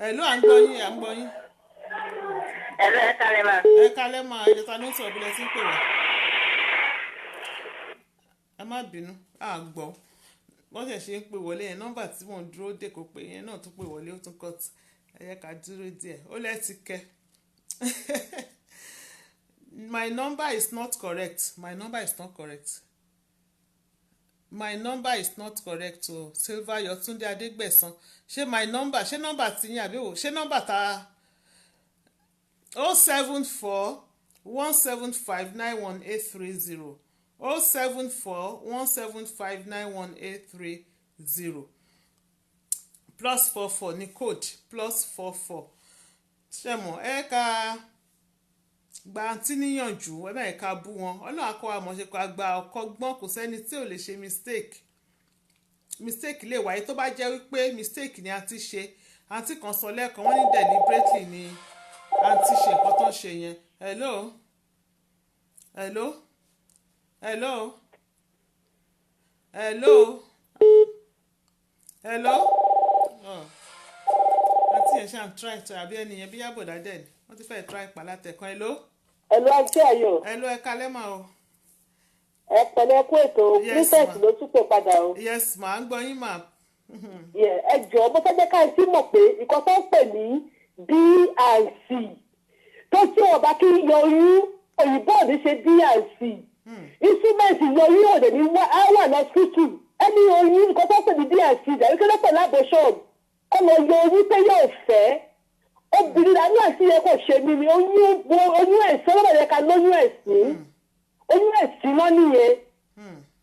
Hello à ń gbọ́ yín, à ń gbọ́ yín. Hello ẹ kalẹ̀ mà. Ẹ kalẹ̀ mà, ẹ̀jẹ̀ ta ló ń sọ ibi lẹ ti ń pè wá. Ẹ má bínú, gbọ́. Wọ́n ṣe ń pè wọlé yẹn, nọ́mbà tí mò ń dúró dè kò pé yẹn náà tún pè wọlé ó tún cut. Ẹ yẹ ká dúró díẹ̀, ó lẹ́ẹ̀tì kẹ́. My number is not correct. My number is not correct. My number is not correct o. Silva Yotunde Adegbesan. Ṣé my number? Ṣé nọ́mbà ti yín àbí o? Ṣé nọ́mbà ta 074 175 91830 074 175 91830 +44 ní code +44. Ṣé mọ̀ ẹ ká gba àǹtí níyànjú ẹ bẹ́ẹ̀ ká bú wọn. Ọlọ́run akọ́ àmọ̀ṣe kó gba ọkọ̀ gbọ́n, kò sẹ́ni tí ò lè ṣe mistake lè wáyé tó bá jẹ́ wípé mistake ni àǹtí ṣe. Àǹtí kan sọ lẹ́ẹ̀kan wọ́n ní deliberately ni àǹtí ṣe nǹkan tó ń ṣe yẹn. Hello. Hello. Hello. Hello. Hello. Àǹtí yẹn ṣáà ń try àbí ẹni yẹn bí yàbọ̀dá dẹ̀ ni wọ́n ti fẹ́ try pàlátẹ̀kan. Hello. Hello àǹtí Ayọ̀. Hello ẹ kalẹ́ mà o. Ẹ pẹ̀lẹ́ kú ètò princess ló tún pè padà o. Yes mà á ń gbọ́ yín mà. Ẹ jọ̀ọ́ mo fẹ́ jẹ́ ká sí mọ̀ pé nǹkan tó ń pè ní D&C tó tí wọ́n bá kí yọyún òyìnbó ò ní ṣe D&C instrument yọyún ò ní wà lọ́sítù ẹni oyún nǹkan tó ń pè ní D&C ìdàrí kí ló pè lábòṣọ́ọ̀n ọmọ yọyún pé yóò fẹ́ obìnrin náà náà sì yẹ kó ṣe mí ni oyún ẹ̀sìn ọlọ́mọ yẹ ká lóyún ẹ̀sìn oyún ẹ̀sìn náà nìyẹn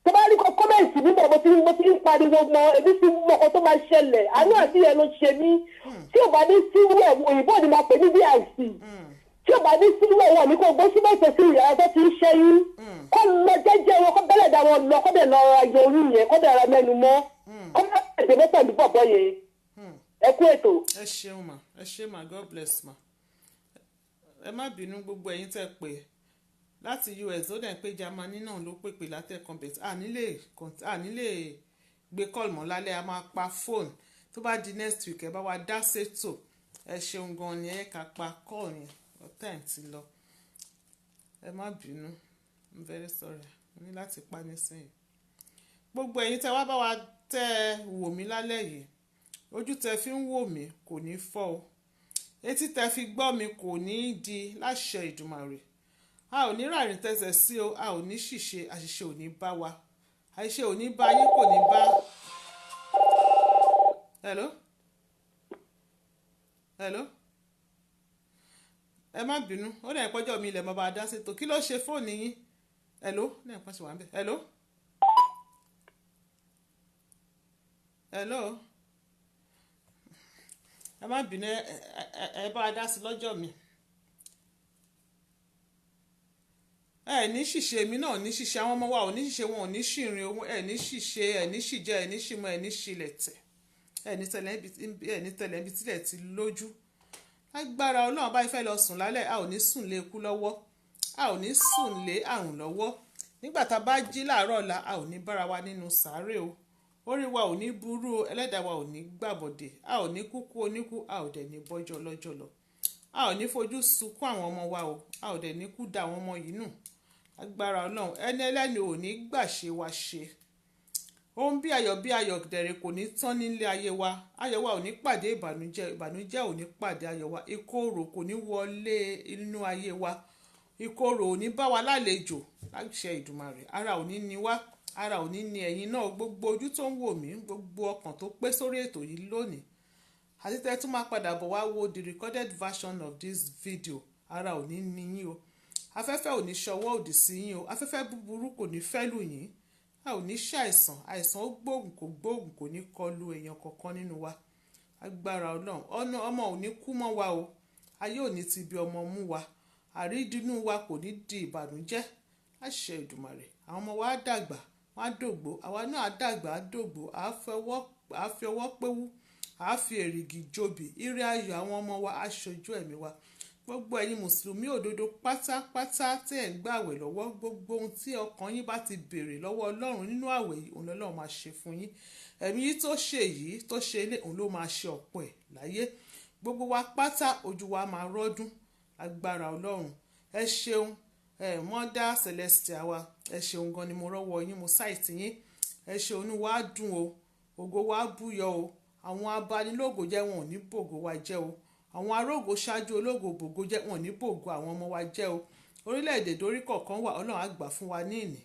tó bá rí kọ́ kọ́mẹ̀ntì nígbà mo ti ń pariwo mọ ebi tí mo kọ́ tó máa ṣẹlẹ̀ àánú àti ẹ̀ ló ṣe mí tí ò bá ní sí wẹ̀ òyìnbó ni máa pè ní D&C tí ò bá ní sílẹ̀ wọn ní kó gbó síbẹ̀ ìfẹsí ìyàrá tó ti ń ṣẹ́yún kó lọ jẹ́jẹ́ wọn kó bẹ́lẹ̀ dá wọn lọ kó dẹ̀ lọ ayọ̀ orí yẹn kó dẹ̀ ra mẹ́nu mọ́ kó má tètè mọ́ pẹ̀lú bọ̀bọ̀ yẹn ẹ kú ètò. ẹ ṣeun mà ẹ ṣe mà God bless ma. ẹ má bínú gbogbo ẹ̀yin tẹ́ pè láti US ó dẹ̀ pé Germany náà ló pèpè látẹ̀kan bẹ̀t ànílè gbé kọ́ọ̀lù mọ́ lálẹ́ a máa pa fóònù tó bá di next week ẹ bá wa dá sétò ẹ ṣeun gan ni ẹ ká pa kọ́ọ̀lù yẹn time ti lọ ẹ má bínú I'm very sorry mo ní láti pa nísìnyí. gbogbo ẹ̀yin tẹ́ wá bá wa tẹ́ wò mí lálẹ́ yìí ojú tẹ́ fi ń wò mí kò ní fọ́ o etí tẹ́ fi gbọ́ mi kò ní di láṣẹ Ìdùmarè a ò ní ràrìn tẹsẹ̀ sí o a ò ní ṣìṣe àṣìṣe ò ní bá wa àṣìṣe ò ní bá yín kò ní bá. hello ẹ má bínú ó dẹ̀ pọ́jọ́ mi ilẹ̀ mọ́ bá a dá sí tó kí ló ṣe fóònù yín hello náà pọ́n ṣe wà ń bẹ̀ hello ẹ má bínú ẹ bá a dá sí lọ́jọ́ mi. ẹ ní ṣìṣe èmi náà ní ṣìṣe àwọn ọmọ wa ò ní ṣìṣe wọn ò ní ṣìrìn ohun ẹ ní ṣìṣe ẹ ní ṣìjẹ ẹ ní ṣìmọ ẹ ní ṣìlẹ̀tẹ̀ ẹ ní tẹ̀lé ibi tílẹ̀ ti lójú agbára Ọlọ́run bá fẹ́ lọ sùn lálẹ́ a ò ní sùn lé ikú lọ́wọ́ a ò ní sùn lé àrùn lọ́wọ́ nígbà tá a bá jí láàárọ̀ ọ̀la a ò ní bára wa nínú sàárè o orí wa ò ní burú o ẹlẹ́dàá wa ò ní gbàbọ̀dè a ò ní kúkú oníkú a ò dẹ̀ ní bọ́jọ́ lọ́jọ́ lọ a ò ní fojú sunkún àwọn ọmọ wa o a ò dẹ̀ ní kú da àwọn ọmọ yìí nù agbára Ọlọ́run ẹni ẹlẹ́ni ò ní gbà ṣe wa ṣe ohun bí ayọ̀ dẹ̀rẹ̀ kò ní tán nílé ayé wa ayọ̀ wa ò ní pàdé ìbànújẹ́ ò ní pàdé ayọ̀ wa ìkorò kò ní wọlé inú ayé wa ìkorò ò ní bá wa lálejò láṣẹ Ìdùmarè ara ò ní ni wá ara ò ní ni ẹ̀yin náà gbogbo ojú tó ń wò mí gbogbo ọkàn tó pé sórí ètò yìí lónìí àti tẹ́ tún máa padà bọ̀ wá wo the recorded version of this video ara ò ní ni yín o afẹ́fẹ́ ò ní ṣọwọ́ òdì sí yín o afẹ́fẹ́ búburú kò ní fẹ́ lù yín a ò ní ṣàìsàn àìsàn ó gbóògùn kò ní kọlu èèyàn kankan nínú wa agbára Ọlọ́run ọmọ ò ní kú mọ́ wa o ayé ò ní ti bí ọmọ mú wa àrídùnnú wa kò ní di ìbànújẹ́ àṣẹ Ìdùmarè àwọn ọmọ wa á dàgbà wọn á dògbò àwa náà á dàgbà á dògbò á fi ọwọ́ péwú á fi èrìgì jobi ire ayọ̀ àwọn ọmọ wa á ṣojú ẹ̀mí wa gbogbo ẹ̀yin mùsùlùmí òdodo pátápátá tẹ́ ẹ̀ ń gbààwẹ̀ lọ́wọ́ gbogbo ohun tí ọkàn yín bá ti béèrè lọ́wọ́ Ọlọ́run nínú àwẹ̀ yìí òun lọ́lọ́run máa ṣe fún yín ẹ̀mí yìí tó ṣe yìí tó ṣe ilé òun ló máa ṣe ọ̀pọ̀ ẹ̀ láyé gbogbo wa pátá ojú wa máa rọ́dún agbára Ọlọ́run ẹ ṣeun mọ́dá Celestia wa ẹ ṣeun gan ni mo rọ́wọ́ yín mo sáìtì yín ẹ ṣeun inú wa dùn o ògo wa búyọ o àwọn abanilógo jẹ́ wọn ò ní bògo wa jẹ́ o àwọn arógo ṣáájú ológo bògo jẹ́ wọn ní bògo àwọn ọmọ wa jẹ́ o orílẹ̀-èdè dorí kọ̀ọ̀kan wà Ọlọ́run á gbà fún wa ní ìní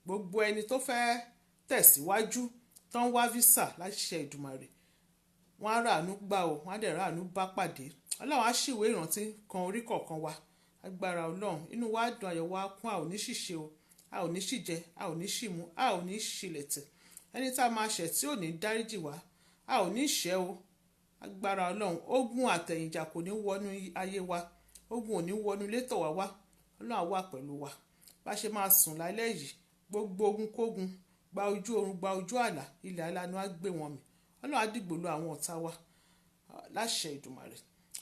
gbogbo ẹni tó fẹ́ tẹ̀síwájú tó ń wá visa láti ṣe Ìdùmarè wọ́n á ràánú gbà o wọ́n á dẹ̀ ràánú bá pàdé Ọlọ́run á ṣìwé ìrántí kan orí kọ̀ọ̀kan wa agbára Ọlọ́run inú wa dùn ayọ̀ wa kún a ò ní ṣìṣe o a ò ní ṣìjẹ a ò ní ṣìmú a ò ní ṣìlẹ̀tẹ̀ ẹni tá a máa ṣẹ̀ tí ò ní dáríjì wá a ò ní ṣẹ́ o agbára Ọlọ́run ogun àtẹ̀yìnjà kò ní wọnú ayé wa ogun ò ní wọnú ilé tọ̀ wá wá Ọlọ́run á wà pẹ̀lú wa bá ṣe máa sùn lálẹ́ yìí gbogbo ogun kógun gba ojú oorun gba ojú àlà ilẹ̀ alánú á gbé wọn mì Ọlọ́run á dìgbòlù àwọn ọ̀tá wa láṣẹ Ìdùmarè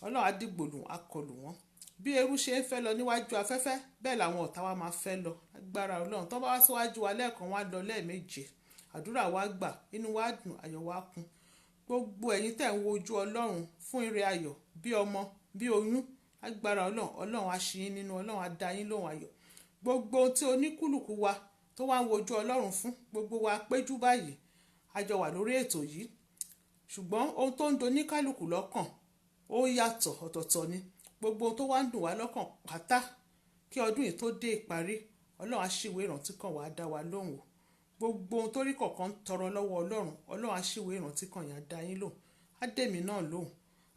Ọlọ́run á dìgbòlù á kọlù wọn bí eérú ṣe ń fẹ́ lọ níwájú afẹ́fẹ́ bẹ́ẹ̀ làwọn ọ̀tá wa máa fẹ́ lọ agbára Ọlọ́run tó bá wá síwájú wa lẹ́ẹ̀kan wá lọ lẹ́ẹ̀méje àdúrà wa gbà inú wa dùn ayọ̀ wa kún gbogbo ẹ̀yin tẹ̀ ń wojú Ọlọ́run fún ire ayọ̀ bí ọmọ bí oyún agbára Ọlọ́run á ṣí yín nínú Ọlọ́run á dá yín lóhùn ayọ̀ gbogbo ohun tí oníkúlùkù wa tó wá ń wojú Ọlọ́run fún gbogbo wa péjú báyìí a jọ wà lórí ètò yìí ṣùgbọ́n ohun tó ń doníkálùkù lọ́kàn ó yàtọ̀ ọ̀tọ̀ọ̀tọ̀ ni gbogbo ohun tó wá ń dùn wá lọ́kàn pátá kí ọdún yìí tó dé ìparí Ọlọ́run á ṣíwèé ìrántí kan wá dá wa lóhùn o gbogbo ohun tó rí kọ̀ọ̀kan ń tọrọ lọ́wọ́ Ọlọ́run á ṣíwèé ìrántí kan yẹn á dá yín lóhùn á dèmí náà lóhùn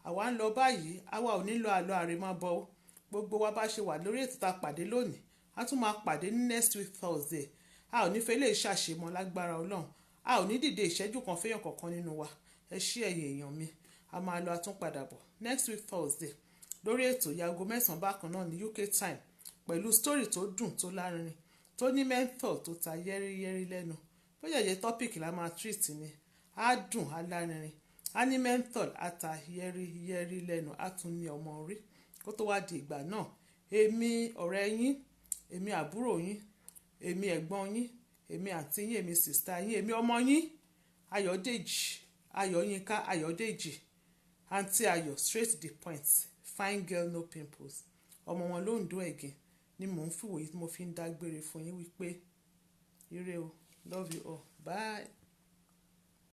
àwa ń lọ báyìí àwa ò nílò àlọ́ àrèmábọ̀ o gbogbo wa bá ṣe wà lórí ètò tá a pàdé lónìí a tún máa pàdé ní next week Thursday a ò ní fẹ́ lè ṣàṣemọ́ lágbára Ọlọ́run a ò ní dìde ìṣẹ́jú kan fẹ́yàn kọ̀ọ̀kan nínú wa ẹ ṣí ẹ̀yin èèyàn mi a máa lọ àtúnpadà bọ̀ next week Thursday lórí ètò ìyàgò 9 bákan náà ní UK time pẹ̀lú story tó dùn tó lárinrin tó ní mentor tó ta yẹ́rìyẹ́rì lẹ́nu bóyá ìyẹn topic la máa treat ni á dùn á lárinrin á ní mentor á ta yẹ́rìyẹ́rì lẹ́nu á tún ní ọmọ orí kó tó wá di ìgbà náà èmi ọ̀rẹ́ yín èmi àbúrò yín èmi ẹ̀gbọ́n yín èmi àǹtí yín èmi sìstá yín èmi ọmọ yín Ayọ̀dèjì Ayọ̀yínká Ayọ̀dèjì àǹtí Ayọ̀ straight to the point fine girl no pimples ọmọ wọn lóńdó ẹ̀gìn ni mò ń fìwòye tí mo fi ń dágbére fún yín wípé ire o love you all bye.